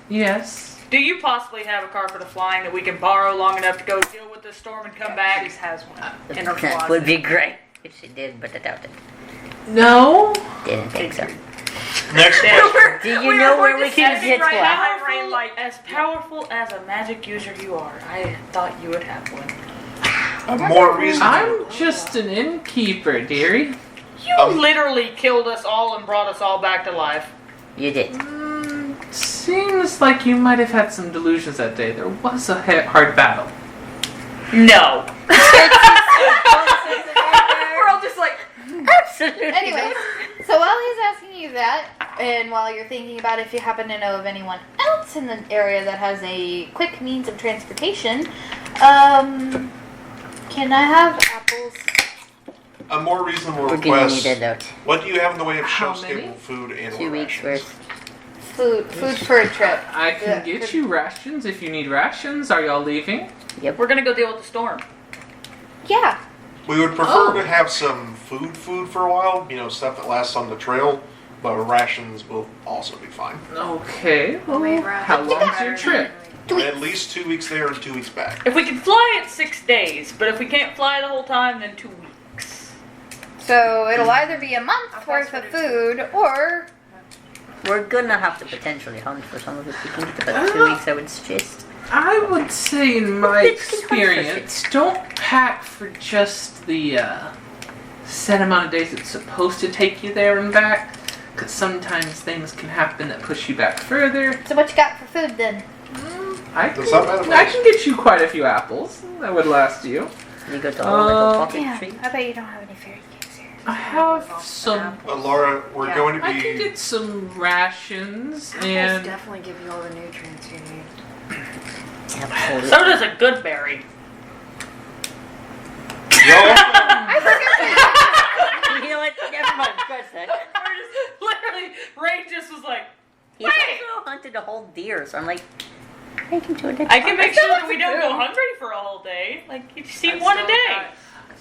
Yes. Do you possibly have a carpet of flying that we can borrow long enough to go deal with this storm and come She back? has one in her That closet. would be great if she did, but I doubt it. No. Didn't think so. Next question. Do you know where we can sitting get right one? now. My brain, like, As powerful as a magic user you are, I thought you would have one. A more reasonable. I'm just an innkeeper, dearie. You literally killed us all and brought us all back to life. You did. Seems like you might have had some delusions that day. There was a hard battle. No. We're all just like, Absolutely. Anyways, so while he's asking you that, and while you're thinking about if you happen to know of anyone else in the area that has a quick means of transportation, can I have apples? A more reasonable We're gonna request. need it out. What do you have in the way of How shelf-stable many? food and 2 or weeks rations? worth. Food for a trip. I can get you rations if you need rations. Are y'all leaving? We're gonna go deal with the storm. Yeah. We would prefer Oh. to have some food for a while. You know, stuff that lasts on the trail. But rations will also be fine. Okay. Well, how You long's got- your trip? At least 2 weeks there and 2 weeks back. If we can fly it 6 days, but if we can't fly the whole time, then 2 weeks. So it'll either be a month's worth of food or We're gonna have to potentially hunt for some of it. We can get about 2 weeks, I would suggest. I would say, in my It's been hard for experience, don't pack for just the set amount of days it's supposed to take you there and back. Because sometimes things can happen that push you back further. so what you got for food then? I Does that matter? can get you quite a few apples. That would last you. You got the whole little pocket Yeah. tree. I bet you don't have any fairy cakes here. I have some. Laura, we're Yeah. going to I can be. get some rations apples and. definitely give you all the nutrients you need. Absolutely. So does a good berry. I forget. You know what? Never mind. Scratch that. Literally, Ray just was like, He also hunted a whole deer, so I'm like, I can do it. I can make sure that we don't go hungry for a whole day. Like, you just eat one a day.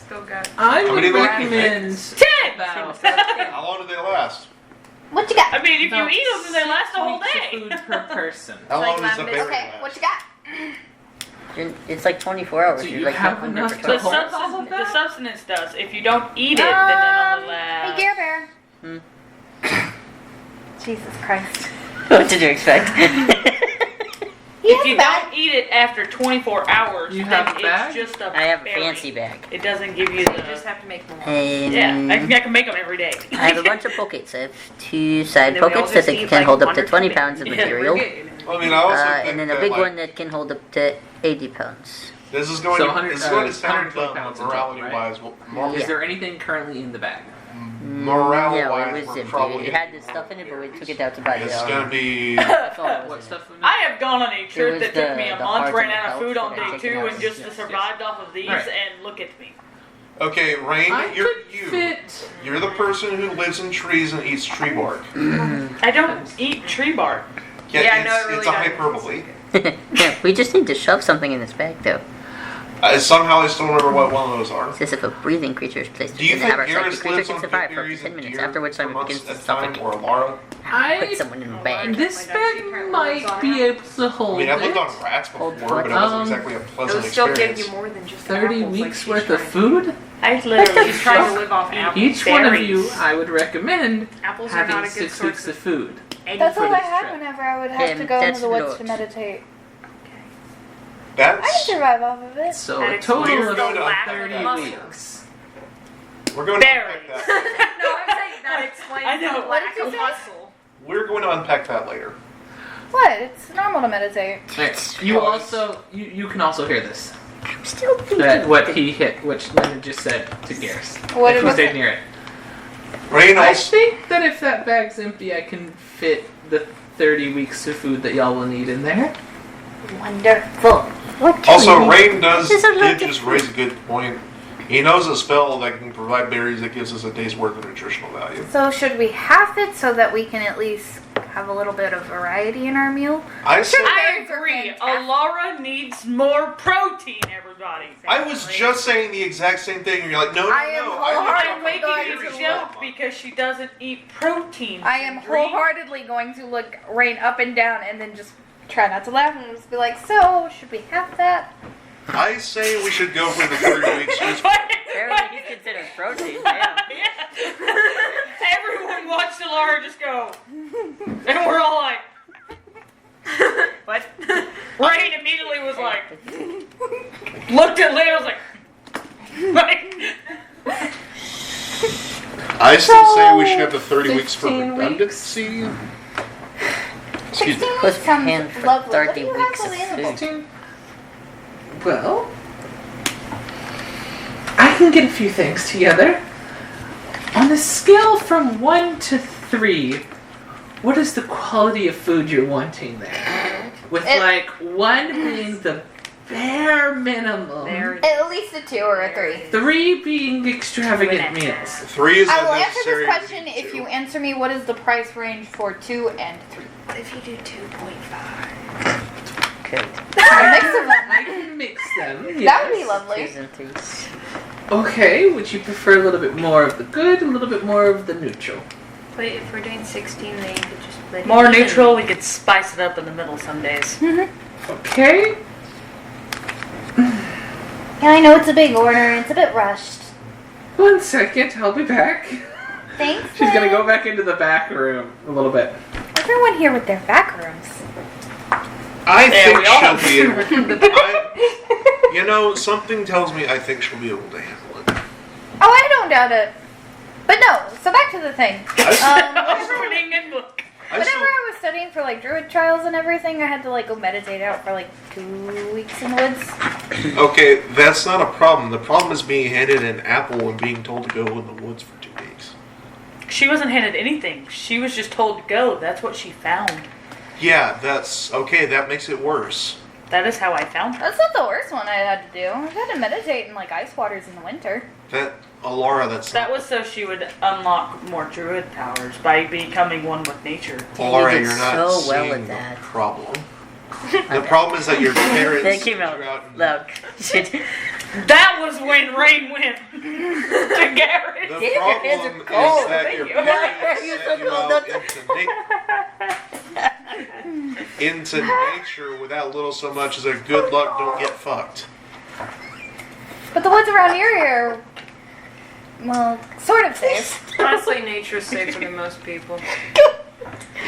Still got. I How would many will you recommend 10! about How long do they last? What you got? I mean, if you about eat them, then they last the whole 6 day. food per person. How Like long does the lemon. berry Okay, last? what you got? It's like 24 hours. Do You're you like have not hungry enough for to 24 hold? hours. The substance does. If you don't eat it, then it only Hey, lasts. Gear Bear. Hmm. Jesus Christ. What did you expect? He If has you a bag. don't eat it after 24 hours, You then have a bag? it's just a I have a berry. fancy bag. It doesn't give you You just the... have to make more. And Yeah, I can make them every day. I have a bunch of pockets. I have 2 side And then we all pockets just that eat, can like, hold up 1 to or 20 2 pounds of Yeah, material. I mean, I also think And then a that, big like, one that can hold up to 80 pounds. This is going So to 100 this is going to sound 120 dumb, pounds but in total, morality-wise, Is Yeah. there anything currently in the bag? No, morale-wise, it was we're empty. probably It had the stuff in it, but we took it out to buy the It's going to be. That's all that What was in it. stuff? I have gone on a trip was that took the- me a the month, heart ran and the out of food pouch on that day had 2, taken and out. just Yes, survived off of these, Right. and look at me. Okay, Rain, I you're could you. fit. You're the person who lives in trees and eats tree bark. I don't eat tree bark. Yeah, Yeah, it's, no, it really it's a doesn't. hyperbole. Yeah, we just need to shove something in this bag, though. Somehow I still remember what one of those are. It's as if a breathing creature is placed Do you in the think haversack. The Garrus creature lives can on survive for up to berries 10 and minutes, deer after which time for it months begins to at a time, suffocate. or Laura? Put someone in a bag. This My dog, she bag currently might lives on be it. able to I hold mean, I've lived it. on rats before, Hold but it wasn't what? exactly a It pleasant would still give experience. you more than just 30 apples, like weeks she's worth of trying- food. I literally She's trying to live off apples. Each one of berries. you, I would recommend Apples are having not a good 6 source weeks of of food. That's for all I this had trip. whenever I would have to Okay, go into that's the woods not- to meditate. I can That's survive off of it. So That a explains total the of lack of 30 muscle. weeks. we're going to Berries. unpack that. No, I'm saying that explains I know. the What lack did you of say? muscle. We're going to unpack that later. What? It's normal to meditate. Right. You also you can also hear this. I'm still thinking. That what he hit, which Linda just said to Garrus. What If he was stayed it? near it. Rain I also. think that if that bag's empty, I can fit the 30 weeks of food that y'all will need in there. Wonderful. What can Also, we do? Rain does This is a did lot just of- raise a good point. He knows a spell that can provide berries that gives us a day's worth of nutritional value. So should we half it so that we can at least have a little bit of variety in our meal? I said I Berries are agree. fantastic. Alara needs more protein, everybody. I was just saying the exact same thing, and you're like, no, no, I am no. wholeheartedly I'm making going a to joke look. because she doesn't eat protein. I am Sindri. wholeheartedly going to look Rain up and down and then just try not to laugh and just be like, so, should we have that? I say we should go for the 30 weeks. Just Apparently he's considered protein, yeah. Yeah. Everyone watched Alara just go. And we're all like, What? Rain immediately was like, looked at Leah, was like, I still say we should have the 30 weeks for 15 redundancy. Excuse me. 16 Plus weeks sounds pan for lovely. 30 What do you weeks have of available? food. Well, I can get a few things together. On a scale from 1 to 3, what is the quality of food you're wanting there? With like 1 being the bare minimum, At least a 2 or a 3. 3 being extravagant meals. 3 is I will answer unnecessary. this question if you answer me what is the price range for 2 and 3. If you do 2.5. Okay. A mix of them. I can mix them. That would be yes. lovely. 2s and 3s. Okay, would you prefer a little bit more of the good, a little bit more of the neutral? But if we're doing 16, then you could just split it more even. neutral, we could spice it up in the middle some days. Okay. Yeah, I know it's a big order and it's a bit rushed. 1 second, I'll be back. Thanks. She's gonna Lynn. go back into the back room a little bit. Everyone here with their back rooms. I Yeah, think we all she'll have be able. You know, something tells me I think she'll be able to handle it. Oh, I don't doubt it. But no, so back to the thing. Ruining a book. Whenever I was studying for like druid trials and everything, I had to like go meditate out for like 2 weeks in the woods. Okay, that's not a problem. The problem is being handed an apple and being told to go in the woods for 2 days. She wasn't handed anything. She was just told to go. That's what she found. Yeah, that's okay. That makes it worse. That is how I found her. That's not the worst one I had to do. I had to meditate in like ice waters in the winter. That Alara, that's That was so she would unlock more druid powers by becoming one with nature. Alara, You did you're not so well seeing at that. the problem. The problem is that your parents That came out threw out- loud. Shit. That was when Rain went to Garrett. The Damn, your hands are problem is cold. that Thank your you. parents You're set so you cold, out don't into nature without little so much as a good luck don't get fucked. But the woods around here are, well, sort of safe. Honestly, nature's safer than most people.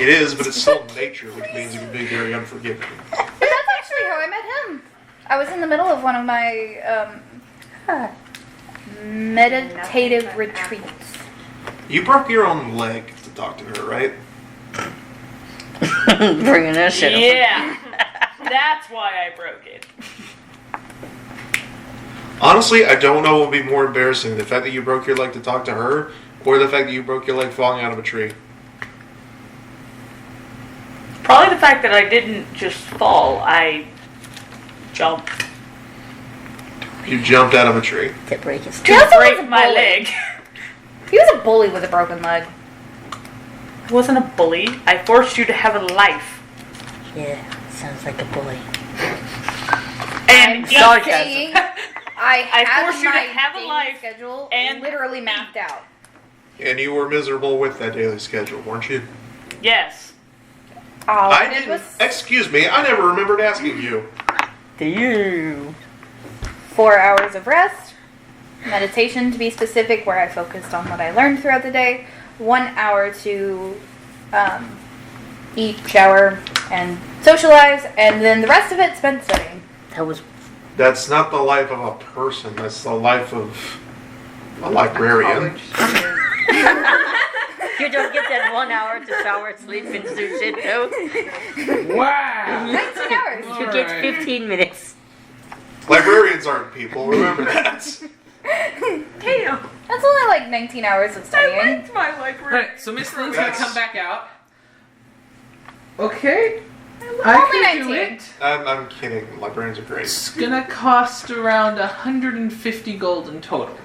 It is, but it's still nature, which means it can be very unforgiving. But that's actually how I met him. I was in the middle of one of my meditative retreats. You broke your own leg to talk to her, right? Bringing that shit up. Yeah. That's why I broke it. Honestly, I don't know what would be more embarrassing, the fact that you broke your leg to talk to her, or the fact that you broke your leg falling out of a tree. Probably the fact that I didn't just fall, I jumped You jumped out of a tree. To break his He also was a break my bully. leg. He was a bully with a broken leg. I wasn't a bully. I forced you to have a life. Yeah, sounds like a bully. And I'm sarcasm. saying I had forced you to my have a daily life schedule and- literally mapped out. And you were miserable with that daily schedule, weren't you? yes. All I I did didn't. was Excuse me, I never remembered asking you. Do you? 4 hours of rest, meditation to be specific, where I focused on what I learned throughout the day, 1 hour to eat, shower, and socialize, and then the rest of it spent studying. That was That's not the life of a person. That's the life of a librarian. you don't get that 1 hour to shower, sleep, and do shit though. Wow. 19 hours. You get 15 minutes. Librarians aren't people. Remember that. Damn. That's only like 19 hours of I studying. liked my library. Alright, so Miss Lynn's gonna That's- come back out. Okay. Only I can do 19. it. I'm kidding. Librarians are great. It's gonna cost around 150 gold in total.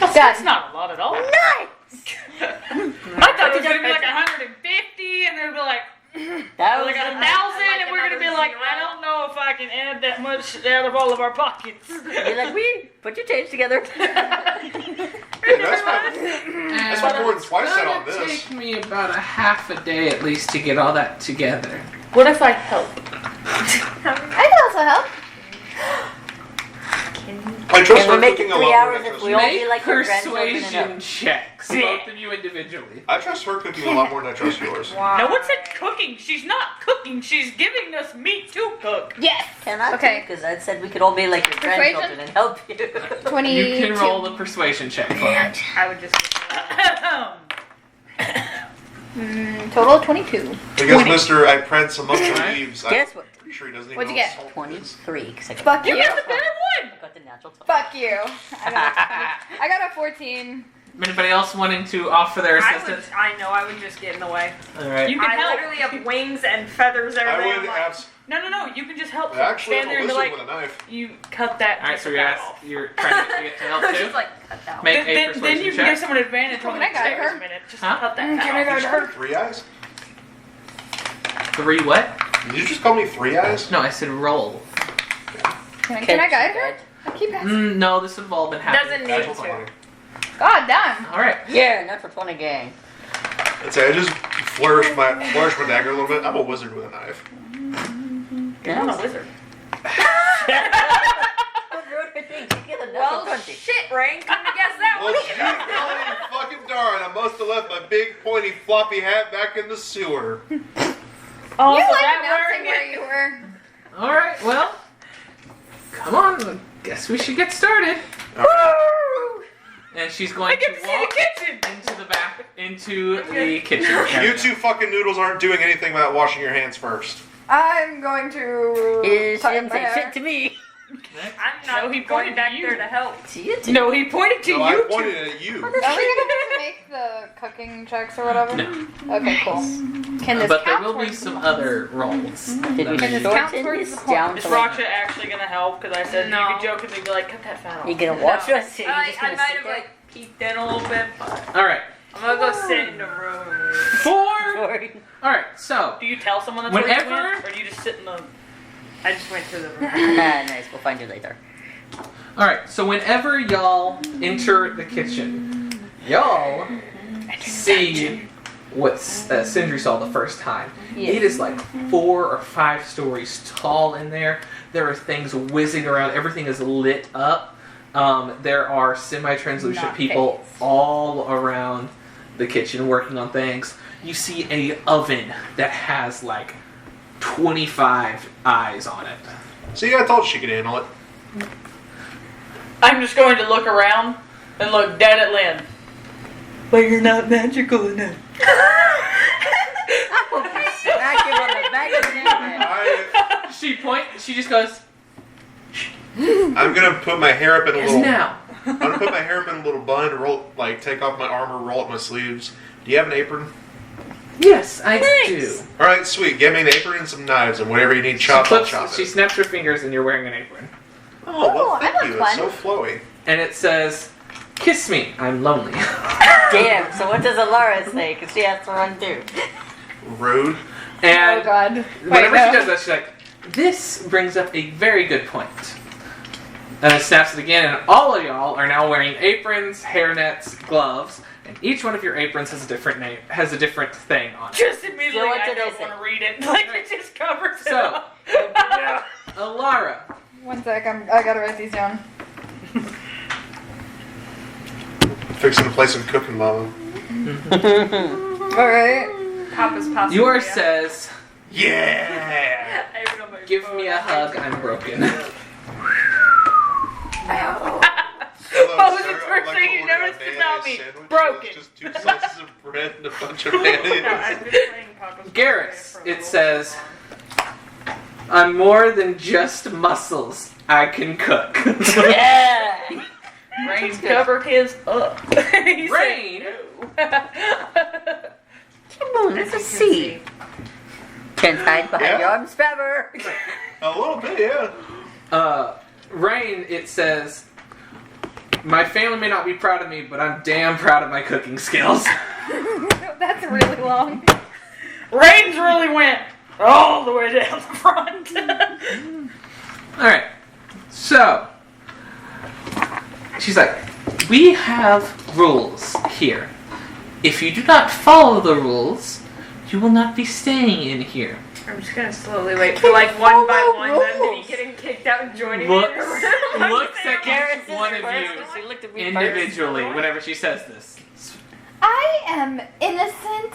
That's not a lot at all. Nice! I thought it was gonna be like 150, and they'd be like, That was like 1,000, and we're gonna be like, I don't know if I can add that much out of all of our pockets. You're like, we put your change together. Hey, that's my more than twice that on It's gonna this. take me about a half a day at least to get all that together. What if I help? I can also help. I trust Can we her make cooking it a 3 lot hours more than I if trust we all yours. be Make like your grandchildren persuasion enough? checks, both of you individually. I trust her cooking a lot more than I trust yours. Wow. No one said cooking. She's not cooking. She's giving us meat to cook. Yes. Can I? Okay. Because I said we could all be like your Persuasion? grandchildren and help you. 22. You can roll the persuasion check for me. I would just. Total 22. Because Mr. I prance amongst the Alright. leaves. Guess what? I'm sure he doesn't even What'd know you what get? salt is. 23. Because I got, Fuck You you. got the better one. I got the natural 20. Fuck you. I got a 14. Anybody else wanting to offer their assistance? I would just get in the way. Alright. You can I help. literally have wings and feathers I everywhere. would I'm like, abs- No. You can just help. actually Stand have there a and be lizard like, with a knife. you cut that. Alright, so take that off. you're trying to get to help I was too? just like, cut that. Make a Then you persuasion can give check. someone advantage on Can the I guide stairs her? a minute. Just Huh? cut that Can I off. guide Did you her? call me Three Eyes? 3 what? Did you just call me Three Eyes? No, I said roll. Can I guide her? I keep asking. No, this would have all been happening. Doesn't need Natural to. 20. God damn. Alright. Yeah, natural 20 gang. I'd say I just flourish my dagger a little bit. I'm a wizard with a knife. You're not a wizard. Well, shit, Rain. Couldn't have guessed that Well, one. gee, golly fucking darn! I must have left my big pointy floppy hat back in the sewer. Oh, You so like that announcing wearing where it? you were. Alright, well. Come on. Guess we should get started. And she's I going get to to see walk the kitchen. into the kitchen area. You two fucking noodles aren't doing anything without washing your hands first. I'm going to. Is tie up shouldn't my say hair. shit to me. I'm not No, he going pointed back to you. there to help. To you too. No, he pointed to No, I you. pointed at you. Are we gonna make the cooking checks or whatever? No. Okay, cool. Can this But there count will be towards some the- other rolls. Did we That Can this you- count shorten towards this the point? down Is to like, Raksha actually gonna help? Because I said No. you could jokingly be like, cut that fat off. you gonna watch No. us? Or you I just gonna might sit have there? like peeked in a little bit, but Alright. I'm gonna go sit in the room. 4. Sorry. Alright, so. Do you tell someone that's Whenever- where you went, or do you just sit in the? I just went to the room. Nice, we'll find you later. Alright, so whenever y'all enter the kitchen, y'all see what Sindri saw the first time. Yes. It is like 4 or 5 stories tall in there. There are things whizzing around. Everything is lit up. There are semi-translucent Not people face. all around the kitchen working on things. You see a oven that has like 25 eyes on it. See, I told you she could handle it. I'm just going to look around and look dead at Lynn. But you're not magical enough. Smack him on the back of the head. She just goes, I'm gonna put my hair up in a yes little. now. I'm gonna put my hair up in a little bun, roll, like take off my armor, roll up my sleeves. Do you have an apron? Yes, I do. All right, sweet. Give me an apron and some knives and whatever you need chopped, I'll chop She it. snaps her fingers and you're wearing an apron. Oh well, Oh, I thank want you. one. It's so flowy. And it says, kiss me, I'm lonely. Damn, so what does Alara say? Because she has to run too. Rude. And Oh god. whenever Wait, she no. does that, she's like, this brings up a very good point. And it snaps it again, and all of y'all are now wearing aprons, hairnets, gloves, and each one of your aprons has a different name, has a different thing on it. Just immediately, So what I did don't I say? want to read it. Like, it just covers it So, up. Alara, One sec, I gotta write these down. Fixing to play some cooking, mama. Alright. Papa's pasta. yours says, Yeah. give me a hug, I'm broken. Hello, What was sir. the I would first like thing to you order a noticed mayonnaise about me? sandwich. Broken. It's just 2 slices of bread and a bunch of No, mayonnaise. I've been playing Papa's Garrus, pasta for a it little says, long. I'm more than just muscles, I can cook. Yeah! Rain's covered his up. He said Rain? no. Come on, let's just see. Can't hide behind Yeah. your arms forever. A little bit, yeah. Rain, it says, my family may not be proud of me, but I'm damn proud of my cooking skills. That's really long. Rain's really went all the way down the front. Alright, so, she's like, we have rules here. If you do not follow the rules, you will not be staying in here. I'm just gonna slowly wait for like one by follow one them to rules. be getting kicked out and joining Looks, me. in the room. looks at Garrus each is one of first, you and she looked at me individually whenever she says this. I am innocent.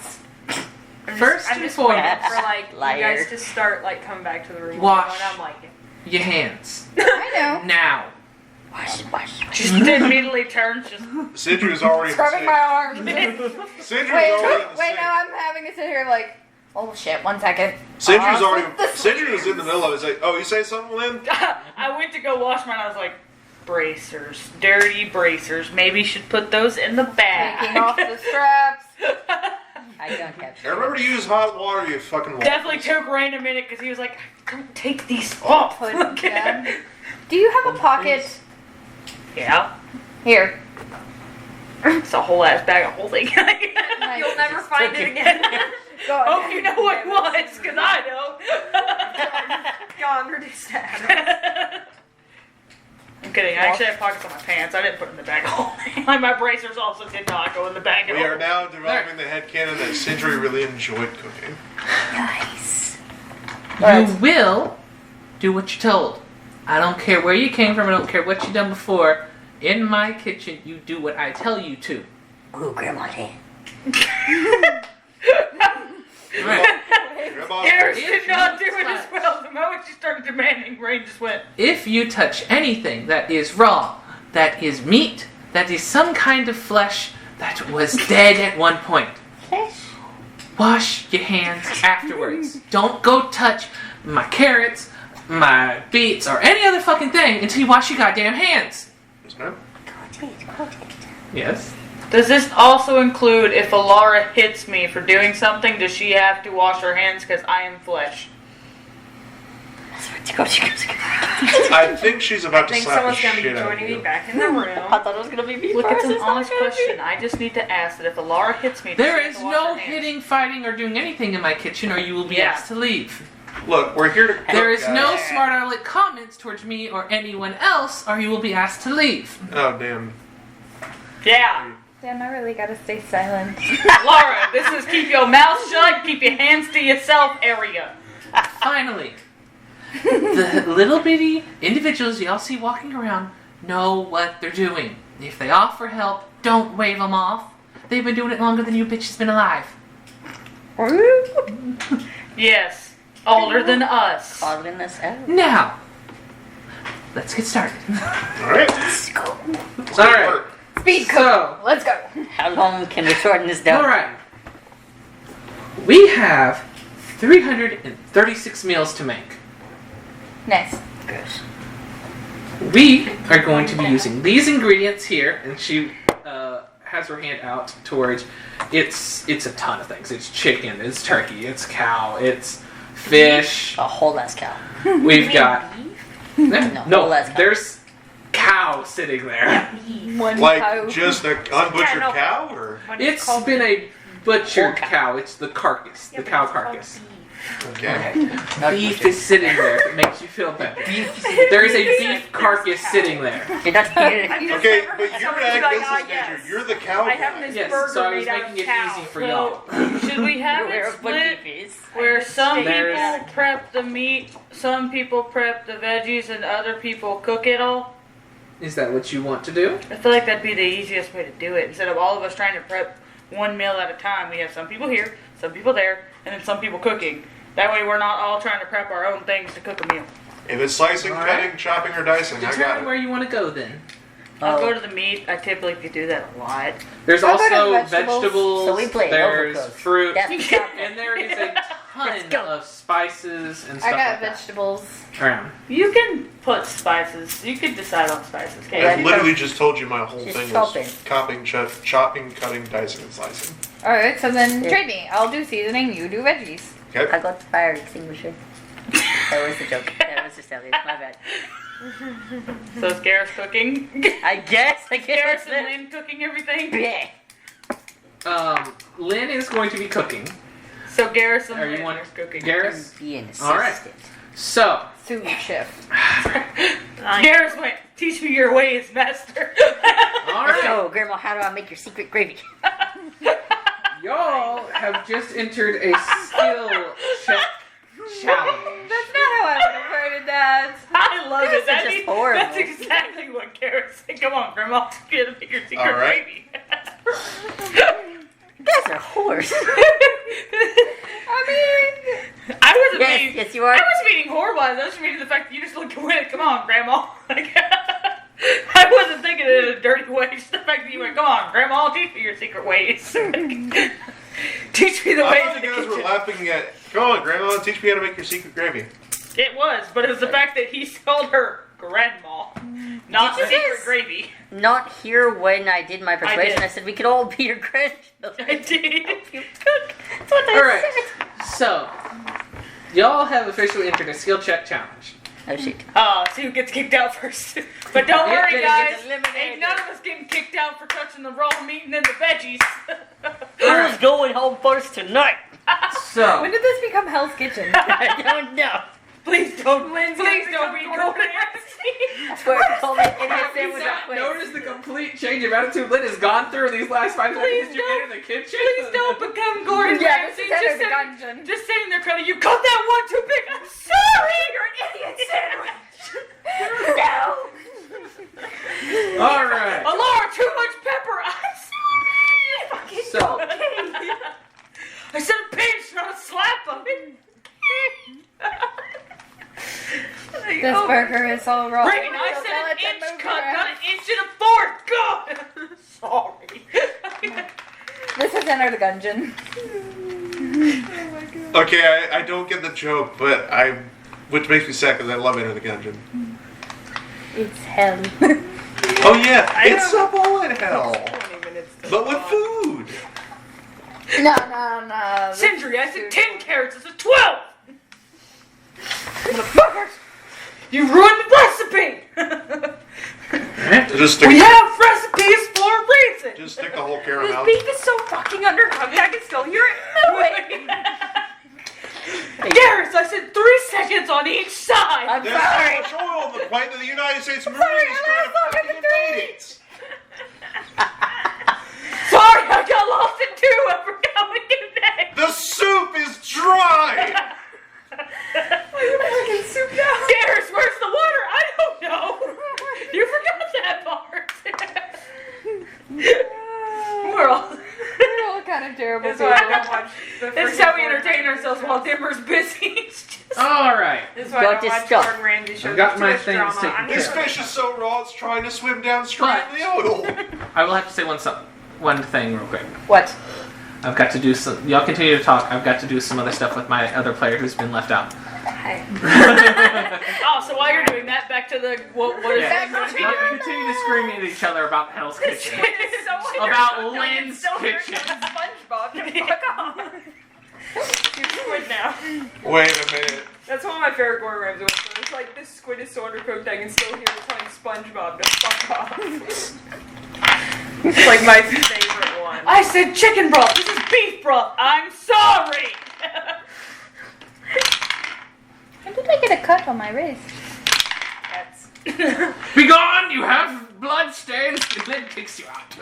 First I'm and just foremost, waiting for like Liar. you guys to start like coming back to the room. Wash. And I'm like, your hands. I know. Now. Just immediately turns. Just Sindri's already in the Scrubbing my arms. sink. Sindri's Wait, already in the wait, sink. no, I'm having to sit here like, oh shit, 1 second. Sindri's already. With the Sindri was in the middle of it. It's like, oh, you say something, Lynn? I went to go wash mine. I was like, bracers, dirty bracers. Maybe should put those in the bag. Taking off the straps. I don't have Now remember to use hot water, you fucking waffles. Definitely took Rain a minute because he was like, don't take these off. Put them down. Do you have a pocket? Yeah, Here. it's a whole ass bag of holding. Nice. you'll never find it again. Go Hope you know what it was, because I don't. Gone, reduced to atoms. I'm kidding. I actually have pockets on my pants. I didn't put it in the bag of holding. Like my bracers also did not go in the bag of We are holding. now developing the headcanon that Sindri really enjoyed cooking. Nice. You will do what you're told. I don't care where you came from. I don't care what you've done before. In my kitchen, you do what I tell you to. Ooh, Grandma's hand. Right. Grandma's Garrus If did not do you it as well. The moment she started demanding, Rain just went, If you touch anything that is raw, that is meat, that is some kind of flesh that was dead at one point, wash your hands afterwards. Don't go touch my carrots, my beets, or any other fucking thing until you wash your goddamn hands. Yes, ma'am. Yes. does this also include if Alara hits me for doing something, does she have to wash her hands because I am flesh? I think she's about I to think slap the someone's gonna be shit out of joining me you. back in the room. I thought it was gonna be me Look, first. it's an not honest gonna be- question. I just need to ask that if Alara hits me, does There she have is to wash no her hands? hitting, fighting, or doing anything in my kitchen, or you will be Yeah. asked to leave. Look, we're here to cook, There is no guys. smart aleck comments towards me or anyone else, or you will be asked to leave. Oh, damn. Yeah. Dan, I really gotta stay silent. Laura, this is keep your mouth shut, keep your hands to yourself area. Finally, the little bitty individuals y'all see walking around know what they're doing. If they offer help, don't wave them off. They've been doing it longer than you bitches been alive. Yes, older than us. Calling us out. Now, let's get started. Alright. Let's go. Alright, Speed cook. so, Let's go. How long can we shorten this down? alright. We have 336 meals to make. Nice. Good. We are going to be using these ingredients here, and she has her hand out towards. It's a ton of things. It's chicken, it's turkey, it's cow, it's fish. A whole ass cow. We've got No, let's go. There's cow sitting there. One Like, cow. just a unbutchered no. cow, or? It's been a butchered Whole cow. It's the carcass, the cow carcass. Okay. Beef is sitting there. If it makes you feel better. There is a beef carcass sitting there. You're not here. Okay, but you're an business major. You're the cow I have guy. this Yes, burger so I was made out making of it cow. easy for So, y'all. should we have Where it a bunny split is. where some There's- people prep the meat, some people prep the veggies, and other people cook it all? Is that what you want to do? I feel like that'd be the easiest way to do it. Instead of all of us trying to prep one meal at a time, we have some people here, some people there, and then some people cooking. That way we're not all trying to prep our own things to cook a meal. If it's slicing, Alright. cutting, chopping, or dicing, I got Determine it. where you want to go then. I'll Oh. go to the meat. I typically do that a lot. There's I'll go to also vegetables. vegetables. So we play there's Overcooked. fruit, That's the topic. and there is a ton go. of spices and I stuff got like that vegetables. around. You can put spices. You can decide on spices. I Okay. literally just told you my whole Just thing chopping. was chopping, cutting, dicing, and slicing. Alright, so then Yeah. trade me. I'll do seasoning, you do veggies. Okay? I got the fire extinguisher. That was a joke. That was just obvious. My bad. So is Garrett's cooking? I guess. Garrett's and that's Lynn cooking everything. it. Yeah. Lynn is going to be cooking. So Garrett's and Are you Lynn want are cooking. Garrus? Be an All right. assistant. So, Sous chef. Garrett's went, teach me your ways, master. all Let's right, go, Grandma. How do I make your secret gravy? y'all have just entered a skill check challenge. That's not how I would have worded that. I love This it. is That just means- horrible. That's exactly what Garrett said. Come on, Grandma. Get to make your secret All right. gravy. That's a horse. I mean, I wasn't Yes, meaning. yes, you are. I wasn't meaning horrible. I was just meaning the fact that you just look away. Come on, Grandma. Like, I wasn't thinking it in a dirty way. Just the fact that you went, come on, Grandma, teach me your secret ways. Teach me the I ways thought of you the guys were kitchen. laughing at. Come on, Grandma, teach me how to make your secret gravy. It was, but it was the fact that he called her Grandma, not Did you secret guys- gravy. Not here when I did my persuasion. did. I said we could all be your grandchildren. I did. You cook. That's what I All right, said. so y'all have officially entered a skill check challenge. Oh shit. Oh, see who gets kicked out first. But don't You're worry, gonna guys. get eliminated. Ain't none of us getting kicked out for touching the raw meat and then the veggies. Who's going home first tonight? So, when did this become Hell's Kitchen? I don't know. Please don't. Lindsay Please has don't become be Gordon Gordon That's where I call me an idiot sandwich Not real quick. notice the complete change of attitude Lynn has gone through in these last 5 Please seconds you don't. enter the kitchen. Please don't become Gordon Yeah, Ramsay. this is Just Enter the sitting, Gungeon. just sitting there crying, you cut that one too big. I'm sorry. You're an idiot sandwich. No. All right. Alara, too much pepper. I'm sorry. You fucking So, I said a pinch, not a slap of it. This burger is all raw. Brayden, I So said tell an it to inch move cut, around. not an inch and a fourth. God. Sorry. This is Enter the Gungeon. Okay, I don't get the joke, but which makes me sad because I love Enter the Gungeon. It's hell. Oh yeah, it's a bullet hell, 20 minutes to but with food. No, no, no. Sindri, I said 10 carrots. It's a 12. Motherfuckers. You ruined the recipe. Just stick, We have recipes for a reason. just stick the whole carrot This out. beef is so fucking undercooked, I can still hear it mooing. Garrus, I said 3 on each side. I'm There's sorry. so much oil on the plane that the United States Marines is trying to fucking invade it. Sorry, I got lost in 2. I forgot what you named. The soup is dry. Fucking soup down. Garrus, where's the water? I don't know. You forgot that part. We're all. We're all kind of terrible That's people. why I don't watch the This is how we entertain ourselves while Dimmer's busy. It's just- All right. That's why I Got don't this watch stuff. Gordon Ramsay shows. I've got It's my too much things drama. taken I'm care This just- fish is so raw, it's trying to swim downstream in the oil. I will have to say one thing real quick. What? I've got to do some. Y'all continue to talk. I've got to do some other stuff with my other player who's been left out. Oh, so while you're doing that, back to the what is Yeah. it going to be Y'all doing? continue to scream at each other about Hell's Kitchen. It's so weird. About I'm Lynn's so weird kitchen. because SpongeBob. Fuck off. You're squid now. Wait a minute. That's one of my favorite Gordon Ramsay ones. It's like this squid is so undercooked I can still hear it telling SpongeBob to fuck off. It's like my favorite one. I said chicken broth. This is beef broth. I'm sorry. When did I get a cut on my wrist? That's Be gone! You have blood stains. And then kicks you out.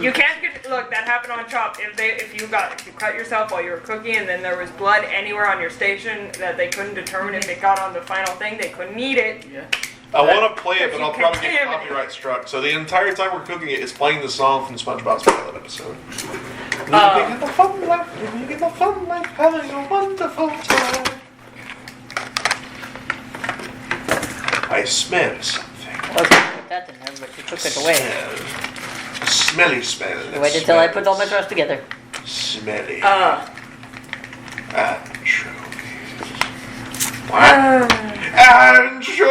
you can't get look. That happened on Chop. If you cut yourself while you were cooking and then there was blood anywhere on your station that they couldn't determine if it got on the final thing, they couldn't eat it. Yeah. I want to play it, but You I'll probably get contaminate. copyright struck. So the entire time we're cooking it, it's playing the song from SpongeBob's pilot episode. Living in the fun life, living in the fun life, having a wonderful time. I smell something. I was gonna put that in there, but you took it away. Smell. Smelly smell. that Wait until I put all my smells drawers together. Smelly. Uh,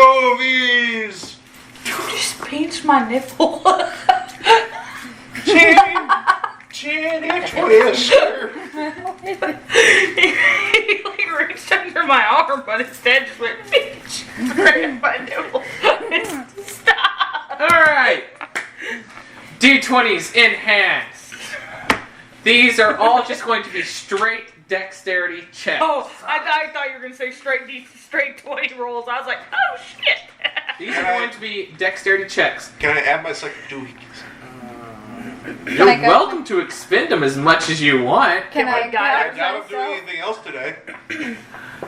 Anchovies! You just pinched my nipple. Chinny twister. He like reached under my arm, but instead just went pinch right at my nipple. Stop. All right. D20s in hand. These are all just going to be straight dexterity checks. Oh, I thought you were gonna say straight 20 rolls. I was like, oh shit. These are going to be dexterity checks. Can I add my second doohickey? You're I go? welcome to expend them as much as you want. Can I I I guide doubt I'm doing myself? anything else today.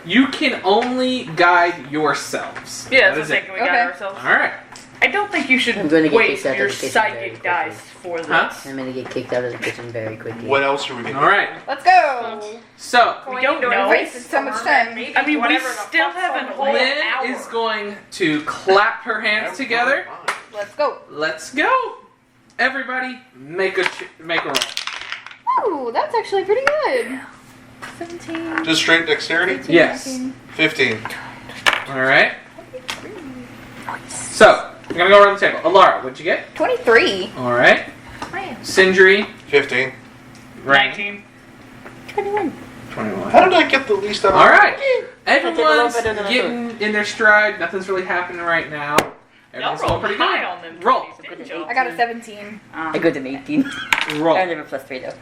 You can only guide yourselves. Yeah, That that's is what I'm it. thinking. We got Okay. ourselves. All right. I don't think you should I'm going to get waste kicked out your of the kitchen psychic very dice for this. Huh? I'm gonna get kicked out of the kitchen very quickly. What else are we going to All right. Let's go. So We don't know. Wasted so much time. I mean, we Whatever the still fuck's haven't on the whole Lynn hour. is going to clap her hands together. Let's go. Let's go. Everybody, make a roll. Ooh, that's actually pretty good. 17. Just straight dexterity? 18, Yes. 19. 15. All right. So we're gonna go around the table. Alara, what'd you get? 23. All right. Man. Sindri, 15. Rain, 19. 21. 21. How did I get the least out of All right. Take a little Everyone's bit of the- getting in their stride. Nothing's really happening right now. Y'all Everyone's going rolled pretty high good. on them. Roll. 20s, didn't y'all? I got a 17. I got an 18. Roll. I never +3 though.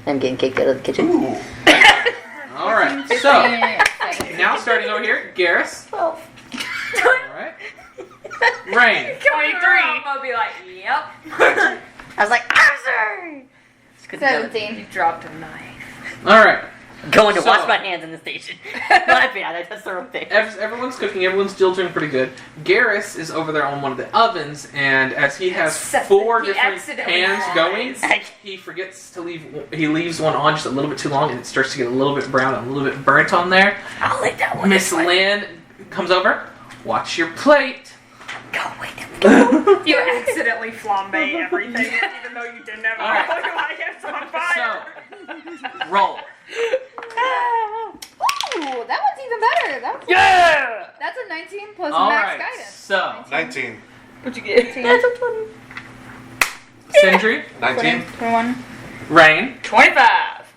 I'm getting kicked out of the kitchen. Ooh. All right. So now starting over here, Garrus. 12. All right. Rain. 23. I'll be like, yep. I was like, Arthur! Just couldn't do it. 17. You dropped a 9. All right. Going to So- wash my hands in the station. My bad, I touched the wrong thing. Everyone's cooking. Everyone's still doing pretty good. Garrus is over there on one of the ovens, and as he has four He different accidentally pans going, dies. he forgets to leave. He leaves one on just a little bit too long, and it starts to get a little bit brown and a little bit burnt on there. I'll leave that one. Miss Lynn comes over. Watch your plate. Go away. You accidentally flambe everything, even though you didn't have Alright. all your items on fire. So, roll. Ooh, that one's even better. Yeah! That's a 19 plus All max right. guidance. So, 19. What'd you get? That's a 20. Sindri, 19. 21. Rain, 25.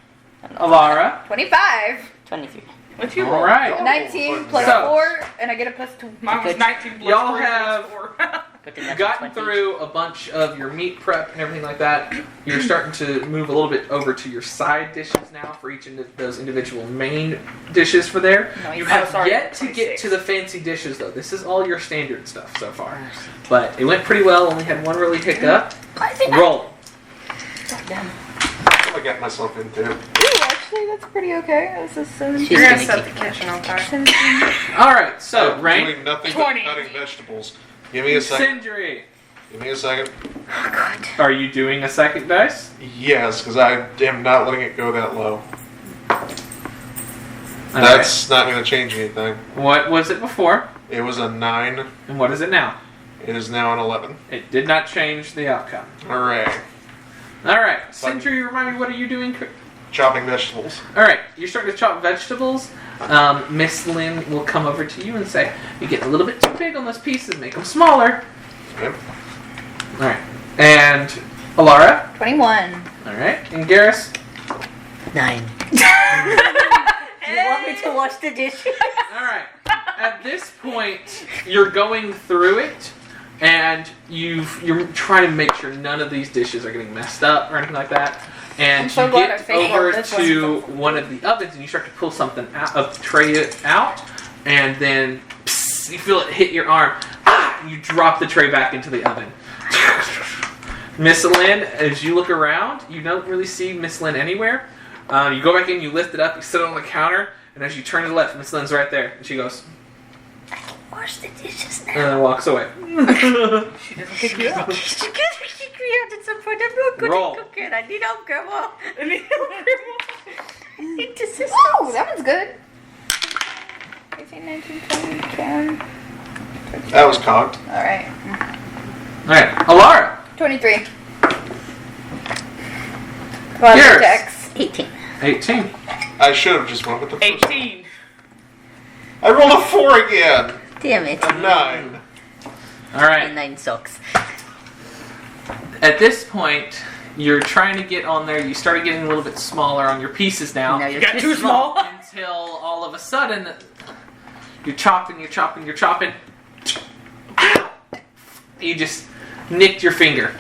Alara. 25. 23. What'd you All roll? right. 19 plus So- 4, and I get a plus 2. Mine was 19 plus Y'all 3 have- plus 4. But You've gotten through a bunch of your meat prep and everything like that. You're starting to move a little bit over to your side dishes now for each of those individual main dishes for there. Nice. You have sorry, yet to get 26. to the fancy dishes though. This is all your standard stuff so far. But it went pretty well. Only had one really hiccup. Roll. I got myself into. Ooh, actually, that's pretty okay. This is 17. You're gonna gonna set keep- the kitchen on fire. 17. All right. So I'm Rain, doing nothing 20. but cutting vegetables. Give me a second. Sindri. Give me a second. Oh, God. Are you doing a second dice? Yes, because I am not letting it go that low. Okay. That's not going to change anything. What was it before? It was a 9. And what is it now? It is now an 11. It did not change the outcome. Hooray. All right. Sindri, remind me, what are you doing? Chopping vegetables. All right, you're starting to chop vegetables. Miss Lynn will come over to you and say, "You're getting a little bit too big on those pieces. Make them smaller." Yep. All right, and Alara. 21. All right, and Garrus. 9. You want me to wash the dishes? All right. At this point, you're going through it, and you're trying to make sure none of these dishes are getting messed up or anything like that. And I'm so you glad I get figured over this to one of the ovens, and you start to pull something out, a tray out, and then psst, you feel it hit your arm. Ah! You drop the tray back into the oven. Miss Lynn, as you look around, you don't really see Miss Lynn anywhere. You go back in, you lift it up, you sit on the counter, and as you turn to the left, Miss Lynn's right there, and she goes, Wash the dishes now. and then walks away. She doesn't pick you up. She created some food. I'm not good Roll. at cooking. I need help, Grandma. I need to assist. Woo, that one's good. 18, 19, 20, 10. That was cocked. Alright. All right, Alara. 23. Garrus. Dex. 18. 18. I should have just went with the first. 18. I rolled a 4 again. Damn it. A 9. All right. And 9 sucks. At this point, you're trying to get on there. You started getting a little bit smaller on your pieces now. Now you're Got too small. Until all of a sudden, you're chopping. Ow! You just nicked your finger.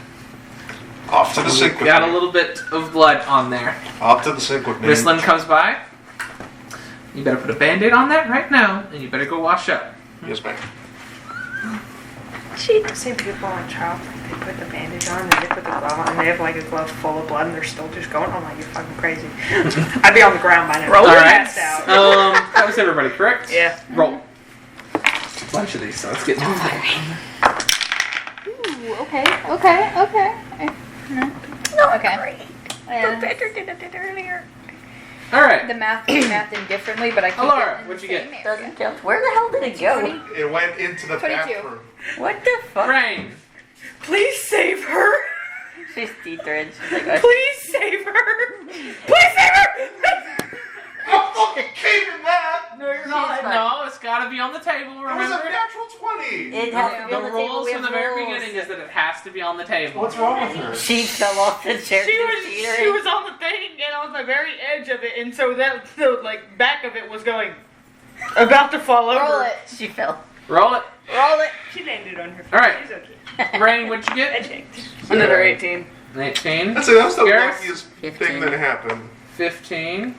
Off to the sink with Got a me. little bit of blood on there. Off to the sink with me. Miss Lynn comes by. You better put a Band-Aid on that right now, and you better go wash up. Yes, ma'am. I've seen people on chops, they put the bandage on, and they put the glove on, and they have like a glove full of blood, and they're still just going. I'm like, you're fucking crazy. I'd be on the ground by now. All right. Passed out. That was everybody, correct? Yeah. Roll. A bunch of these, so let's get moving. Ooh, okay. No, Okay. great. And Better did it earlier. All right. the math is mathed indifferently, but I keep Alara, it in what'd the you get? same area. Doesn't count. Where the hell did it go? 20. It went into the 22. bathroom. What the fuck? Rain. Please save her. 50 threads. She's like, Please save her. Please save her. I'm fucking keeping that! No, you're not. fine. No, it's got to be on the table. It was a Remember? natural 20! it has to be The on the table. rules We from the have very rules. beginning is that it has to be on the table. What's wrong with her? She fell off the chair. She to was feed she her. was on the thing and on the very edge of it, and so that the like back of it was going about to fall over. Roll it. She fell. Roll it. Roll it. She landed on her feet. All right. She's okay. Rain, what'd you I get? checked. Another 18. 19. That's that was the Garrus? luckiest 15. thing that happened. 15.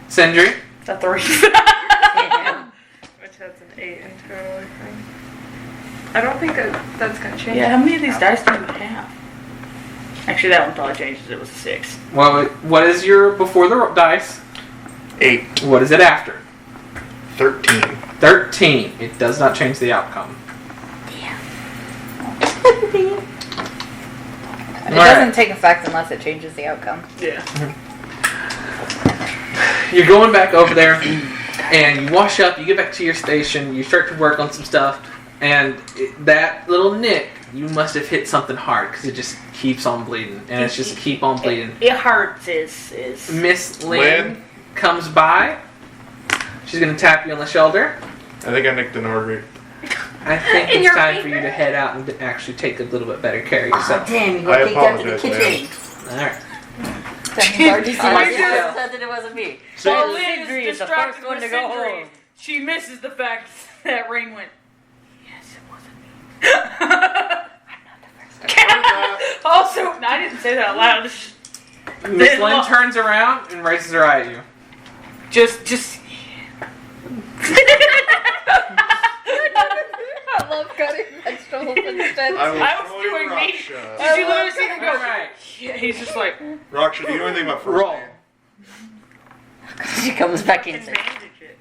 Sindri. It's a 3. Yeah. Which that's an 8 in total, I think. I don't think that's gonna change. Yeah, how many of these dice do you have? Actually, that one probably changes. It was a 6. What is your before the dice? 8. What is it after? 13. 13. It does not change the outcome. It All right. doesn't take effect unless it changes the outcome. Yeah. You're going back over there, and you wash up. You get back to your station. You start to work on some stuff, and that little nick, you must have hit something hard because it just keeps on bleeding, and it's just keep on bleeding. It hurts. Is Miss Lynn Lynn? comes by. She's gonna tap you on the shoulder. I think I nicked an artery. I think In it's your time for you finger? to head out and actually take a little bit better care of Oh, yourself. damn, you I gotta take that to the apologize, kitchen. All right. That means RGC. I Yeah. just said that it wasn't me. So Well, Lynn Sindri is is the distracted first one with to go Sindri. home. She misses the fact that Rain went. Yes, it wasn't me. Also, I didn't say that out loud. Miss Lynn turns around and raises her eye at you. Just. I love cutting vegetables instead. I will I was throw doing you me. Raksha. Did you literally see him go? Alright. Yeah, he's just like. Raksha, do you know anything about first Roll. aid? She comes back in. Bandage it.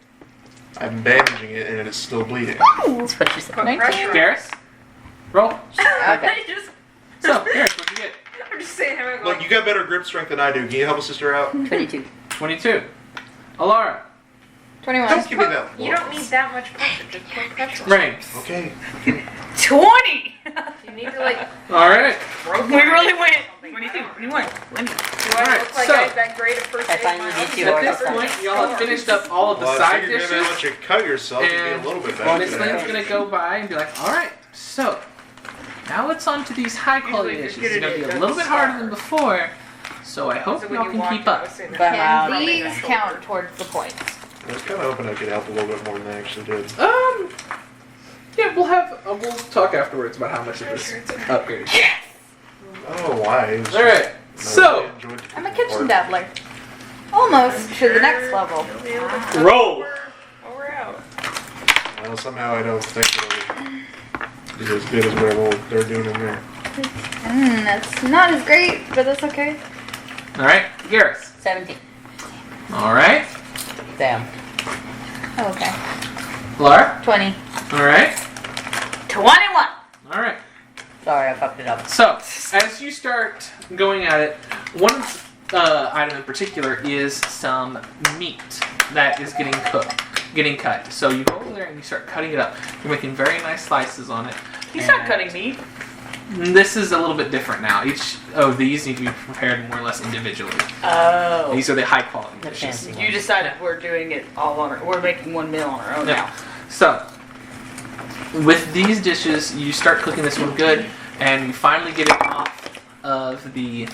I'm bandaging it and it is still bleeding. That's what she said. Put 19. pressure on it. Garrus? Roll. Okay. Just- So, Garrus, what'd you get? I'm just saying how Look, you got better grip strength than I do. Can you help a sister out? 22. 22. Alara. 21. Don't give me that You don't need that much pressure. Just put pressure. Rain. Okay. 20. You need to like. Alright. We really went. 22, 21. Do I Alright, look like so- I have that great at first I aid? finally Mine? did you At order this something. point, y'all have finished up all of the Well, I side figured maybe dishes. let you cut yourself to be a And little bit better. Miss Lynn's gonna go by and be like, alright, so now it's on to these high quality Usually dishes. if you It's get gonna it, be a it little bit doesn't harder start. than before, so I hope So when y'all you can walk keep in, I up. was saying that. But, Can uh, these count towards the points? I was kind of hoping I could help a little bit more than I actually did. Yeah, we'll talk afterwards about how much of this upgrade. Oh, why? Alright, so, I'm a kitchen dabbler. Almost to the next level. roll. Oh, we're out. Well, somehow I don't think it'll be as good as whatever they're doing in there. That's not as great, but that's okay. Alright, Garrus. 17. Alright, Damn. Oh, okay. Lara. 20. Alright, 21. alright. Sorry, I fucked it up. So, as you start going at it, one item in particular is some meat that is getting cut. So you go over there and you start cutting it up. You're making very nice slices on it. He's not And cutting meat. This is a little bit different now. Each of these need to be prepared more or less individually. Oh. These are the high quality The dishes. fancy You one. decided we're doing it all on our. We're making one meal on our own Yeah. now. So, with these dishes, you start cooking this one good, and you finally get it off of the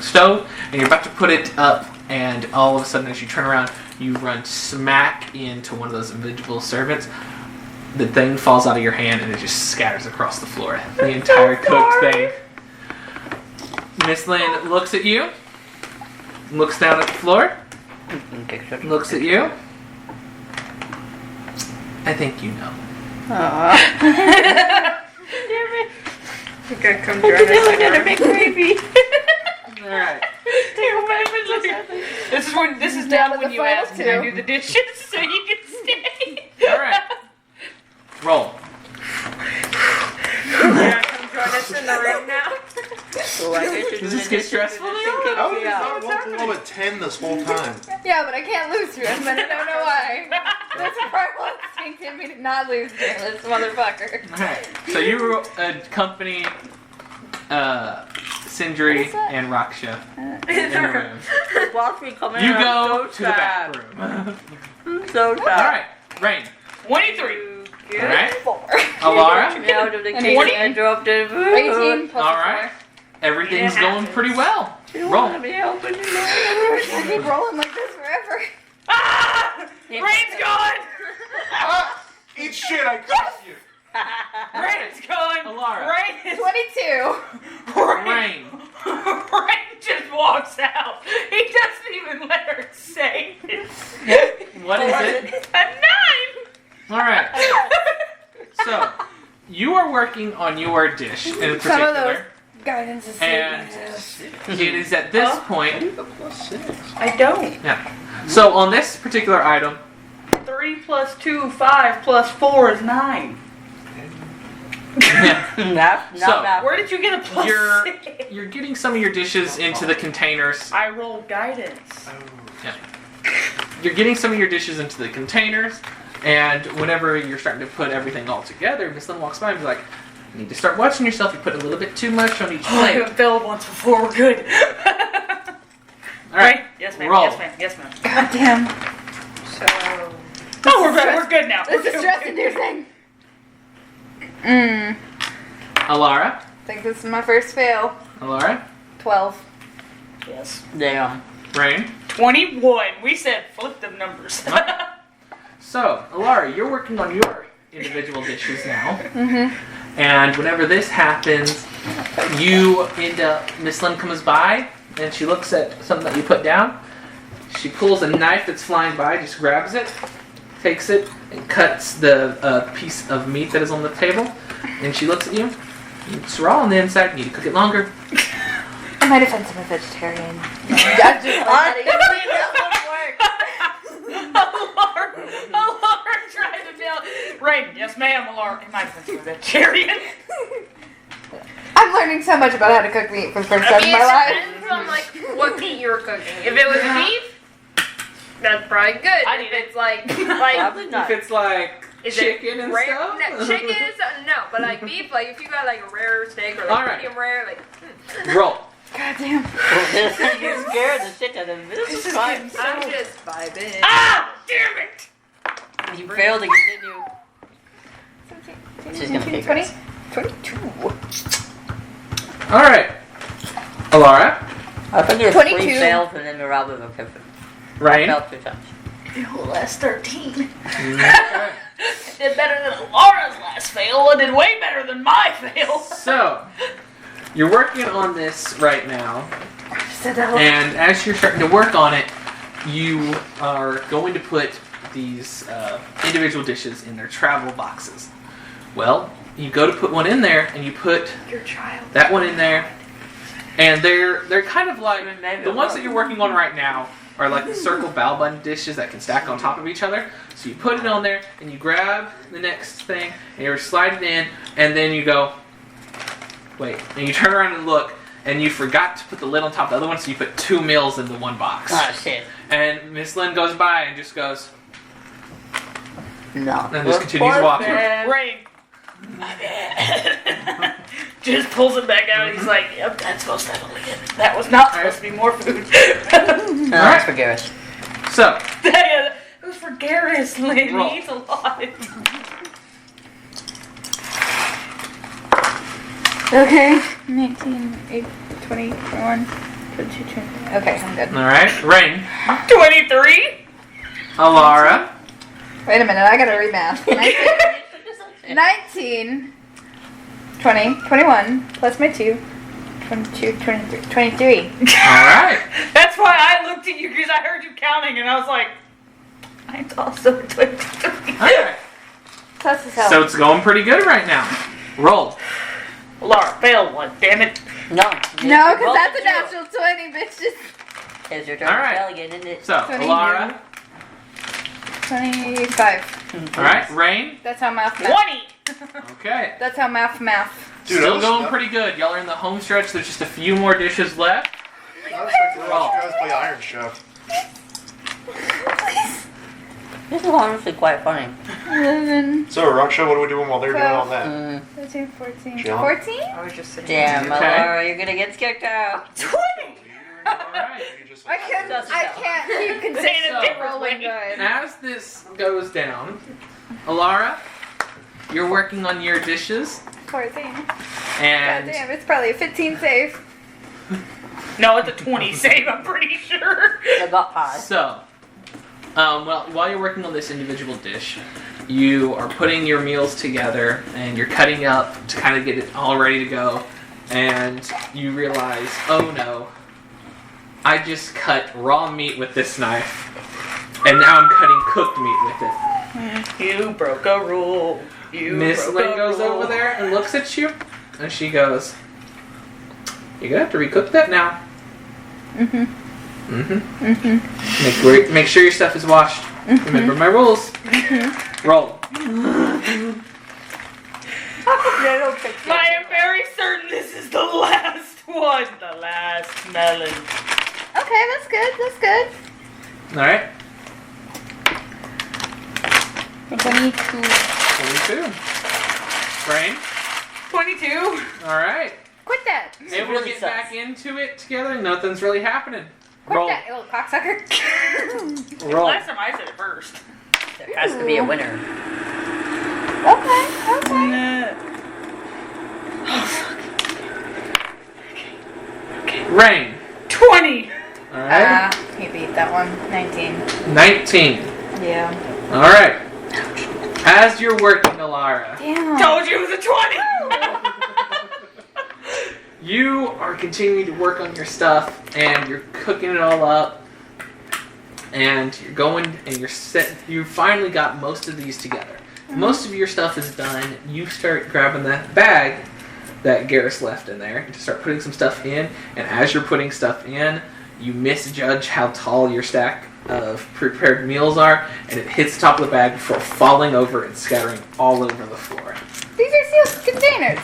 stove, and you're about to put it up, and all of a sudden, as you turn around, you run smack into one of those individual servants. The thing falls out of your hand, and it just scatters across the floor. The entire cooked thing. Miss Lynn looks at you, looks down at the floor, looks at you. I think you know. You gotta come join us. Alright. This is Down now to when the you final ask me to two. do the dishes so you can stay. Alright. Roll. Yeah, come join us in the room now. Does this get stressful now? How have you not rolled below a 10 this whole time? Yeah, but I can't lose to him, and I don't know why. That's a primal instinct in me to not lose to this motherfucker. Alright. So you accompany Sindri What is that? and Raksha in the room. Watch me coming You in, go I'm to so the back sad. room. I'm so sad. Alright. Rain. 23. Alright. 4. Alara. Out of the And cake 20? and dropped it. 18 plus Alright. Everything's It going happens. pretty well. You don't Roll. want to be helping me, I keep rolling like this forever. Ah! Yeah. Rain's gone! Ah! Eat shit, I cursed you! Rain's gone! Alara. Rain is 22. Rain. Rain just walks out. He doesn't even let her say it. What is it? A 9! Alright. So, you are working on your dish in Some of those particular. guidance is And it is at this point. I don't. Yeah. So on this particular item, 3 plus 2, 5 plus 4 is 9. yeah, Not So, that. Where did you get a plus you're 6? you're getting some of your dishes into the containers. I rolled guidance. You're getting some of your dishes into the containers, and whenever you're starting to put everything all together, Miss Lynn walks by and is like, "You need to start watching yourself. You put a little bit too much on each Oh, I plate." haven't failed once before. We're good. All right. Yes, ma'am. Roll. Yes, ma'am. Yes, ma'am. God damn. So, Oh, we're good now. This is stress inducing. I Alara. think this is my first fail. Alara. 12. Yes. Damn. Rain. 21. We said flip them numbers. So, Alara, you're working on your individual dishes now. And whenever this happens, you end up, Miss Lynn comes by and she looks at something that you put down. She pulls a knife that's flying by, just grabs it, takes it, and cuts the piece of meat that is on the table. And she looks at you. It's raw on the inside. You need to cook it longer. In my defense, I'm a vegetarian. Alara tried to nail Rain, yes ma'am, Alara. In my defense, I'm a vegetarian. I'm learning so much about how to cook meat for the first time in my life. Depends on like what meat you were cooking. If it was beef, that's probably good. I If it's like If it's like is chicken it and rare? stuff. No, chicken and stuff. No, but like beef, like if you got like a rare steak or like All right. medium rare, like Roll. God damn. You're scared the shit out of me. This is fine. I'm just vibing. Ah! Damn it! You failed to continue. She's gonna kick 20? us. 22. All right. Alara. I think there's 22. 3 fails and then Mirabel will pick it. Rain. Failed 2 times. Oh, last 13. Okay. Did better than Alara's last fail. It did way better than my fail. So, you're working on this right now, and as you're starting to work on it, you are going to put these individual dishes in their travel boxes. Well, you go to put one in there, and you put Your child. that one in there, and they're kind of like the ones that you're working on right now are like the circle bow bun dishes that can stack on top of each other. So you put it on there, and you grab the next thing, and you slide it in, and then you go, wait, and you turn around and look, and you forgot to put the lid on top of the other one, so you put 2 meals into one box. Oh shit. And Miss Lynn goes by and just goes, No. and just continues walking. Rain. Just pulls it back out. He's like, "Yep, that's supposed to have a lid. That was not supposed to be more food." No, that's for Garrus. So, It was for Garrus. Lynn. Roll. He eats a lot. Okay. 19, 8, 20, 21, 22, 23. Okay, I'm good. all right, Rain, 23. Alara, Wait a minute, I gotta remath. 19, 20, 21, plus my 2, 22, 23, 23. all right. That's why I looked at you because I heard you counting, and I was like, "I'm also 23." All right. Plus as hell. So it's going pretty good right now. Roll. Laura failed one. Damn it. No. No, because that's a natural 20, bitches. It's your turn All to right. fail again, isn't it? So, 20. Alara, 25. all right, Rain, That's how math. 20. okay. That's how math. Dude, Still going pretty good. Y'all are in the home stretch. There's just a few more dishes left. I was expecting to watch you guys play Iron Chef. This is honestly quite funny. 11, So, Raksha, what are we doing while they're doing all that? 13, 14. Chilling. 14? I was just sitting. Damn, Okay. Laura, you're gonna get kicked out. 20. All right. You just- I can't keep consistent different rolling way. good. As this goes down, Alara, you're working on your dishes, 14. God and damn, it's probably a 15 save. No, it's a 20 save, I'm pretty sure. I got 5. so, well, while you're working on this individual dish, you are putting your meals together and you're cutting up to kind of get it all ready to go, and you realize, oh no, I just cut raw meat with this knife, and now I'm cutting cooked meat with it. You broke a rule. You Miss broke Lynn a goes rule. over there and looks at you, and she goes, "You're gonna have to recook that now." Make sure your stuff is washed. Remember my rules. Roll. I am very certain this is the last one. The last melon. Okay, that's good. That's good. All right. 22. 22. Brain. 22. All right. Quit that. Able really to get sucks. back into it together. Nothing's really happening. Quit Roll. that, you little cocksucker. Roll. Last time I said it first. There has to be a winner. Okay, okay. Rain. 20. All right. He beat that one. 19. 19. Yeah. All right. As you're working, Alara, Damn. Told you it was a 20! you are continuing to work on your stuff, and you're cooking it all up, and you're going, and you're set. You finally got most of these together. Most of your stuff is done. You start grabbing that bag that Garrus left in there and to start putting some stuff in. And as you're putting stuff in, you misjudge how tall your stack of prepared meals are, and it hits the top of the bag before falling over and scattering all over the floor. These are sealed containers.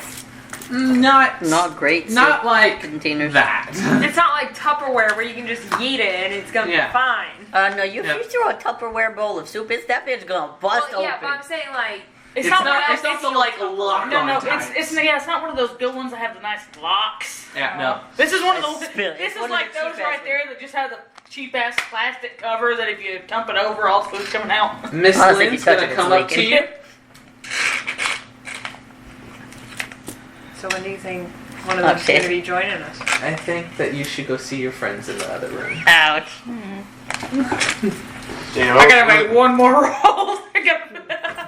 Not great. Not like containers. that. It's not like Tupperware where you can just yeet it and it's gonna Yeah. be fine. No, you throw a Tupperware bowl of soup, that bitch gonna bust Well, yeah, open. but I'm saying like It's not the like lock No, on it's it's not one of those good ones that have the nice locks. Yeah, no. This is one of It's those. spill- This it's is one of like the those cheap-ass right there that just have the cheap ass plastic cover that if you dump it over, all the food's coming out. Miss Honestly, if Lynn's you touch gonna it, come it's up to leaking. you. So when do you think one of them's Okay. going to be joining us? I think that you should go see your friends in the other room. Ouch. Damn, I gotta make one more roll.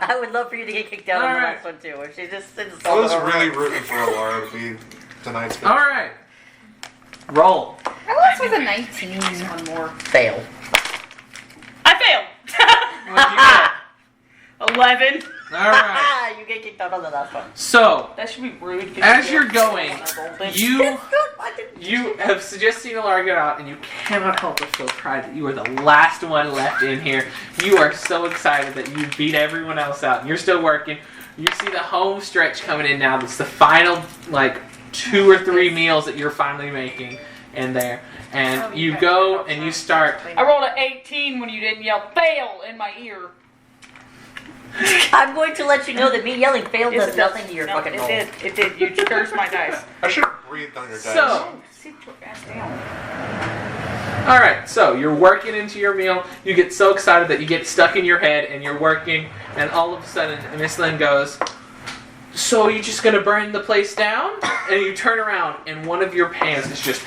I would love for you to get kicked out on the Alright. last one too. If she just sits I was really rooting for Alara to be tonight's pick. All right. Roll. I once was a 19. One more. fail. I failed. What'd you get? 11. All right. You get kicked out on the last one. So, That should be rude. 'cause as you you're don't going, wanna roll this. you have just seen Alara get out, and you cannot help but feel pride that you are the last one left in here. You are so excited that you beat everyone else out, and you're still working. You see the home stretch coming in now. That's the final, like, 2 or 3 meals that you're finally making in there. And you go and you start. I rolled an 18 when you didn't yell fail in my ear. I'm going to let you know that me yelling fail Yes, does it does. nothing to your No, fucking roll. It did. You cursed my dice. I should have breathed on your dice. So, Sit your ass down. all right. So you're working into your meal. You get so excited that you get stuck in your head, and you're working, and all of a sudden, Miss Lynn goes, "So you just gonna burn the place down?" And you turn around, and one of your pans is just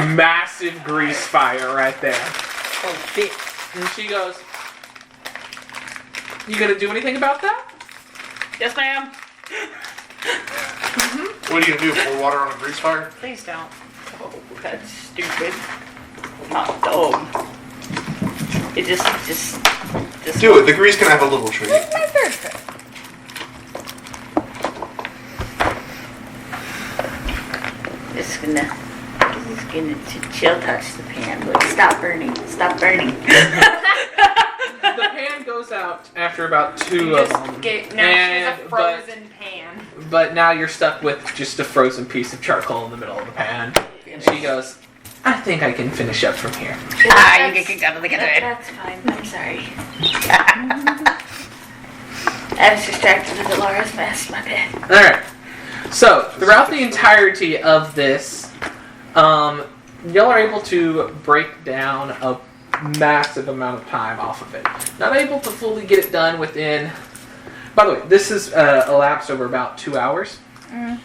massive grease fire right there. Oh shit. And she goes, "You gonna do anything about that?" Yes, ma'am. What are you gonna do? Pour water on a grease fire? Please don't. Oh, that's stupid. Not dumb. It just. Do it. The grease can have a little treat. This is my third trip. Just gonna chill touch the pan, but stop burning. Stop burning. The pan goes out after about 2 of them. now she's And- a frozen pan. But now you're stuck with just a frozen piece of charcoal in the middle of the pan. And she goes, "I think I can finish up from here." You get kicked out of the kitchen. That's fine. I'm sorry. I was distracted with Laura's mess. My bad. Alright. So, throughout the entirety of this, y'all are able to break down a massive amount of time off of it. Not able to fully get it done within... By the way, this is elapsed over about 2 hours. You're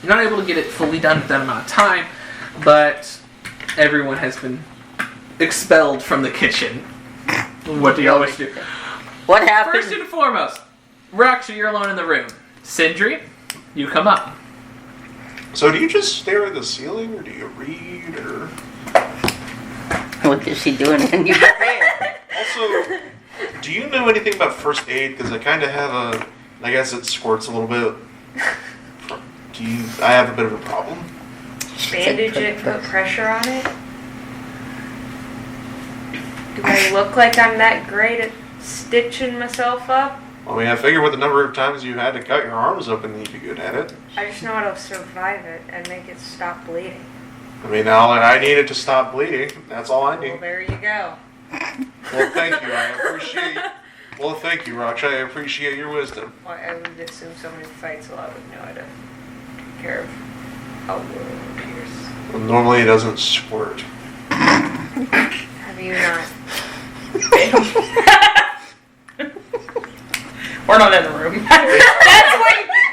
not able to get it fully done with that amount of time, but everyone has been expelled from the kitchen. What do you always do? What happened? First and foremost, Raksha, you're alone in the room. Sindri, you come up. So do you just stare at the ceiling, or do you read, or... What is she doing when you get there? Also, do you know anything about first aid? Because I kind of have a... I guess it squirts a little bit. I have a bit of a problem. Bandage it, put pressure on it. Do I look like I'm that great at stitching myself up? I mean, I figure with the number of times you had to cut your arms open, you'd be good at it. I just know how to survive it and make it stop bleeding. I mean, all I needed to stop bleeding. That's all I Well, need. there you go. Well, thank you. I appreciate... Well, thank you, Raksha. I appreciate your wisdom. Well, I would assume someone who fights a lot would know how to take care of a wound pierce. Well, normally it doesn't squirt. Have you not? We're not in the room.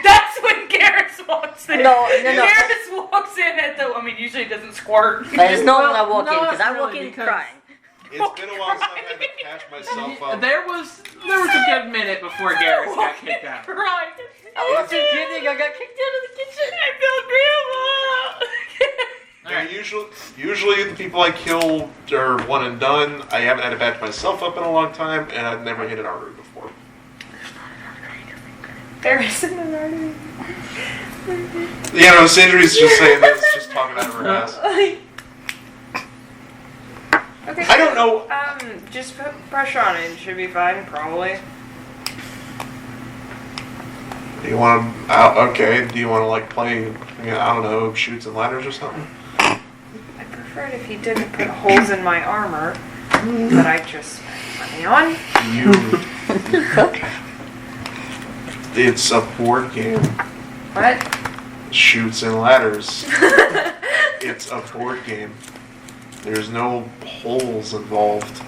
that's when Garrus walks in. No. Garrus walks in at the. I mean, usually it doesn't squirt. I just know when I walk in, not because I walk really, in because- crying. It's been a while since I've had to catch myself up. There was a good minute before Garrus got kicked out. Right. I was just kidding. I got kicked out of the kitchen. I feel grandma. Yeah, usually the people I kill are one and done. I haven't had to patch myself up in a long time, and I've never hit an artery before. There isn't an artery. Yeah, no, Sandry's just saying this, just talking out of her ass. Okay. I don't know. Just put pressure on it. It should be fine, probably. Do you want to? Okay. Do you want to like play? I don't know, shoots and ladders or something. I prefer it if he didn't put holes in my armor that I just spent money on. It's a board game. What? Shoots and ladders. It's a board game. There's no holes involved.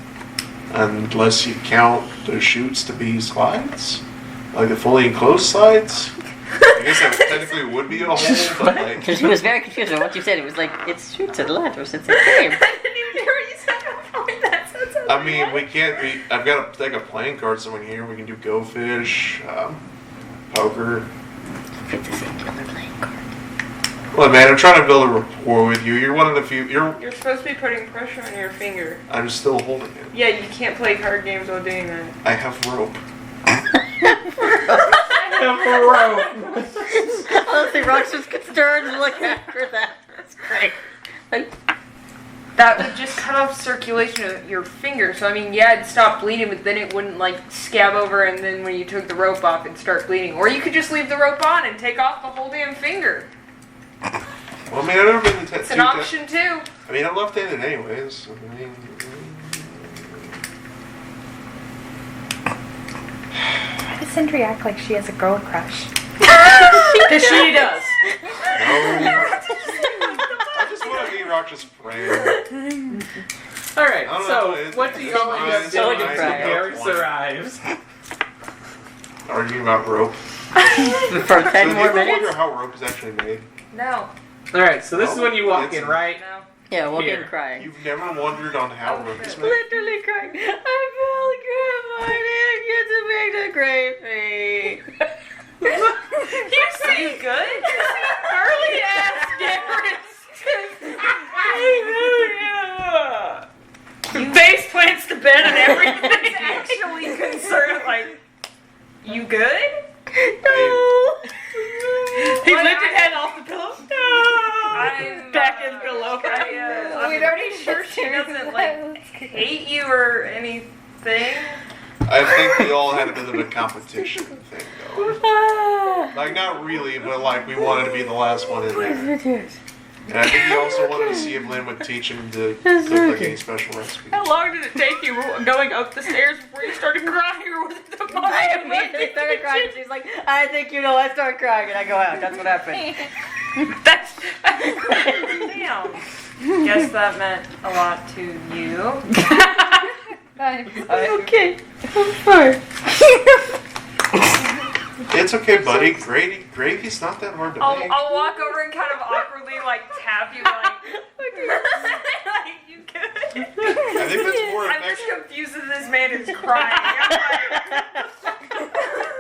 Unless you count the shoots to be slides. Like the fully enclosed slides. I guess that technically would be a hole, but like... Because he was very confused on what you said. It was like, it's shoots and ladders. It's a game. I didn't even hear what you said before that. So it's I mean, we can't... I've got a deck of playing cards somewhere here. We can do Go Fish, poker. Fit the same color playing card. Well, man, I'm trying to build a rapport with you. You're one of the few... You're supposed to be putting pressure on your finger. I'm still holding it. Yeah, you can't play card games while doing that. I have rope. Honestly, Rox was concerned to look after that. That's great. That would just cut off circulation of your finger. So, I mean, yeah, it'd stop bleeding, but then it wouldn't, like, scab over, and then when you took the rope off, it'd start bleeding. Or you could just leave the rope on and take off the whole damn finger. Well, I mean, I've never been to... It's an option, too. I mean, I'm left-handed anyways. I mean... Why does Sindri act like she has a girl crush? Because she does. No. I just want to be Rox's friend. Alright, I don't so know, what do you guys do so when depressed. Garrus arrives? Arguing about rope. For 10 So do you more ever wonder minutes? how rope is actually made? No. Alright, so this is when you walk It's- in, right? No. Yeah, walk Here. in crying. You've never wondered on how rope is made? Literally crying. I felt good. I didn't get to make the gravy. You see good? Early ass Garrus. Face plants to bed and everything. Actually concerned, like, you good? No. He lifted head off the pillow. I'm Back in below. I'm pretty sure she doesn't, like, hate you or anything. I think we all had a bit of a competition thing going. Like, not really, but like, we wanted to be the last one in there. And I think he also wanted to see if Lynn would teach him to cook like any special recipe. How long did it take you going up the stairs before you started crying, or was it the moment? I immediately started crying. She's like, I think you know. I start crying and I go out. That's what happened. That's Damn. Guess that meant a lot to you. I'm okay. I'm fine. It's okay, buddy. Gravy's not that hard to make. I'll walk over and kind of awkwardly, like, tap you, like, like, you good? I think that's more I'm just effective. confused that this man is crying. I'm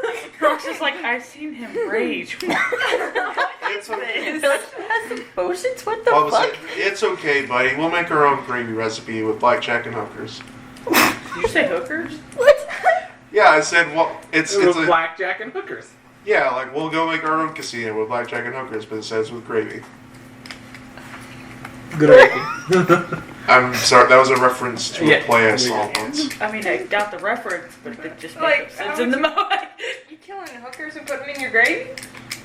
like, Rox is like, I've seen him rage. It's okay. Has some potions? What the I was fuck? like, it's okay, buddy. We'll make our own gravy recipe with blackjack and hookers. Did you say hookers? What? Yeah, I said, well, it's With a, blackjack and hookers. yeah, like we'll go make our own casino with blackjack and hookers, but it says with gravy. Good idea. I'm sorry, that was a reference to Yeah. a play I saw once. I mean, I got the reference, but it just Like, makes sense in the moment. you killing hookers and putting them in your gravy?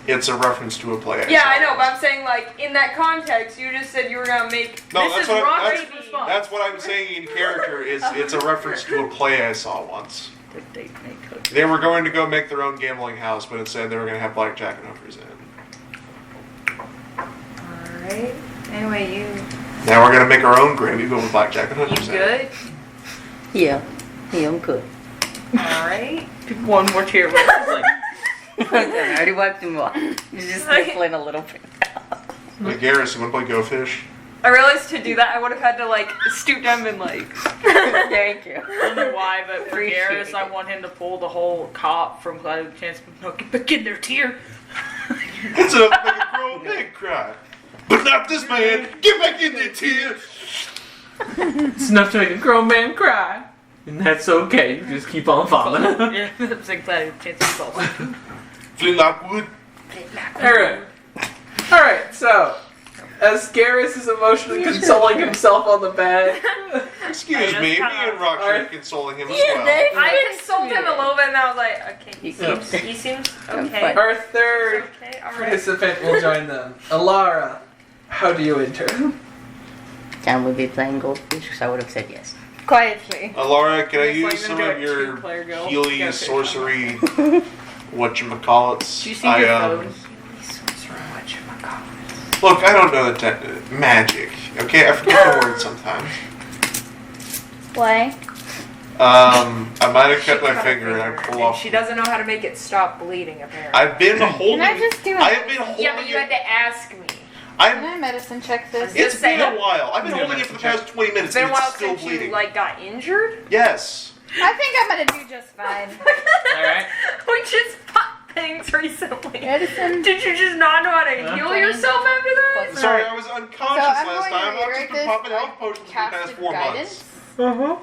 It's a reference to a play. Yeah, saw I know, but once. I'm saying, like, in that context, you just said you were gonna make. No, This that's is what I'm, Roxy's that's, response. that's what I'm saying in character. Is it's a reference to a play I saw once. Did they make hookers? They were going to go make their own gambling house, but instead they were going to have blackjack and hookers in it. Alright. Anyway, you Now we're going to make our own gravy, but with blackjack and hookers in it. good? Yeah. Yeah, I'm good. Alright. One more tear. Rox is like, I already wiped him off. He's just sniffling a little bit. Hey, Garrus, you want to play Go Fish? I realized to do that I would have had to like stoop down and like. Thank you. I don't know why, but for Appreciate Garrus, I it. want him to pull the whole cop from Cloud of the Chance of Get back in there, tear. It's enough to make a grown man cry. But not this man. Get back in there, Tia. It's enough to make a grown man cry. And that's okay. You just keep on falling. Yeah, it's like Cloud of the Chance of Fall. Flint Lockwood. Alright, so as Garrus is emotionally consoling himself on the bed. Excuse Hey, me, me that's kinda- and Roxy are Alright. consoling him as Yeah, well. they- I consoled him a little bit, and I was like, okay, Yeah. he seems I'm okay. fine. Our third Okay, all right. participant will join them. Alara, how do you enter? John would be playing Goldfish, so I would have said yes. Quietly. Alara, can I It's like use some gonna of do a your two-player go. Healy Go fish. sorcery whatchamacallits? Do you see your phone? Look, I don't know the magic. Okay, I forget the word sometimes. Why? I might have cut my Cut finger and I her pull and off. She doesn't know how to make it stop bleeding, apparently. I've been holding. Can I just do I have been it? holding Yeah, but you had it. to ask me. Can I'm. I medicine check this? It's Just been saying. a while. I've been Yeah, holding it for the check. past 20 minutes. It's been a and while it's still since bleeding. you like got injured. Yes. I think I'm gonna do just fine. Alright. We just popped things recently. Medicine. Did you just not know how to Huh? heal yourself after that? Plus- Sorry, I was unconscious I'm last going time. to I've just reiterate been this. popping health potions for the past Casted 4 guidance. months.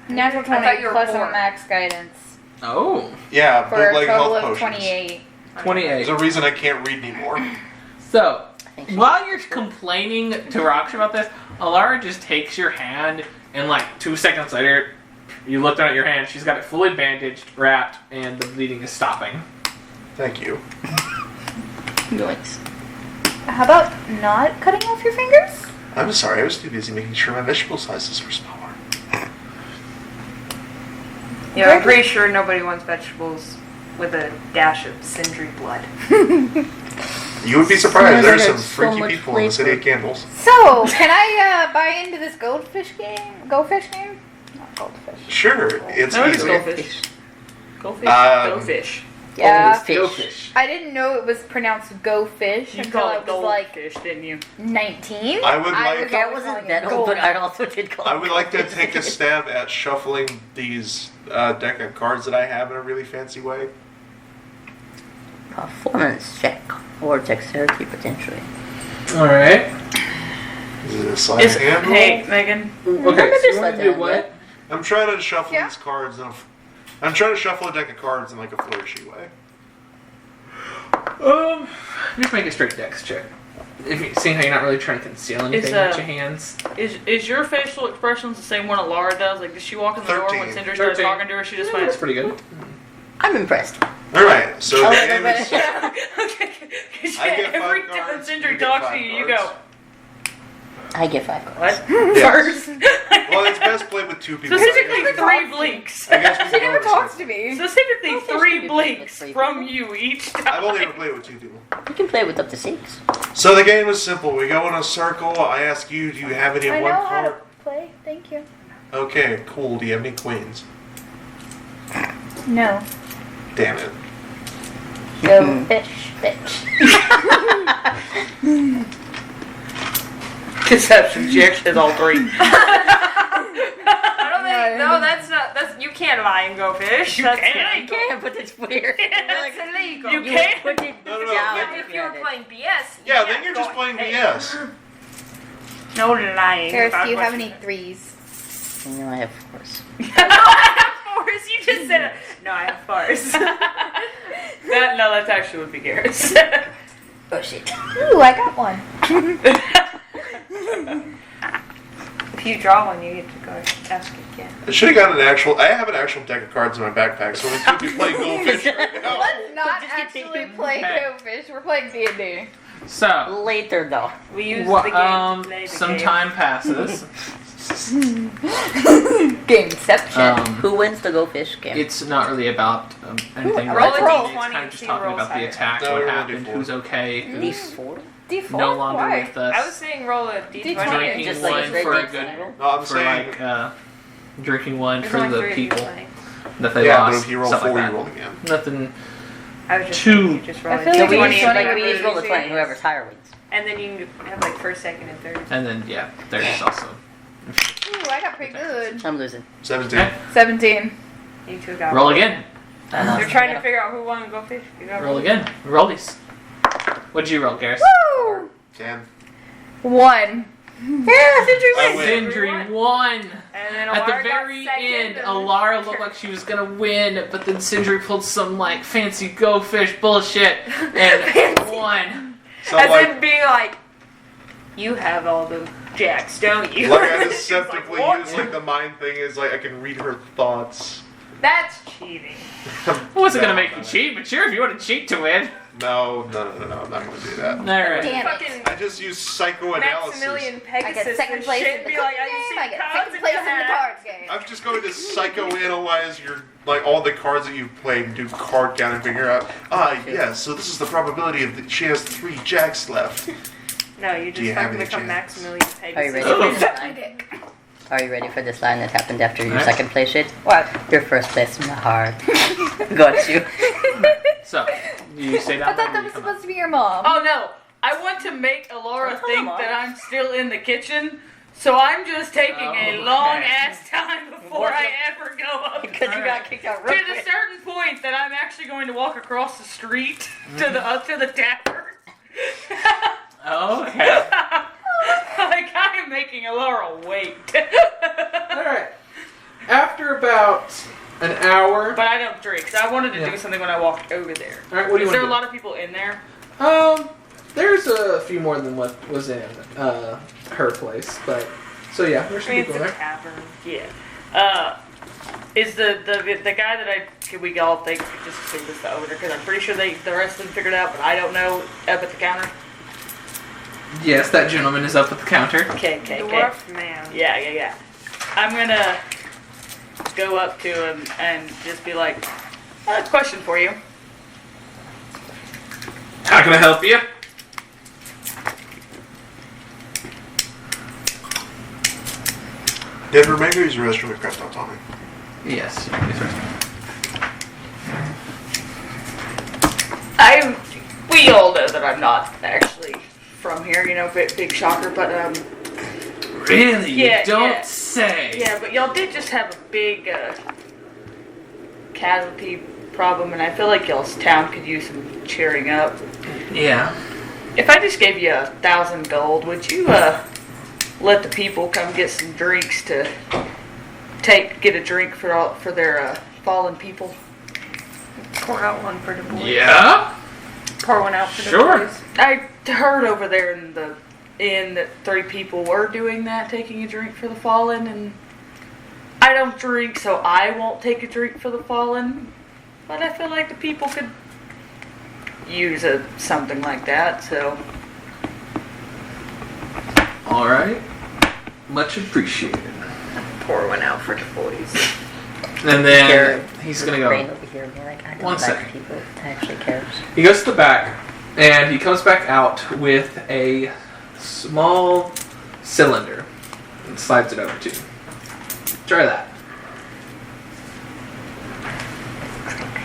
Natural I thought 20 you were plus a four. max guidance Oh. Yeah, for but a like total health of potions. 28. 28. There's a reason I can't read anymore. So, think she- while you're complaining to Rox about this, Alara just takes your hand, and like 2 seconds later, you look down at your hand, she's got it fully bandaged, wrapped, and the bleeding is stopping. Thank you. Yoinks. How about not cutting off your fingers? I'm sorry, I was too busy making sure my vegetable sizes were smaller. Yeah, I'm pretty sure nobody wants vegetables with a dash of Sindri blood. You would be surprised. Yeah, There's some there's so freaky much people in the City of flavor. Candles. So, can I buy into this goldfish game? Goldfish game? Not goldfish. Sure, it's No, it's easy. goldfish. Goldfish. Um, Goldfish. Yeah. Fish. Go fish. I didn't know it was pronounced go fish You until call I it was like goldfish, didn't you? 19. I would like- That wasn't that old, but I also did call I would like to take a stab at shuffling these deck of cards that I have in a really fancy way. Performance check or dexterity potentially. Alright. Is it a sleight Is, of hand roll? hey, Megan. Okay, so you just want let to do that, what? I'm trying to shuffle Yeah. these cards. I'm trying to shuffle a deck of cards in like a flourishy way. Just make a straight dex check. If you seeing how you're not really trying to conceal anything It's, with your hands. Is your facial expressions the same one that Laura does? Like, does she walk in the door when 13. Cinder starts 13. talking to her? She just That's went. pretty good. I'm impressed. All right, so the A game little is. bit. Okay. I get 5 Every time cards, Cinder you get talks 5 to you, you cards. go. I get 5 cards. What? Yes. First. Well, it's best played with 2 people. Specifically, I 3 blinks. guess we She can never go talks with to me. Specifically, Well, 3 there's blinks three from people. you each time. I've only ever played with 2 people. You can play with up to 6. So the game is simple. We go in a circle. I ask you, do you have any I of one know how to card? play. Thank you. Okay, cool. Do you have any queens? No. Damn it. Go fish, bitch. Deception check is all 3. I don't think. No, that's not. That's you can't lie and go fish. You That's can. illegal. Yeah, but it's weird. That's illegal. You You can't. put it No, no, no. down Yeah, if you were had it. playing BS. Yeah, then you're just playing BS. No lying. Paris, about do you what have any 3s? You know I have 4s. No, I have 4s. You just said it. No, I have 4s. That's actually would be Garrett's. Oh shit. Ooh, I got one. If you draw one, you get to go ask again. I should have gotten an actual. I have an actual deck of cards in my backpack, so we could be playing goldfish right now. Let's not Just keep actually thinking. play Okay. go fish. We're playing D&D. So, Later though. We use wha- the game to play the some game. time passes. Gameception. Who wins the Go Fish game? It's not really about anything. Roll like a that. D20 It's kind and of just see talking rolls about the higher. attack, No, what we're gonna happened, do who's 4. okay, who's D4? D4? no longer Why? with us. I was saying roll a d20. Drinking Just one like straight for a next good, level? No, I'm for saying. like drinking one There's for only the 3 of you people playing. that they Yeah, lost. but if you roll stuff 4, like you that. roll again. I was just Two. thinking, just roll I feel So like we we each, use 20 like, we each roll a easy. 20, whoever's higher wins. and then you have like first, second, and third. And then yeah, there's also. Ooh, I got pretty good. I'm losing. 17. Okay. 17. You two got Roll one. again. They're trying to figure out who won and go fish. You gotta Roll again. Roll these. What'd you roll, Garrus? Woo! 10. 1. Yeah, Sindri I wins. win. Sindri won. And then At the Alara got very second, end, and Alara looked like she was gonna win, but then Sindri pulled some like fancy go fish bullshit and won. So As like, in being like, you have all the jacks, don't you? like I She's like, deceptively "What?" use like the mind thing is like I can read her thoughts. That's cheating. I wasn't gonna make you cheat, but sure, if you want to cheat to win. No, I'm not gonna do that. Alright. Damn it. Fucking I just use psychoanalysis. Maximilian I Pegasus get second and place shit in the be cookie like, I game. see I get cards second place in the hat. cards game. I'm just going to psychoanalyze your like all the cards that you've played and do card count and figure out. Yes. So this is the probability of she has 3 jacks left. No, you Do just you have fucking any become chance? Maximilian Pegasus. Are you ready for this Suck my line? dick. Are you ready for this line that happened after your Alright. second place shit? What? Your first place in the heart. Got you. So, you say that I thought that was supposed to be your mom. Oh no, I want to make Alara think that I'm still in the kitchen, so I'm just taking a Oh, long okay. ass time before I ever go up to Because you got kicked out real the quick. certain point that I'm actually going to walk across the street to the tavern. Okay. Like I am making Alara wait. Alright. After about an hour. But I don't drink, so I wanted to Yeah. do something when I walked over there. Alright, what do you Is there a want lot of people in there? to do? There's a few more than what was in her place, but so yeah, there's some I mean, people it's a there. tavern. Yeah. Is the guy that we all think just assume is the owner? Because I'm pretty sure the rest of them figured it out, but I don't know up at the counter. Yes, that gentleman is up at the counter. Okay. Dwarf man. Yeah. I'm gonna go up to him and just be like, question for you. How can I help you? Denver, maybe use the restroom if Chris not talking. Yes. We all know that I'm not actually from here, big shocker, but Really? Yeah, you don't yeah. say. yeah, but y'all did just have a big casualty problem, and I feel like y'all's town could use some cheering up. Yeah. If I just gave you 1,000 gold, would you let the people come get some drinks to get a drink for their fallen people? Pour out one for the boys. Yeah? Pour one out for the Sure. boys. I heard over there in the inn that 3 people were doing that, taking a drink for the fallen, and I don't drink, so I won't take a drink for the fallen. But I feel like the people could use something like that, so. Alright. Much appreciated. Pour one out for the boys. And then he's gonna Brain go. over here and be like, I don't One like second. people that actually cares. He goes to the back, and he comes back out with a small cylinder and slides it over to you. Try that.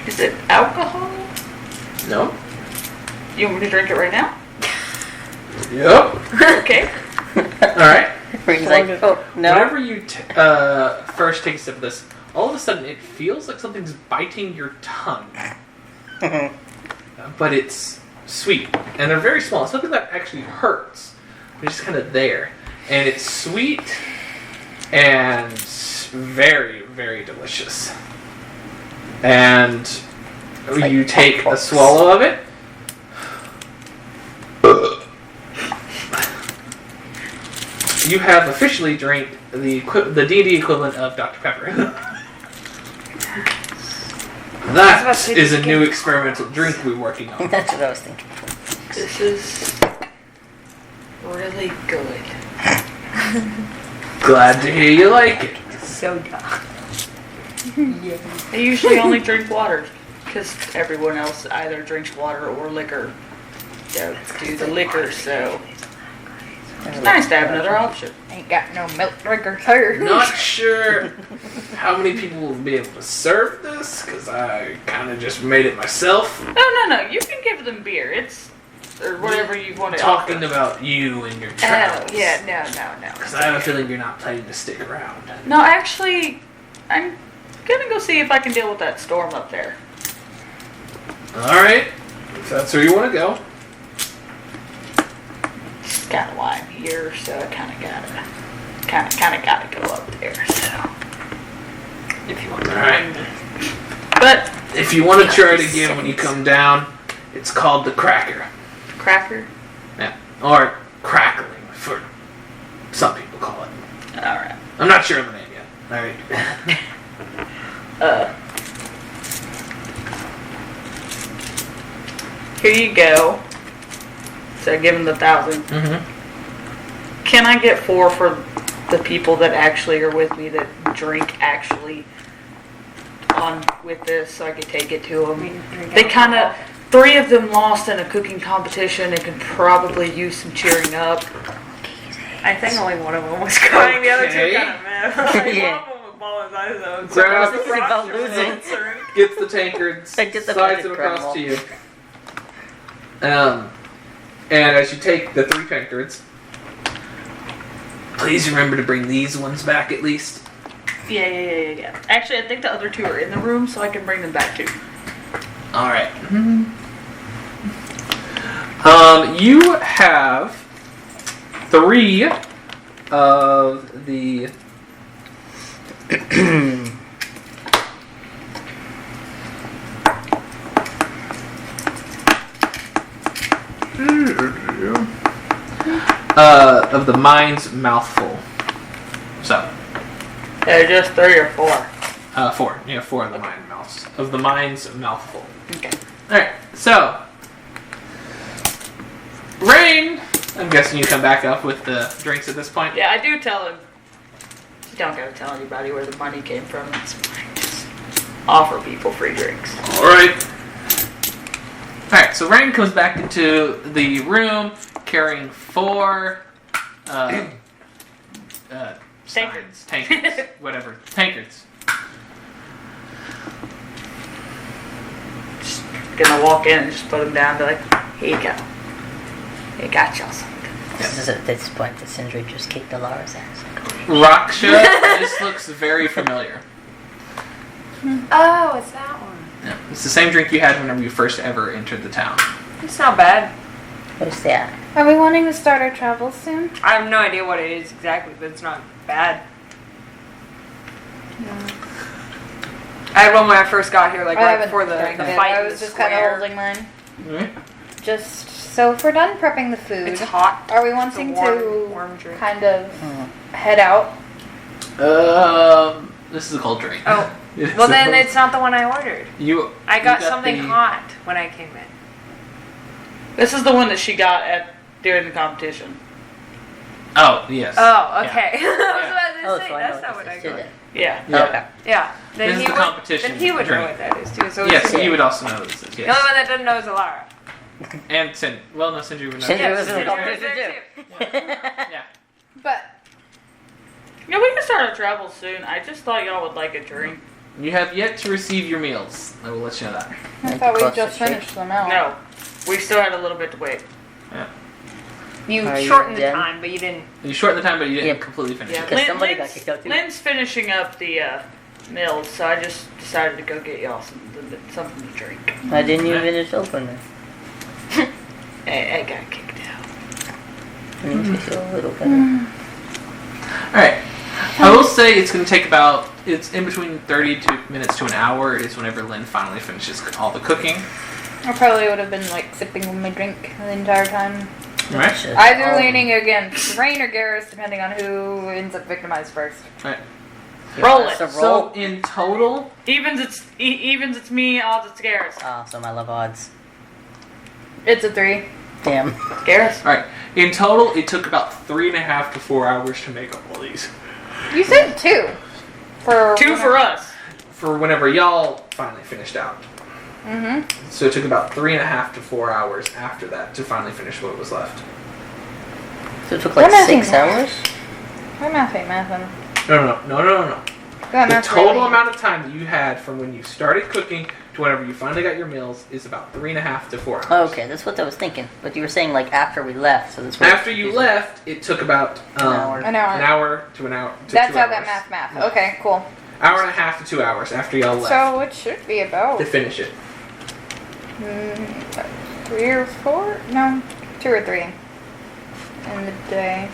Is it alcohol? No? You want me to drink it right now? Yep. Okay. Alright. He's like, oh, no. Whenever you first take a sip of this, all of a sudden it feels like something's biting your tongue. But it's sweet. And they're very small. It's nothing that actually hurts. It's just kind of there. And it's sweet and very, very delicious. And you take a swallow of it. You have officially drank the D&D equivalent of Dr. Pepper. That is a new experimental drink we're working on. That's what I was thinking. This is really good. Glad to hear you like it. Soda. I usually only drink water because everyone else either drinks water or liquor. Don't do the liquor, so It's nice to have another option. Ain't got no milk drinkers here. Not sure how many people will be able to serve this, because I kind of just made it myself. No. You can give them beer. It's or whatever you want to. Talking about you and your travels. Oh yeah, no. Because I have a feeling you're not planning to stick around. No, actually, I'm gonna go see if I can deal with that storm up there. Alright, if that's where you want to go. It's kind of why I'm here, so I kind of gotta go up there. So, if you want to. Alright. But If you want to try it again when you come down, it's called the Cracker. cracker. Yeah. Or Crackling, for some people call it. All right. I'm not sure of the name yet. Alright. Here you go. So I give him the 1,000. Mm-hmm. Can I get 4 for the people that actually are with me that drink actually on with this, so I could take it to them? They kind of, 3 of them lost in a cooking competition. They could probably use some cheering up. I think only one of them was crying. The other two Okay. kind of mad. Like, Yeah. one of them was bawling his eyes out. Grab- So This is about losing. Gets the tankards, I did the slides budget them across promo. to you. And as you take the 3 tankards, please remember to bring these ones back at least. Yeah. Actually, I think the other 2 are in the room, so I can bring them back too. Alright. You have 3 of the of the mind's mouthful. So, Just 3 or 4. 4. You have 4 of the mind's mouthful. Okay. Alright, so Rain, I'm guessing you come back up with the drinks at this point. Yeah, I do tell him. You don't gotta tell anybody where the money came from. It's fine. Just offer people free drinks. Alright. Alright, so Rain comes back into the room carrying 4 Tankards. Tankards. Whatever. Tankards. Just gonna walk in and just put them down and be like, here you go. Hey, got y'all something. This is at this point that Sindri just kicked Alara's ass. Raksha, this looks very familiar. Oh, it's that one. Yeah, it's the same drink you had whenever you first ever entered the town. It's not bad. What's that? Are we wanting to start our travels soon? I have no idea what it is exactly, but it's not bad. I had one when I first got here, like I right haven't before the drank it. fight I in was the just kind of square. holding mine. Mm-hmm. Just so if we're done prepping the food, It's hot. are we It's a wanting warm to drink. kind of head out? This is a cold drink. Oh, It is well a then cold- it's not the one I ordered. I got something the- hot when I came in. This is the one that she got at during the competition. Oh, yes. Oh, okay. I was Oh, about to say, so I that's know not what what I this is. got. Yeah. Yeah. Okay. Yeah. This is the competition Then he would know drink. what that is too. So Yes, it's you would also know this is, the only yes. one that doesn't know is Alara. And Sindri. Well, no, Sindri would know. Sindri Yes, was in the Sindri was competition there too. Yeah. But Yeah, we can start our travels soon. I just thought y'all would like a drink. You have yet to receive your meals. I will let you know that. I Like thought we across the just street. finished them out. No. We still had a little bit to wait. You Are you shortened the done? time, but you didn't. You shortened the time, but you didn't Yep. completely finish Yeah, it. Because somebody got kicked out too. Lynn's finishing up the meals, so I just decided to go get y'all something to drink. Why didn't you finish opening? I got kicked out. Makes me feel a little better. Alright. I will say it's going to take about, it's in between 30 minutes to an hour is whenever Lynn finally finishes all the cooking. I probably would have been like sipping on my drink the entire time. Right? Shit. Either Oh. leaning against Rain or Garrus, depending on who ends up victimized first. Right. Roll That's it. a So roll. in total, Evens it's me, odds it's Garrus. Oh, so I love odds. It's a 3. Damn. Garrus. alright, in total it took about 3.5 to 4 hours to make all these. You said 2. For 2 for us. For whenever y'all finally finished out. Mm-hmm. So it took about 3.5 to 4 hours after that to finally finish what was left. So it took like What 6 mathing? hours? My math ain't mathin'. No. That The math's total really- amount of time that you had from when you started cooking to whenever you finally got your meals is about 3.5 to 4 hours. Oh, okay, that's what I was thinking. But you were saying like after we left, so that's what After you left, it took about hour. An hour. an hour to an hour. To That's 2 how hours. that math. Okay, cool. Hour and a half to 2 hours after y'all left So it should be about to finish it. 3 or 4? No, 2 or 3 in the day.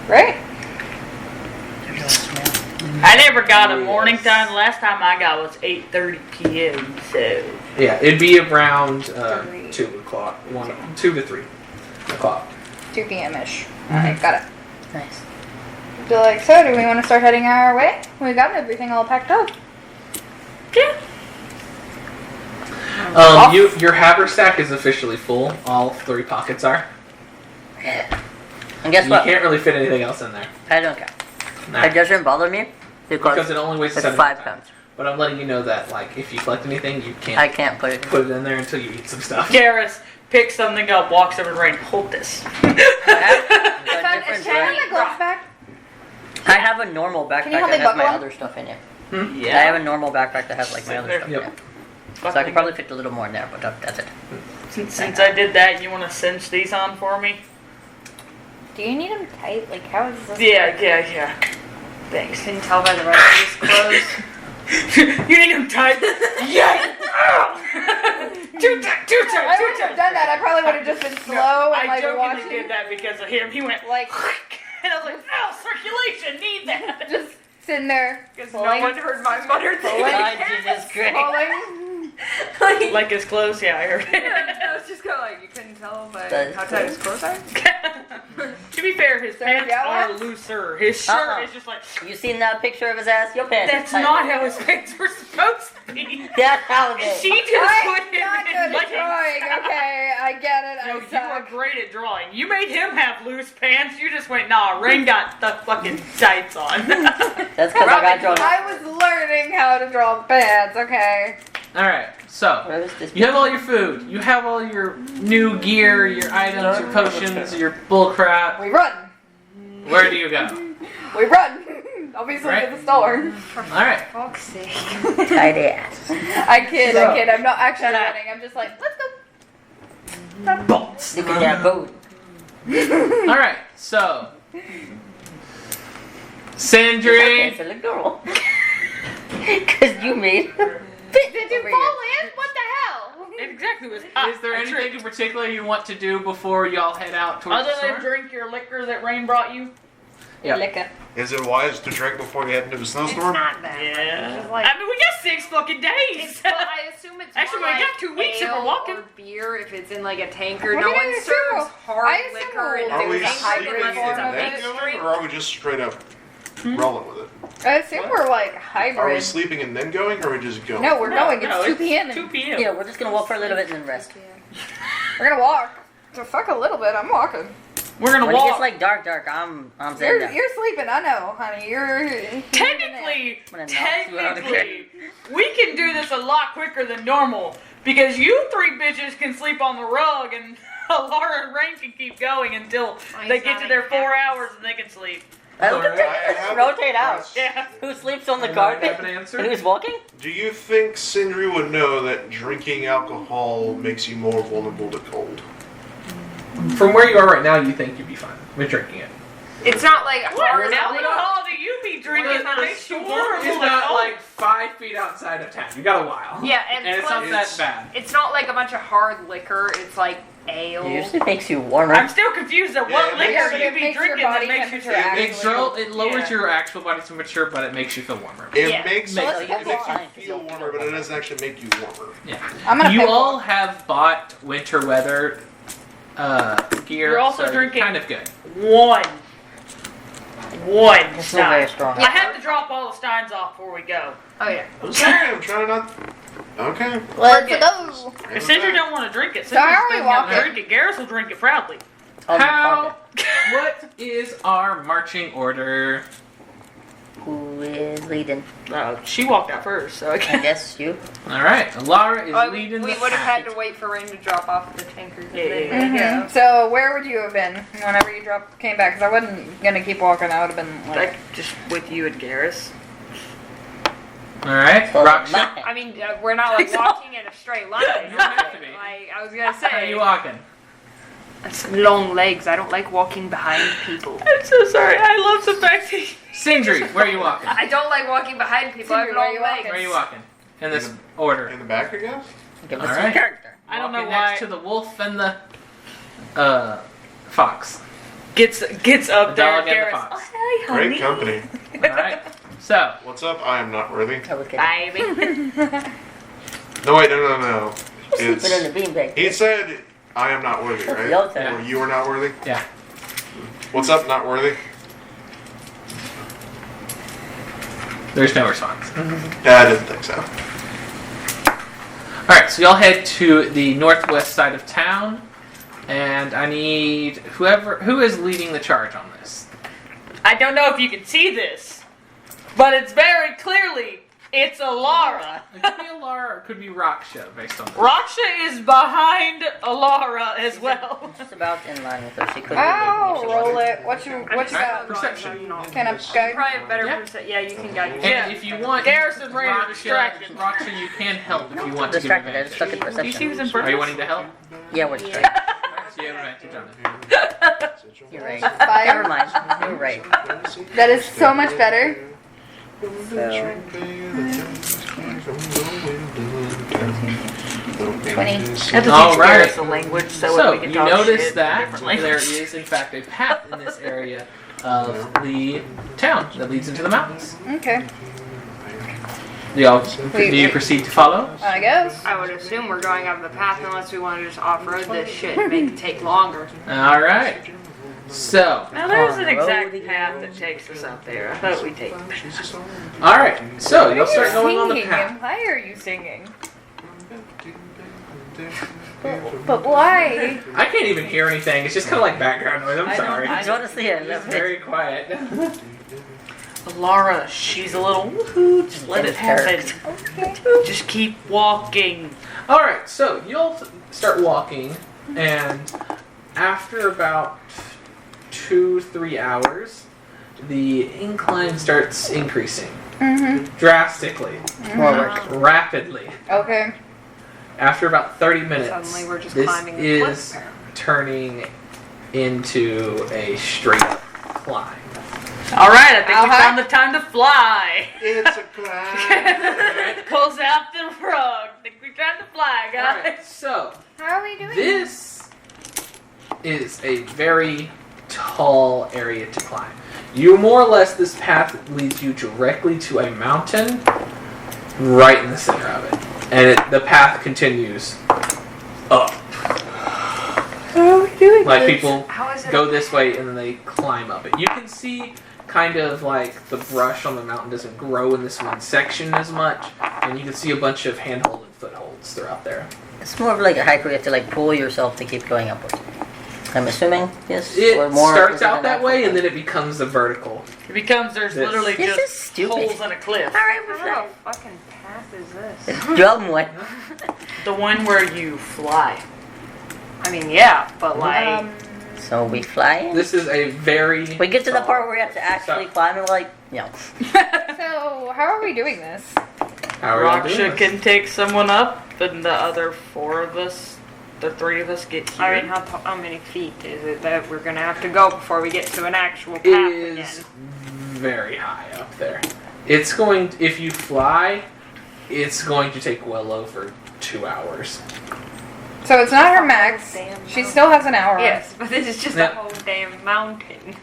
Right? I never got a morning time. Last time I got was 8:30 p.m. So Yeah, it'd be around 2 o'clock, 2 to 3 o'clock. 2 p.m. ish. Alright, got it. Nice. So do we want to start heading our way? We got everything all packed up. Your haversack is officially full. All 3 pockets are. Yeah. And guess You what? can't really fit anything else in there. I don't care. Nah, It doesn't bother me because it only weighs it's 7 5 pounds. pounds. But I'm letting you know that, like, if you collect anything, you can't I can't put it. put it in there until you eat some stuff. Garrus picks something up, walks over to Rain, hold this. I have a different Can I have brand. my gloves back? I have a normal backpack Can you help me that has my buckle? other stuff in it. I have a normal backpack that has like my other stuff Yep. in it. So I could probably fit a little more in there, but that's it. Since I did that, you want to cinch these on for me? Do you need them tight? Like, how is this? Yeah. Thanks. Can you tell by the rest of his clothes? You need them tight? Yeah! Too tight, too I tight, too wouldn't have tight. done that. I probably would have just been slow and I like jokingly watching. did that because of him. He went Like, and I was like, no, circulation, need that. just sitting there. Because no one heard my muttered thing. God, Jesus Christ. Pulling. Like his clothes, yeah, I heard I it. was just kind of like, you couldn't tell by That's how tight his clothes are? To be fair, his pants yeah, are what? looser. His shirt Uh-uh. is just like, You seen that picture of his ass? Your pants. that's tight. not how his pants were supposed to be. That's how it And is. she just I'm put him not in good at leggings. drawing. Okay, I get it. No, I you are suck. great at drawing. You made him have loose pants. You just went, nah, Rain got the fucking tights on. That's because I got drawn. I was learning how to draw pants. Okay. Alright, so. Where is this? You have all your food. You have all your new gear, your items, your potions, your bull crap. We run. Where do you go? We run. Obviously Right. to the store. Alright. Fuck's sake. tight ass. I kid. I'm not actually running. I'm just like, let's go. Bolts. Look at that boat. Alright, so. Sindri. It's a little girl. Because you made Did you fall in? What the hell? It exactly was. Is there anything in particular you want to do before y'all head out towards Other the than store? drink your liquor that Rain brought you? Yeah. Liquor. Is it wise to drink before we head into a It's snowstorm? not that. Yeah. It's like, I mean, we got 6 fucking days. but I assume it's Actually, more we like got 2 weeks if we're ale walking. or beer if it's in like a tanker. What No do you one mean serves assume? hard I assume liquor in we'll Are a we do a hybrid sleeping tanker form and of then it. going, or are we just straight up rolling with it? I assume we're like Are we hybrid. sleeping and then going, or are we just going? No, we're going. It's No, 2 p.m. 2 p.m. Yeah, we're just gonna walk for a little bit and then rest. We're gonna walk. So fuck a little bit. I'm walking. We're gonna When it walk. gets like dark, I'm You're, zen. you're sleeping. I know, honey. You're Technically, I'm gonna knock you out again. we can do this a lot quicker than normal because you 3 bitches can sleep on the rug and Laura and Rain can keep going until they get to their 4 hours and they can sleep. Alright. Let's rotate out. Yeah. Who sleeps on the Anyone have carpet? an answer? And who's walking? Do you think Sindri would know that drinking alcohol makes you more vulnerable to cold? From where you are right now, you think you'd be fine with drinking it. It's not like What hard alcohol do you be drinking that makes you It's vulnerable to not cold? like 5 feet outside of town. You got a while. Yeah, And it's not that bad. It's not like a bunch of hard liquor. It's like ale. It usually makes you warmer. I'm still confused at what Yeah, liquor but you it be makes your drinking that body makes you temperature feel It lowers Yeah. your actual body temperature, but it makes you feel warmer. It Yeah. makes Makes- it Let's makes go. you feel warmer, but it doesn't actually make you warmer. Yeah. I'm gonna You pick all one. have bought winter weather gear. You're also so drinking- kind of good. One It's still very stein. strong. I have to drop all the steins off before we go. Oh yeah. I'm sorry, I'm trying to not. Okay. Let's go. If Sindri don't want to drink it, So how Sindri are we doesn't have to walking? drink it. Garrus will drink it proudly. On the How? carpet. What is our marching order? who is leading? She walked out first, so I I guess. guess you. All right, Laura is Well, leading we the would have pack. had to wait for Rain to drop off the tankers. Yeah, and then yeah, go. So where would you have been whenever you came back? Because I wasn't gonna keep walking. I would have been like, Like, just with you and Garrus. All right, Oh, Raksha. my. I mean, we're not like walking in a straight line. You have to be. Like I was gonna How are say, you walking? Some long legs. I don't like walking behind people. I'm so sorry. I love the fact that Sindri, where are you walking? I don't like walking behind people. I have Sindri, where long you legs. Where are you walking? In this order. In the back, I guess? Give us All some right. character. I don't know Walking why next to the wolf and the fox. gets up The there. dog and the Garrus. fox. Oh, hey, honey. Great company. All right. So, What's up? I am not worthy. I was kidding. Baby. No, wait, no. Sleeping in the beanbag. He said, I am not worthy, right? Y'all said Or you are not worthy? yeah. What's up, not worthy? There's no response. Yeah, I didn't think so. All right, so y'all head to the northwest side of town, and I need who is leading the charge on this. I don't know if you can see this, but it's very clearly it's Alara. It could be Alara or it could be Raksha, based on. Raksha is behind Alara as well. Just about in line with her. She could be oh, leading if she roll wanted. it. What you Alright, got? perception. Can I You go? probably have better Yeah. percent. Yeah, you can guide And me. Yeah. if you want, Garrus and Ray are distracted. Raksha, you can help if you want to give Distracted. I just advantage. stuck in Do you see perception. who's in front Are you of us? wanting to help? Yeah, we're distracted. So you have advantage on it. You're right. Fire. Never mind. You're right. That is so much better. So, 20. I have to All teach right. Garrus the language so, So we can you talk notice shit in that different there languages. is, in fact, a path in this area of the town that leads into the mountains. Okay, Do you proceed to follow? I guess. I would assume we're going up the path unless we want to just off-road this shit and make it take longer. All right. So, Now there's an exact Roadie. path that takes us up there. I thought we'd take. all right. So Why you'll are start you going on the singing? path. And why are you singing? But why? I can't even hear anything. It's just kind of like background noise. I'm sorry. I want to see it. It's very quiet. Laura, she's a little woohoo. Just let it happen. Just keep walking. All right. So you'll start walking, and after about 2-3 hours, the incline starts increasing drastically, More work. rapidly. Okay. After about 30 minutes, Suddenly we're just this climbing a is cliff. turning into a straight up climb. All right, I think How we high? found the time to fly. It's a climb. Pulls out the rug. I think we're trying to fly, All guys. right, so How are we doing? this is a very tall area to climb. You more or less, this path leads you directly to a mountain right in the center of it. And the path continues up. How are we doing? Like this? people How is it? go this way and then they climb up it. You can see kind of like the brush on the mountain doesn't grow in this one section as much. And you can see a bunch of handhold and footholds throughout there. It's more of like a hike where you have to like pull yourself to keep going upwards. I'm assuming, yes? It Or more starts is it out an that way actual and then it becomes the vertical. It becomes there's This. literally This just is stupid. holes in a cliff. Alright, What kind of fucking path is this? Dumb one. The one where you fly. I mean, yeah, but like, So we fly in. This is a very... We get to the part where we have to actually climb and we're like, no. So how are we doing this? How are you doing Raksha this? can take someone up, and the other 4 of us, the 3 of us get here. I mean, how many feet is it that we're gonna have to go before we get to an actual path It is again? very high up there. It's going... If you fly, it's going to take well over 2 hours. So it's not her max. Damn She still has an hour. Yes, but this is just Yeah. a whole damn mountain.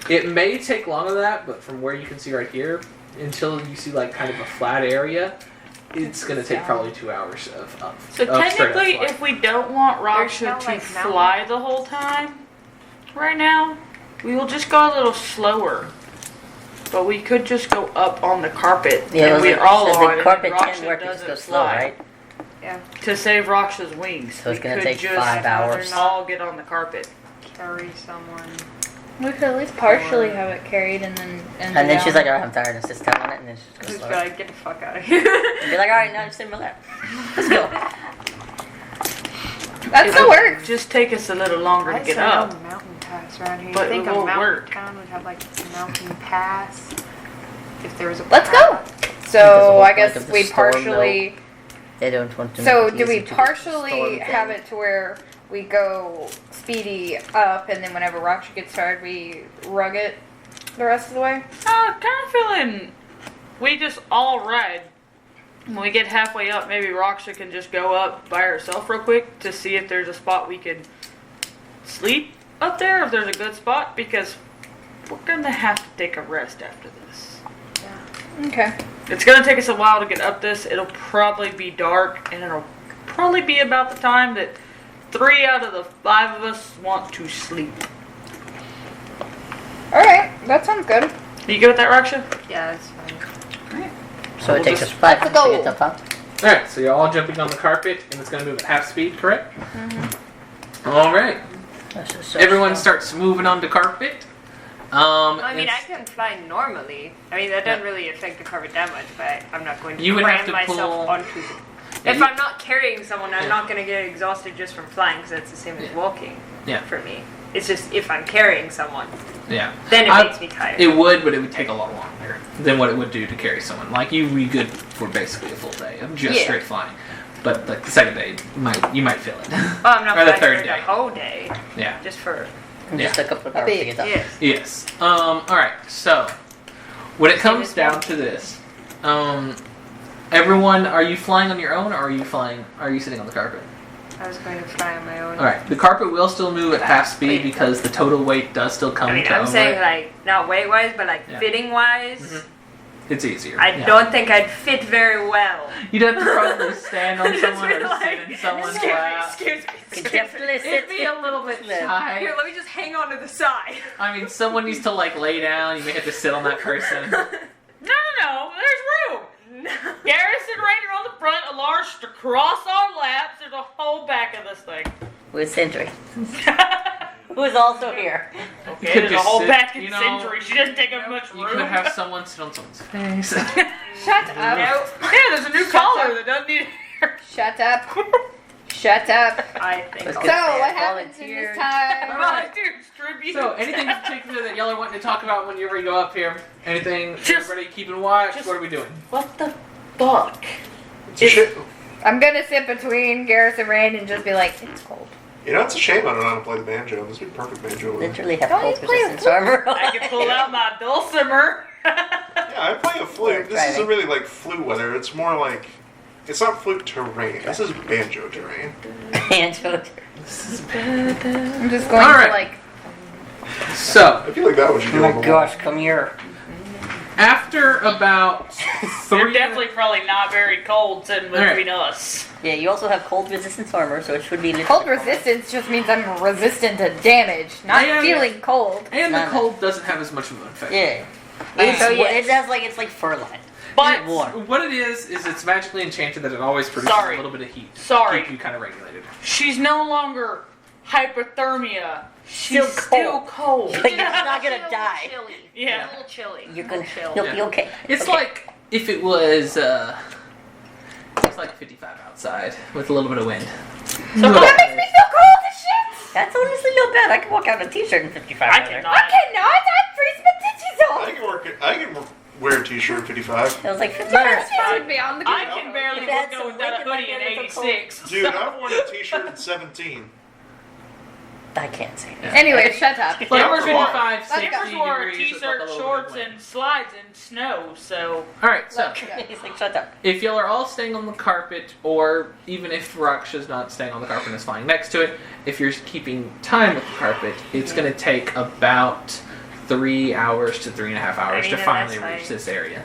It may take longer than that, but from where you can see right here, until you see like kind of a flat area, it's going to take probably 2 hours of up. So of straight up technically, flight. if we don't want There's no, Raksha to like, fly the whole time, right now, we will just go a little slower. But we could just go up on the carpet, Yeah, and we like, all says are, the and carpet Raksha can work, you just doesn't go slow, fly. right? To save Raksha's wings. So it's We gonna could take just 5 hours. all get on the carpet. Carry someone. We could at least partially have it carried and then. And then she's like, "Alright, I'm tired," and sits down on it, and then she's Just gonna be slow. like, get the fuck out of here. And be like, "Alright, now just sit in my lap. Let's go." That still works. Just take us a little longer to get up. No mountain pass around here. But I think it a won't mountain work. town would have like a mountain pass. If there was a Let's pass. go. Because the So whole I point guess of the we storm, partially. They don't want to. So make it do we easy to get partially storm have down. it to where we go speedy up, and then whenever Raksha gets tired, we rug it the rest of the way? Kind of feeling we just all ride. When we get halfway up, maybe Raksha can just go up by herself real quick to see if there's a spot we could sleep up there, if there's a good spot, because we're gonna have to take a rest after this. Okay. It's gonna take us a while to get up this. It'll probably be dark, and it'll probably be about the time that 3 out of the 5 of us want to sleep. Alright, that sounds good. You good with that, Raksha? Yeah, that's fine. So it takes us 5 minutes to get up, huh? Alright, so you're all jumping on the carpet, and it's going to move at half speed, correct? Alright. This is so Everyone slow. starts moving on the carpet. I mean, I it's- can fly normally. I mean, that doesn't really affect the carpet that much, but I'm not going to You would cram have to myself pull- onto it. If I'm not carrying someone, I'm not going to get exhausted just from flying, because that's the same as walking Yeah. for me. It's just if I'm carrying someone, Yeah. then it I- makes me tired. It would, but it would take a lot longer than what it would do to carry someone. Like, you'd be good for basically a full day of just Yeah. straight flying. But, like, the second day, you might feel it. Well, I'm not or the flying third for day. the whole day, Yeah. just for And just a couple of hours to get up. yes. Yes. Alright, so, when it comes down to this, everyone, are you flying on your own, or are you sitting on the carpet? I was going to fly on my own. Alright, the carpet will still move at half speed Wait. because the total weight does still come I mean, to I'm over saying it. like not weight wise, but like Yeah. fitting wise. Mhm. It's easier. I yeah. don't think I'd fit very well. You'd have to probably stand on Just someone or be like, sit in someone's excuse me, lap. excuse me, You excuse me. definitely It'd be sit a little bit Here, shy. let me just hang on to the side. I mean, someone needs to like lay down. You may have to sit on that person. No, there's room. Garrison Rain are on the front, Alar's across our laps. There's a whole back of this thing. with Sentry, who is also here. Okay, could there's a just whole sit, back in you know, Century. She doesn't take up much You room. could have someone sit on someone's face. Shut up. Nope. Yeah, there's a new collar that doesn't need hair. Shut up. Shut up. I think. Let's So, get I'll- what happens in volunteer. this time? Volunteers, tribute. So, anything in particular that y'all are wanting to talk about whenever you go up here? Anything? Just- Everybody keeping watch? just- What are we doing? What the fuck? It's a shame. I'm gonna sit between Garrus and Rain and just be like, it's cold. You know, it's a shame I don't know how to play the banjo. This would be perfect banjo. Literally have Don't cold you play a resistance armor. I can pull out my dulcimer. Yeah, I play a flute. This isn't driving. really like flute weather. It's more like, it's not flute terrain. This is banjo terrain. Banjo. I'm just going Alright. to like, So, I feel like that was you Oh do my on the gosh, come here. after about They're 3 definitely probably not very cold sitting between us. Yeah, you also have cold resistance armor, so it should be literally cold resistance just means I'm resistant to damage, not Yeah. feeling cold. and the No, no. cold doesn't have as much of an effect. Yeah. It's, So, yes. It has like it's like fur line. But Warm. What it is it's magically enchanted that it always produces Sorry. a little bit of heat. Sorry. Keep you kind of regulated. she's no longer hypothermia. She's Still still cold. But you're not gonna die. Chilly. Yeah. A little chilly. You're gonna. chill. You'll be okay. It's Okay. like if it was like 55 outside with a little bit of wind. So That makes me feel cold as shit! That's honestly not bad. I can walk out in a t-shirt in 55 I weather. cannot. I cannot! I'm freezing my titties off! I can wear a t-shirt in 55. It was like 55. My titties would be on the I ground. can barely If it had go some without a wind in my hoodie in hair, it's so 86. Dude, I've worn a t-shirt in 17. I can't say that. Anyway, shut up. Like Cameras 55, Let's go. 60 Cameras wore a degrees with like t-shirt, a little shorts, bit of wind. and slides in snow, so... Alright, so He's like, shut up. if y'all are all staying on the carpet, or even if Raksha's not staying on the carpet and is flying next to it, if you're keeping time with the carpet, it's going to take about 3 hours to 3.5 hours to that's finally fine. reach this area.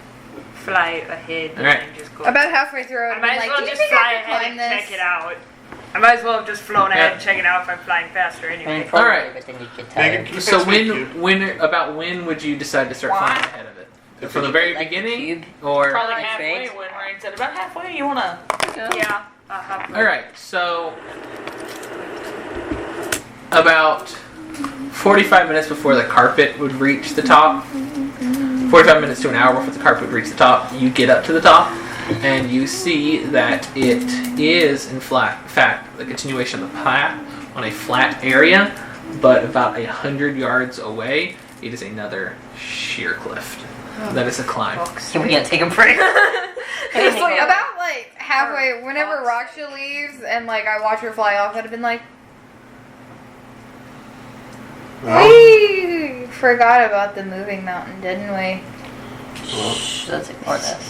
Fly ahead All right. and just go. About halfway through, I I'd might be as like, well do you just think fly I could ahead climb and this? check it out. I might as well have just flown ahead Yeah. and check it out if I'm flying faster I mean, anyway. probably, Alright. but then you get Megan, tired. can you So pass me a cube? when would you decide to start flying ahead of it? From the very Like the beginning, cube? or Probably Alright, halfway great. when Rain said, about halfway, you wanna... Yeah. Uh-huh. all right? So about 45 minutes before the carpet would reach the top, 45 minutes to an hour before the carpet would reach the top, you get up to the top, and you see that it is, in fact, the continuation of the path on a flat area, but about 100 yards away, it is another sheer cliff. That is a climb. Can we get take a break? Seriously, about like halfway, whenever Raksha leaves and like I watch her fly off, I'd have been like, we forgot about the moving mountain, didn't we? Let's ignore that.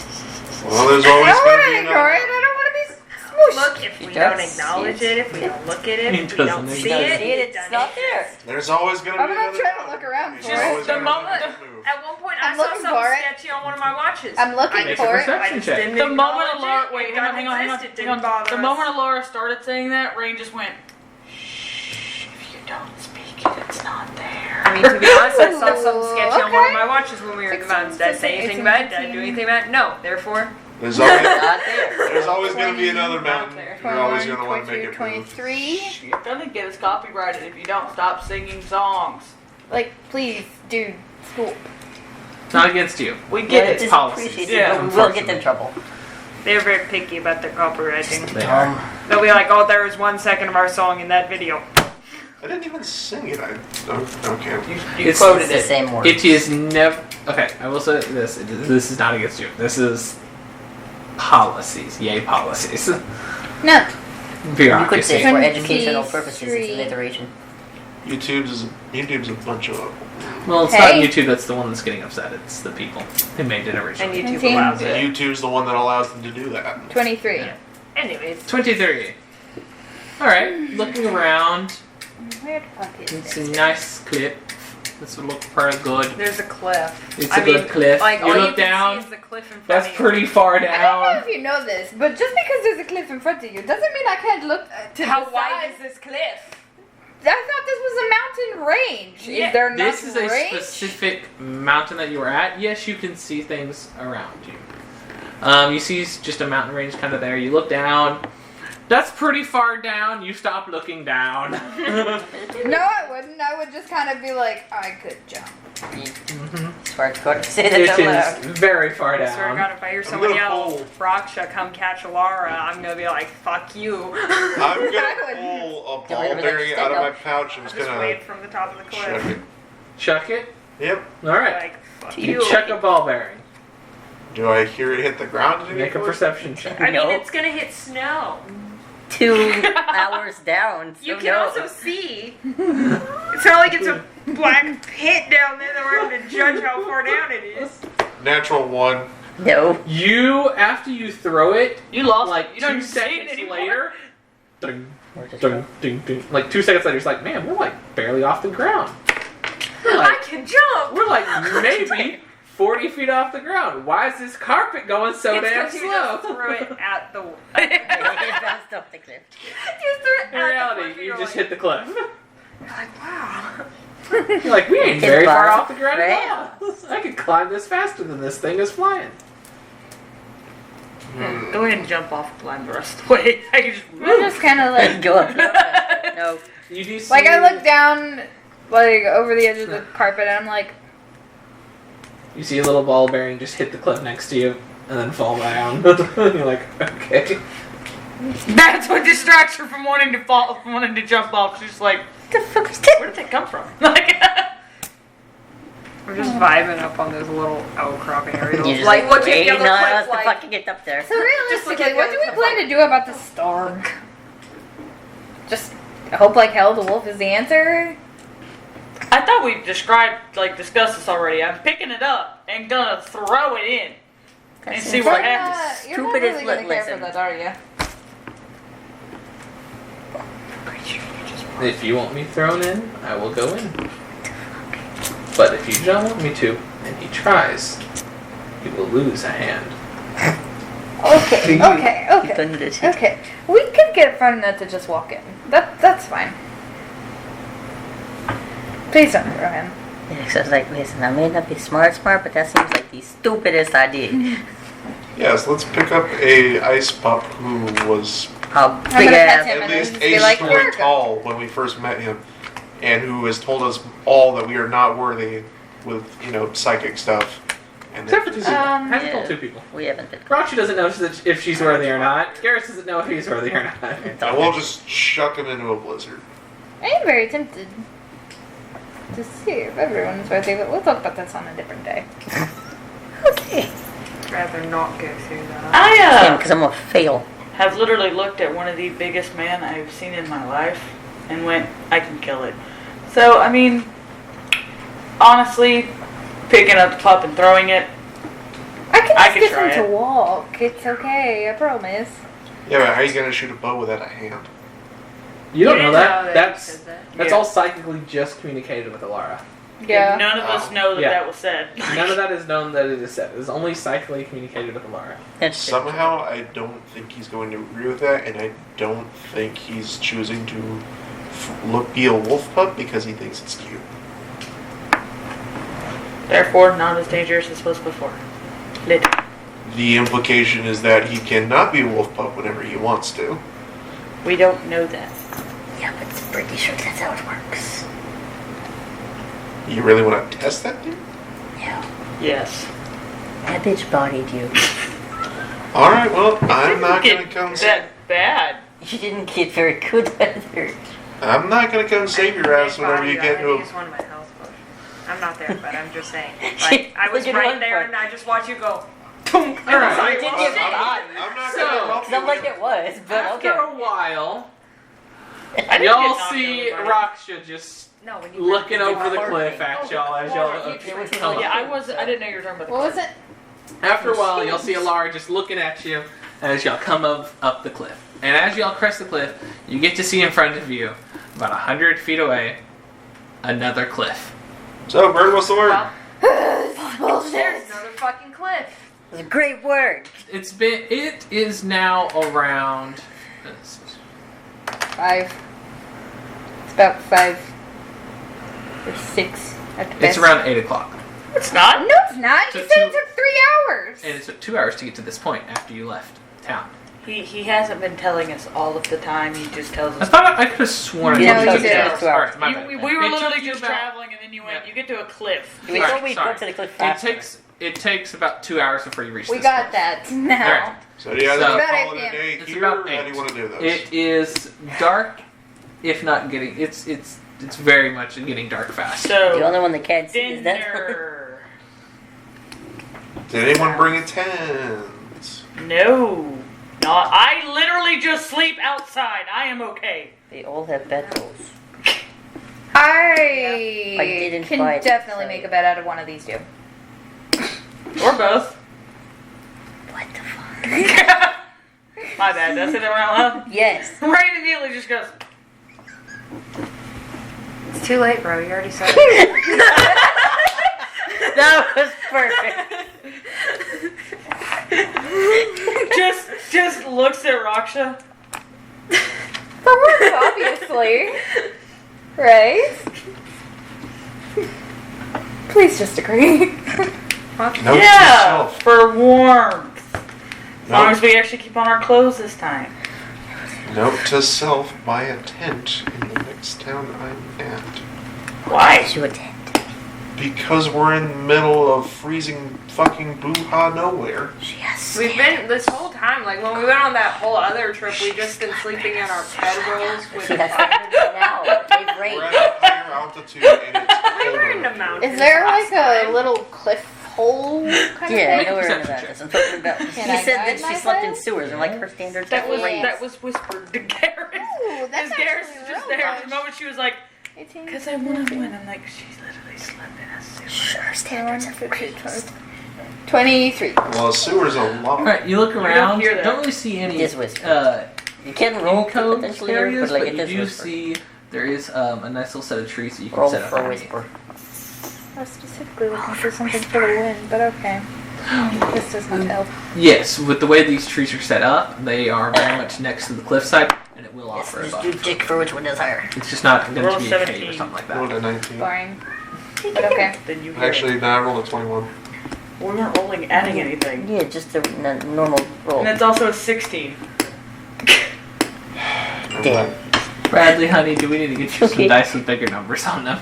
Well, there's I always don't going want to to be ignore it. another. I don't want to be smooshed. Look, if we don't acknowledge it, if we don't look at it, if we don't see it, It's not there. There's always going to I'm be gonna another. try to look around There's for Just always the gonna be moment- another move. At one point, I'm I saw looking something for it. sketchy on one of my watches. I'm looking Make a for it. perception I just check. didn't The moment acknowledge Laura, it. wait, It hang on, didn't hang on. exist. It didn't bother The us. moment Laura started saying that, Rain just went, shh, if you don't speak it, it's not there. I mean, to be honest, I saw something Ooh, sketchy on one of okay. my watches when we were in the mountains. Did I say 16, anything about it? Did I 18, do anything about it? No. Therefore, There's always, Not there. there's always going to be another mountain. there. You're always going 21, to want to make 22, it move. 23. You're gonna get us copyrighted if you don't stop singing songs. Like, please, dude, stop. Not against you. We Yeah, get it's it. policies. appreciated, Yeah, but we will get them in trouble. they're very picky about their copywriting. They are. They'll be like, oh, there was 1 second of our song in that video. I didn't even sing it. Okay. You It's- quoted It's the it. same word. It is never. Okay, I will say this. This is not against you. This is policies. Yay, policies. No. You could say Bureaucracy. for educational purposes, it's 23. an iteration. YouTube's a bunch of. Well, it's Hey. not YouTube that's the one that's getting upset. It's the people who made it And originally. YouTube 19. allows it. YouTube's the one that allows them to do that. 23. Yeah. Anyways, 23. Alright, looking around. Where the fuck is It's this? a nice clip. This would look pretty good. there's a cliff. It's a good cliff. Like, You all look you can down, see is the cliff in front That's of you. pretty far I don't know down. if you know this, but just because there's a cliff in front of you doesn't mean I can't look to How the wide side. is this cliff? I thought this was a mountain range. Yeah, Is there not This is a range? specific mountain that you were at. Yes, you can see things around you. You see just a mountain range kind of there. You look down. That's pretty far down. You stop looking down. No, I wouldn't. I would just kind of be like, I could jump. As far as going to say that It out loud. is very far I swear to God, down. if I hear somebody gonna yell, pull- Raksha, come catch Alara, I'm gonna be like, fuck you. I'm would- gonna pull a Get rid ball of it. bearing out of Stand my up. pouch and Just just wave gonna from the top of the chuck cliff. it. Chuck it. Yep. Alright. Like, fuck You you. Chuck a ball bearing. Do I hear it hit the ground? at any Make a point? perception check. I mean, No. it's gonna hit snow. 2 hours down. So You can no. also see. It's not like it's a black pit down there that we're able to judge how far down it is. Natural 1. No. You, after you throw it, You lost like You don't 2 even see it seconds anymore. later, ding, We're just ding, ding, ding. Like 2 seconds later, it's like, man, we're like barely off the ground. We're I like, can jump. we're like maybe 40 feet off the ground. Why is this carpet going so It's damn 'cause you just slow? threw it at the. Bounced off the cliff. You threw it In at reality, the you cliff, just you're hit the cliff. like, wow. You're like, we ain't Hit very the far bottom, off the ground at all. I could climb this faster than this thing is flying. Go ahead and jump off and climb the rest of the way. I can just I'm just kind of like, Go up. No. You do see, like I look down, like over the edge of the carpet, and I'm like, You see a little ball bearing just hit the cliff next to you and then fall down. You're like, okay. That's what distracts her from wanting to fall, from wanting to jump off. She's just like, What the fuck is that? where did that come from? Like, We're just vibing up on those little outcropping areas. You're just Like, look at the waiting other on cliff, us to like, fucking get up there. so Just look realistically, at the what do other we stuff, plan like- to do about the storm? Just hope like hell the wolf is the answer? I thought we discussed this already. I'm picking it up and gonna throw it in and That see seems what like happens. You're not stupid as really gonna care for listen. that, are you? If you want me thrown in, I will go in. But if you don't want me to, and he tries, you will lose a hand. Okay, okay, okay. Done this. Okay, we could get far enough to just walk in. That's fine. Please don't throw him. Yeah, so I was like, listen, I may not be smart, but that seems like the stupidest idea. Yes, let's pick up a ice pup who was How I'm big gonna pet ass. him at and then least just be a like, story "Here, go." tall when we first met him. and who has told us all that we are not worthy with, psychic stuff. And Except for 2 people. Hasn't Yeah. told 2 people. We haven't been. Roxy doesn't know if she's worthy or not. Garrus doesn't know if he's worthy or not. It's and all we'll good. just chuck him into a blizzard. I am very tempted to see if everyone's worthy, but we'll talk about this on a different day. Okay. I'd rather not go through that. I Because I'm gonna fail. have literally looked at one of the biggest men I've seen in my life and went, I can kill it. So, I mean, honestly, picking up the pup and throwing it, I can I just could get try him to it. walk. It's okay, I promise. Yeah, but how are you going to shoot a bow without a hand? You don't know didn't that. they That's said that. that's Yeah. all psychically just communicated with Alara. Yeah. none of us know that Yeah. that was said. None of that is known that it is said. It is only psychically communicated with Alara. That's Somehow, I don't think he's going to agree with that, and I don't think he's choosing to be a wolf pup because he thinks it's cute. Therefore, not as dangerous as was before. Lit. The implication is that he cannot be a wolf pup whenever he wants to. We don't know that. Yeah, but I'm pretty sure that's how it works. You really want to test that, dude? Yeah. Yes. That bitch bodied you. Alright, well, I'm not going to Get come that bad. You didn't get very good either. I'm not going to come save your ass Dead whenever body, you get I into think it's a... one of my health potions. I'm not there, but I'm just saying. Like, I was Look at right one there, part. and I just watched you go. Alright. You did get I'm bodied. not So, going to help Because you I'm like with- it was, but After okay. a while, I didn't y'all get knocked see over. Raksha just No, when you looking over the cart cliff thing. at y'all as y'all come Yeah, up. I didn't know you were talking about the What was it? After a while, you'll see Alara just looking at you as y'all come up the cliff. And as y'all crest the cliff, you get to see in front of you, about 100 feet away, another cliff. So, Bird, what's the word? There's another fucking cliff. It's a great word. It is now around. 5. It's about 5 or 6 at the It's best. around 8 o'clock. It's not. No, it's not. You So said it two- took 3 hours. And it took 2 hours to get to this point after you left town. He hasn't been telling us all of the time. He just tells I us. thought I could have sworn You it know, took you 2 did. hours. 2 hours. Alright, my bad. We It were took literally you just about- traveling, and then you went. Yeah. You get to a cliff. We Sorry, thought we'd sorry. go to the cliff It faster. takes about 2 hours before you reach We this got cliff. that now. Alright. So, do you guys So- want to About call it 8 a day It's here, about or how do you 8. want to do this? It is dark, if not getting. It's very much getting dark fast. The So only one that can't see is that. dinner. Did anyone bring a tent? No, not. I literally just sleep outside. I am okay. They all have bedrolls. I didn't can buy it, definitely so- make a bed out of one of these two. Or both. What the fuck? My bad. Did I say that out loud? Yes. Right immediately just goes. It's too late, bro. You already said it. That was perfect. just looks at Raksha. That works, obviously. Right? Please just agree. Note to Yeah, self. for warmth. As long Note, as we actually keep on our clothes this time. note to self, buy a tent in the next town I'm at. Why? To a tent. Because we're in the middle of freezing fucking boo-ha nowhere. She has We've been this whole time, like when we went on that whole other trip, we just been sleeping in our bedrolls with. She has now. They've We're rained. at a higher altitude and it's We were in colder. the mountains. Is there last like a time. little cliff hole kind Yeah, of I thing? know we're into Perception that. I'm talking about. She Can I said guide that she slept in myself? sewers, and like her standards. That was raised. that was whispered to Garrus. Ooh, that's Because Garrus actually is just real there. nice. The moment she was like, 18, because I want to win. I'm like, she's literally slept in a sewer. Sure, standards have raised. 23. Well, a sewer's a lot. Alright, you look around. hear that. Don't really see any Just whisper. You can roll code potentially, areas, but like but it you is do whisper. see there is a nice little set of trees that you can Roll set up for a underneath. whisper. I was specifically looking for something for the wind, but okay. This does not help. Yes, with the way these trees are set up, they are very much next to the cliffside, and it will Yes, offer a just do buffer. dick for which one is higher. It's just not going Roll to be a cave or 17. something like Rolled that. a 19. Boring. But okay. Then you hear Actually, no, I rolled a 21. it. We weren't rolling, adding anything. Yeah, just a normal roll. And it's also a 16. Damn. Bradley, honey, do we need to get you some Okay. dice with bigger numbers on them?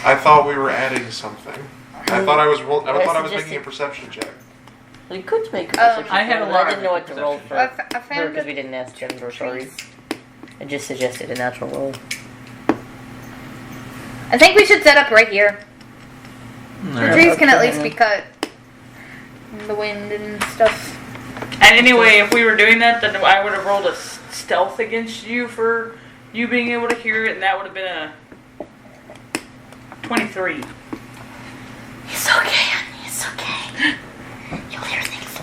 I thought we were adding something. I thought I was Just making a perception check. We could make a Um, perception I had check, a but lot I didn't know what to of roll perception. for I found because a we didn't ask Denver, sorry. trees. I just suggested a natural roll. I think we should set up right here. The Alright. trees can at Okay. least be cut. In the wind and stuff. And anyway, if we were doing that, then I would have rolled a stealth against you for you being able to hear it, and that would have been a 23. It's okay, honey. It's okay. You'll hear things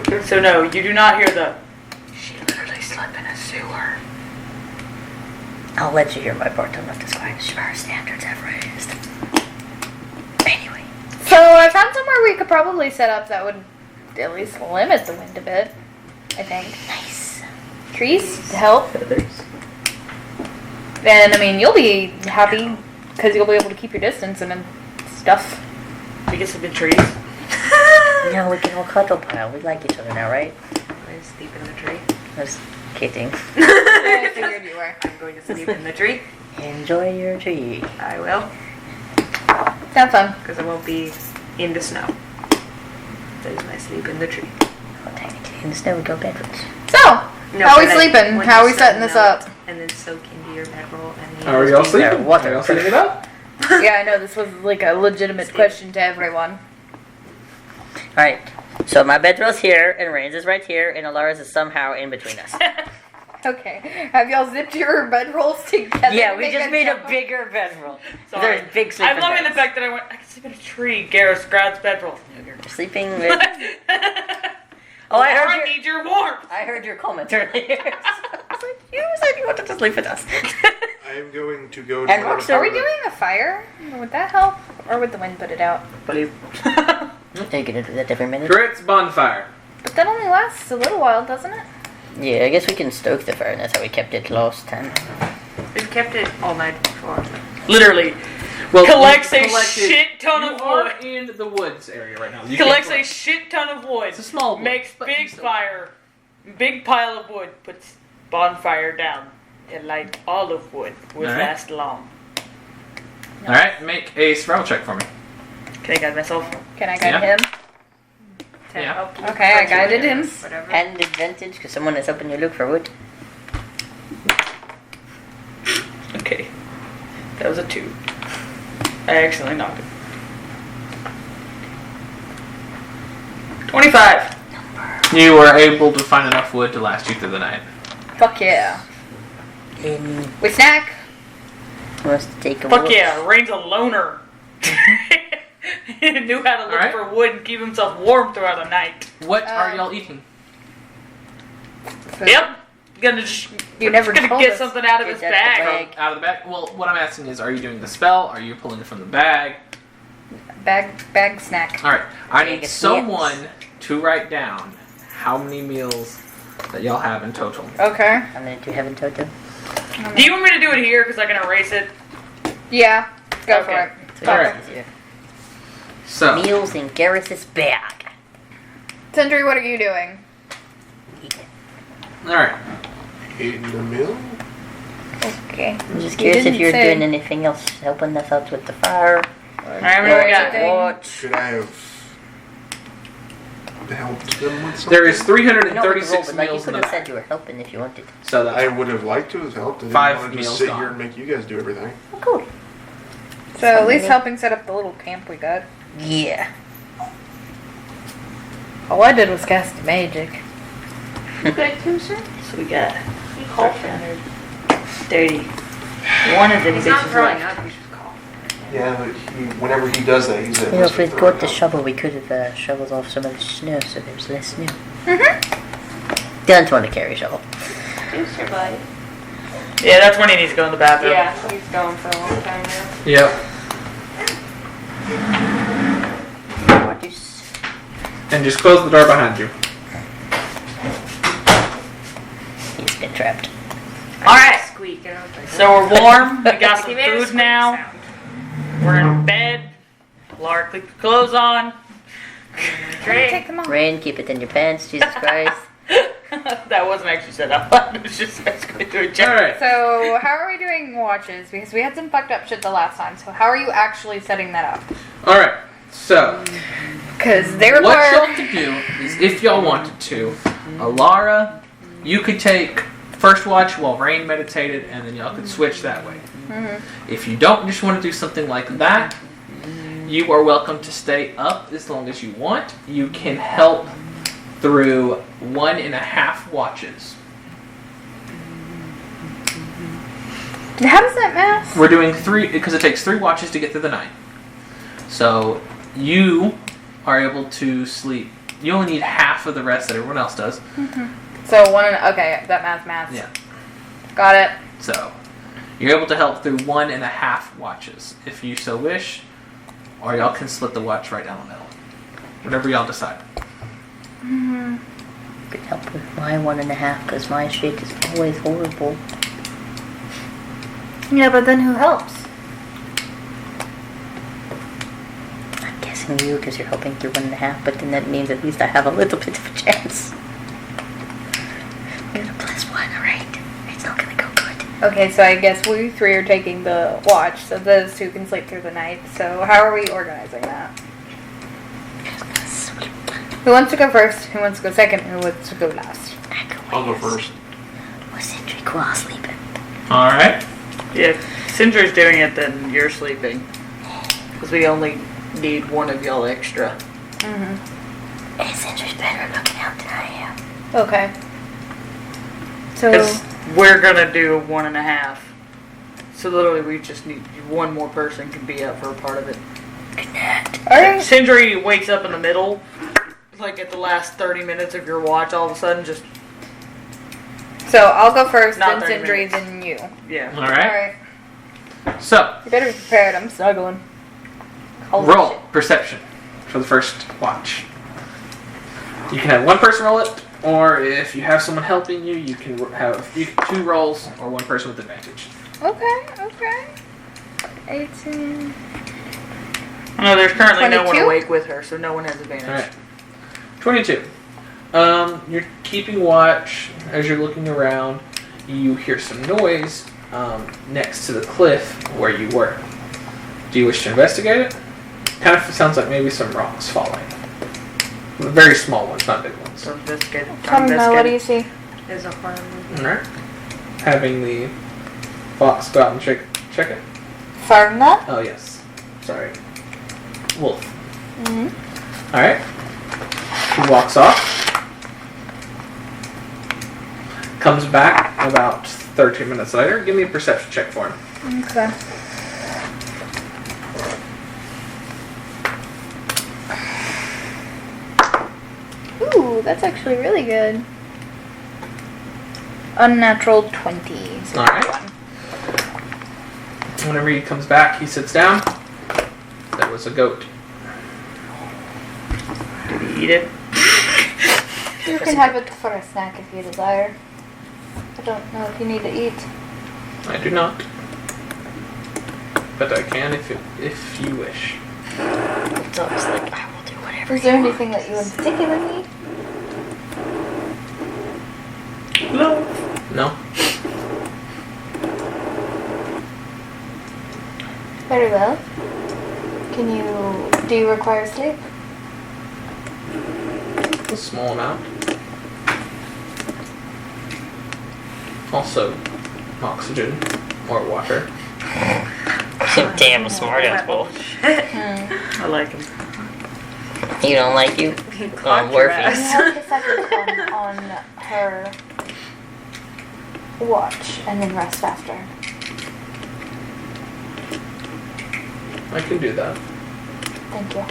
later. So no, you do not hear the. She literally slept in a sewer. I'll let you hear my part. I'm not describing our standards ever raised. Anyway. So I found somewhere we could probably set up that would at least limit the wind a bit. I think. Nice. Trees to help. Feathers. And I mean, you'll be happy because you'll be able to keep your distance and then stuff. We get some good trees. No, we can all cuddle pile. We like each other now, right? I sleep in the tree. Just kidding. I figured you were. I'm going to sleep in the tree. Enjoy your tree. I will, Have fun. because I won't be in the snow. That is my sleep in the tree. Well, technically, in the snow we go bedrooms. So, No, how are we but sleeping? when How are the we setting sun this melts up? And then soak into your bedroll and then Are y'all sleep. sleeping? there, water. Are y'all setting it up? Yeah, I know this was like a legitimate question to everyone. Alright. So my bedroll's here, and Rain's is right here, and Alara's is somehow in between us. Okay. Have y'all zipped your bedrolls together? Yeah, to we make just made a jump? bigger bedroll. Sorry. There's big sleeping I'm loving the beds. fact that I can sleep in a tree. Garrus grabs bedroll. Sleeping with... Oh, I heard your... need your warmth. I heard your comment earlier. I was like, you said you wanted to sleep with us. I am going to go to And whatever Roxy, Are we part of doing a fire? Would that help? Or would the wind put it out? Are you gonna do that every minute? Grit's bonfire. But that only lasts a little while, doesn't it? Yeah, I guess we can stoke the fire, and that's how we kept it last time. We've kept it all night before. Literally. Well, Collects you a collected- shit ton you of are wood. in the woods area right now. You Collects can't a shit ton of wood. It's a small wood, Makes but big still. fire. Big pile of wood. Puts bonfire down. And light all of wood will Alright. last long. All right, make a survival check for me. Can I guide myself? Can I guide Yeah. him? To Yeah. help you Okay, I find guided your him. Whatever. And advantage, because someone is helping you look for wood. Okay. That was a 2. I accidentally knocked it. 25. You were able to find enough wood to last you through the night. Fuck yeah. And We snack. wants to take a Fuck walk. yeah, Rain's a loner. He knew how to look Alright. for wood and keep himself warm throughout the night. What are y'all eating? Yep. Gonna just You never gonna told get us. something out of Get his that bag. bag. Out of the bag? Well, what I'm asking is, are you doing the spell? Are you pulling it from the bag? Bag snack. All right. I Bag need of someone to write down how many meals that y'all have in total. Okay. How many do you have in total? Do you want me to do it here? Because I can erase it. Yeah. Go Okay. for it. So All right. easier. So, Meals in Garrus's bag. Sindri, what are you doing? all right. in the mill. Okay. I'm just You curious if didn't you're say. doing anything else, helping us out with the fire. Alright, what we got? Watch. Should I have helped them with something? There is You know what to roll, 336 but like, you meals in could the have said bag. you were helping if you wanted. So I that's would have liked to have helped. I didn't 5 want to just meals sit gone. here and make you guys do everything. Oh, cool. So at least helping set up the little camp we got. Yeah. All I did was cast magic. So we got 30. One of them He's not bitches throwing left. up, you should call. Yeah, but whenever he does that, he's at You know, risk if we'd of got the throwing up. shovel, we could have shoveled off some of the snow so there's less snow. Mm-hmm. Dylan's want to carry a shovel. You survive. Yeah, that's when he needs to go in the bathroom. Yeah, he's going for a long time now. Yep. What is... And just close the door behind you. He's been trapped. Alright. Squeak. And I was like, So we're warm. We got some He made a food squeak now. sound. We're in bed. Laura, click the clothes on. Take them off. Rain, keep it in your pants, Jesus Christ. That wasn't actually said out loud. It was just us going through a check. All right. So, how are we doing watches? Because we had some fucked up shit the last time. So, how are you actually setting that up? All right. So, Because they what require. y'all have to do is, if y'all wanted to, Alara, you could take first watch while Rain meditated, and then y'all could switch that way. If you don't just want to do something like that, you are welcome to stay up as long as you want. You can help through 1.5 watches. How does that math? We're doing 3 because it takes 3 watches to get through the night. So you are able to sleep. You only need half of the rest that everyone else does. So, okay, that math. Yeah. Got it. So you're able to help through 1.5 watches if you so wish, or y'all can split the watch right down the middle. Whatever y'all decide. Could help with my 1.5 because my shit is always horrible. Yeah, but then who helps? I'm guessing you because you're helping through 1.5, but then that means at least I have a little bit of a chance. We got a +1, alright? It's not gonna go good. Okay, so I guess we 3 are taking the watch, so those 2 can sleep through the night. So, how are we organizing that? Sweet. Who wants to go first? Who wants to go second? Who wants to go last? I'll go first. Was Cedric while sleeping? Alright. Yeah, if Cinder's doing it, then you're sleeping. Because we only need one of y'all extra. Hey, Cedric's better looking out than I am. Okay. So, Because we're gonna do 1.5. So literally we just need one more person can be up for a part of it. Good night. alright. Sindri wakes up in the middle, like at the last 30 minutes of your watch, all of a sudden just, So, I'll go first, Not then 30 Sindri, minutes. then you. yeah. Alright. Alright. So You better be prepared, I'm snuggling. Holy roll shit. perception for the first watch. You can have one person roll it, or if you have someone helping you, you can have 2 rolls or one person with advantage. Okay. 18. No, there's currently no one 22? awake with her, so no one has advantage. Alright. 22. You're keeping watch as you're looking around. You hear some noise next to the cliff where you were. Do you wish to investigate it? Kind of sounds like maybe some rocks falling. Very small ones, not big ones. So investigate. Tell me now, what do you see? Is a horror movie. Alright. Having the fox go out and check it. Farna? Oh, yes. Sorry. Wolf. Mm-hmm. Alright. He walks off. Comes back about 13 minutes later. Give me a perception check for him. Okay. Ooh, that's actually really good. Unnatural 20. So Alright. 1. Whenever he comes back, he sits down. There was a goat. Did he eat it? You can have it for a snack if you desire. I don't know if you need to eat. I do not. But I can if you wish. The dog's like, I will do whatever. Is there anything that you in particular need? No? Very well. Do you require sleep? A small amount. Also, oxygen or water. Damn smart ass wolf. I like him. You don't like you? Clock your ass. Have the second come on her watch and then rest after. I can do that. Thank you.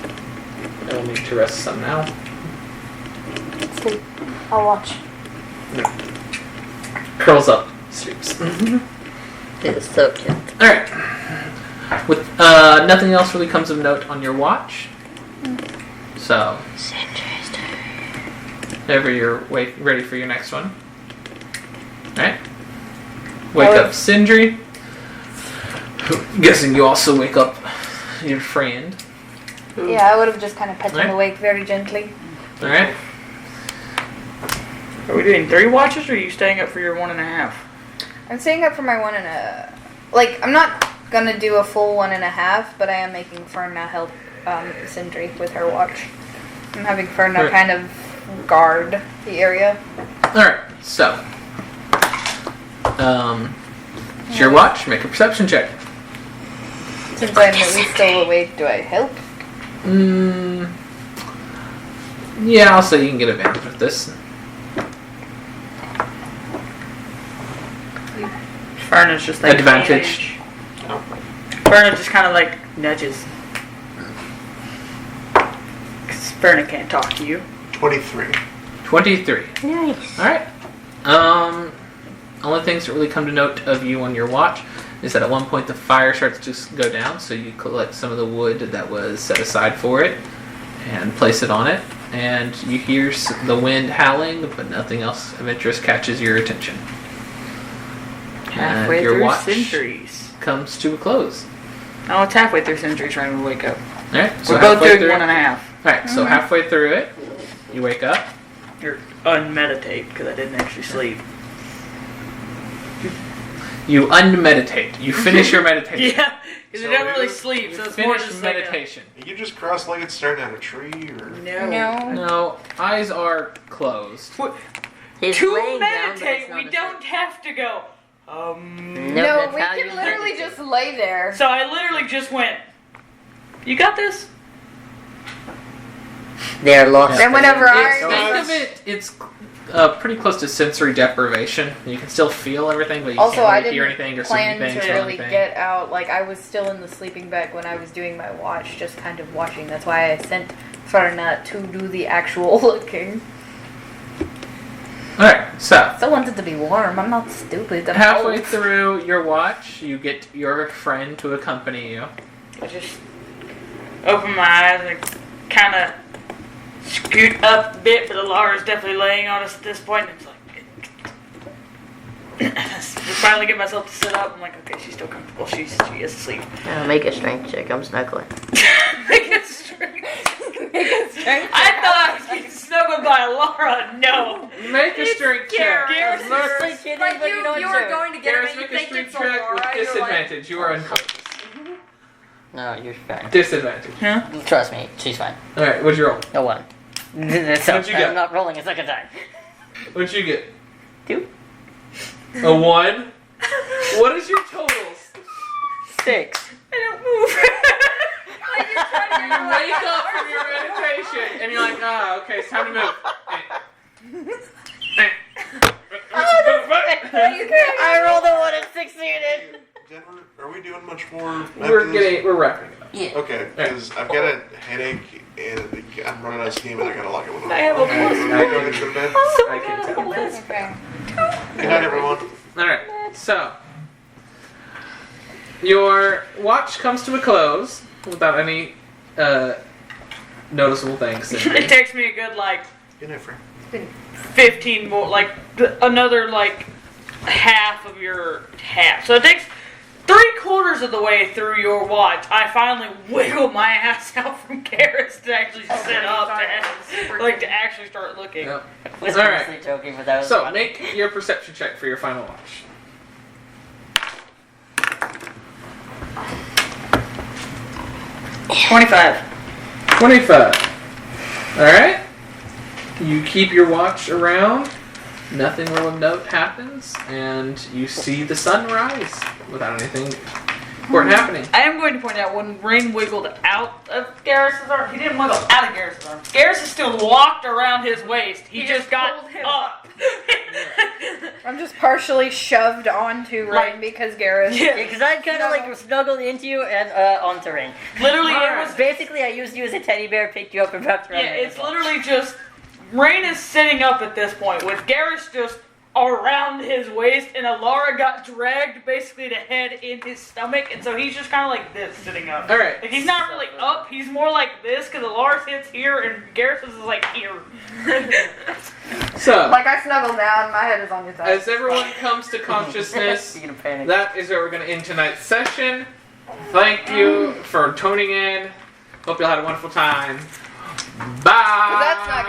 I will need to rest some now. Sleep. I'll watch. Curls up, sleeps. It's so cute. Alright. With nothing else really comes of note on your watch. So, whenever you're ready for your next one. Alright. Wake up Sindri. Guessing you also wake up your friend. Yeah, I would have just kind of pet him Right. awake very gently. Alright. Are we doing 3 watches, or are you staying up for your 1.5? I'm staying up for my 1.5. Like, I'm not gonna do a full 1.5, but I am making Ferna help Sindri with her watch. I'm having Ferna kind of guard the area. Alright, so. It's your watch. Make a perception check. Since I'm at least still awake, do I help? Yeah, I'll say you can get advantage with this. Ferna's just like Advantage. Ferna just kind of like nudges. Because Ferna can't talk to you. 23. 23. Nice. Alright. Only things that really come to note of you on your watch is that at one point the fire starts to go down, so you collect some of the wood that was set aside for it and place it on it, and you hear the wind howling, but nothing else of interest catches your attention. Halfway your through watch centuries. comes to a close. Oh, it's halfway through centuries trying to wake up. Alright, so We're both halfway doing through. 1.5. Alright, so halfway through it, you wake up. You're unmeditate because I didn't actually sleep. You unmeditate. You finish your meditation. Yeah, because So you don't really you- sleep, so it's more Finish just like meditation. Are you just cross-legged staring at a tree, or? No. No, eyes are closed. He's To laying down, but meditate, it's not we a don't have to go. No, No, that's we how can you literally meditate. just lay there. So I literally just went, you got this? They are lost. And whenever It's, I- think of it, it's pretty close to sensory deprivation. You can still feel everything, but you Also, can't I really hear didn't anything or see plan anything. to feel really anything. get out. Like, I was still in the sleeping bag when I was doing my watch, just kind of watching. That's why I sent Ferna to do the actual looking. Alright, so Still wanted to be warm. I'm not stupid. I'm halfway old. through your watch, you get your friend to accompany you. I just open my eyes and kind of scoot up a bit, but Alara's definitely laying on us at this point. And it's like, finally get myself to sit up. I'm like, okay, she's still comfortable. She is asleep. Make a strength check. I'm snuggling. Make a strength. I thought I was getting snuggled by Alara. No. Make a strength check. Garrus. Mostly kidding, Like but you, you know you it's were true. going to get Garrus, it, and you make a think strength it's check with Alara, you're like, disadvantage. You are unconscious. No, you're fine. Disadvantage. Trust me, she's fine. Alright, what'd you roll? No one. So What'd you get? I'm not rolling a second time. What'd you get? 2, A 1? What is your totals? 6. I don't move. You wake up from your meditation and you're like, ah, okay, it's time to move. I rolled a 1 and succeeded. Denver, are we doing much more? We're wrapping it up. Yeah. Okay, because I've got a headache and I'm running out of steam and I gotta lock it with I have a plus. Go ahead and go to bed. I can tell. Okay. Good night, everyone. Alright, so. Your watch comes to a close without any noticeable things. It takes me a good, like, Good night, friend. 15 more, like, another, like, half of your half. So it takes 3/4 of the way through your watch. I finally wiggle my ass out from Garrus to actually sit up to actually start looking. Yep. I was Alright. honestly joking, but that was So, funny. make your perception check for your final watch. 25. 25. Alright. You keep your watch around. Nothing real of note happens. And you see the sun rise without anything important happening. I am going to point out when Ring wiggled out of Garrus's arm, he didn't wiggle out of Garrus's arm. Garrus is still locked around his waist. He just got pulled him up. I'm just partially shoved onto Ring Like- because Garrus. Yeah. Because I kind of like snuggled into you and onto Ring. Literally, it was. Basically, I used you as a teddy bear, picked you up, and wrapped around Yeah, your it's ankle. literally just. Rain is sitting up at this point with Garrus just around his waist, and Alara got dragged basically to head in his stomach, and so he's just kind of like this sitting up. Alright. Like he's not really up, he's more like this because Alara's hits here and Garrus is like here. So, Like, I snuggle down, my head is on his as everyone comes to consciousness, You're gonna panic. that is where we're going to end tonight's session. Thank you for tuning in. Hope you all had a wonderful time. Bye. That's not gonna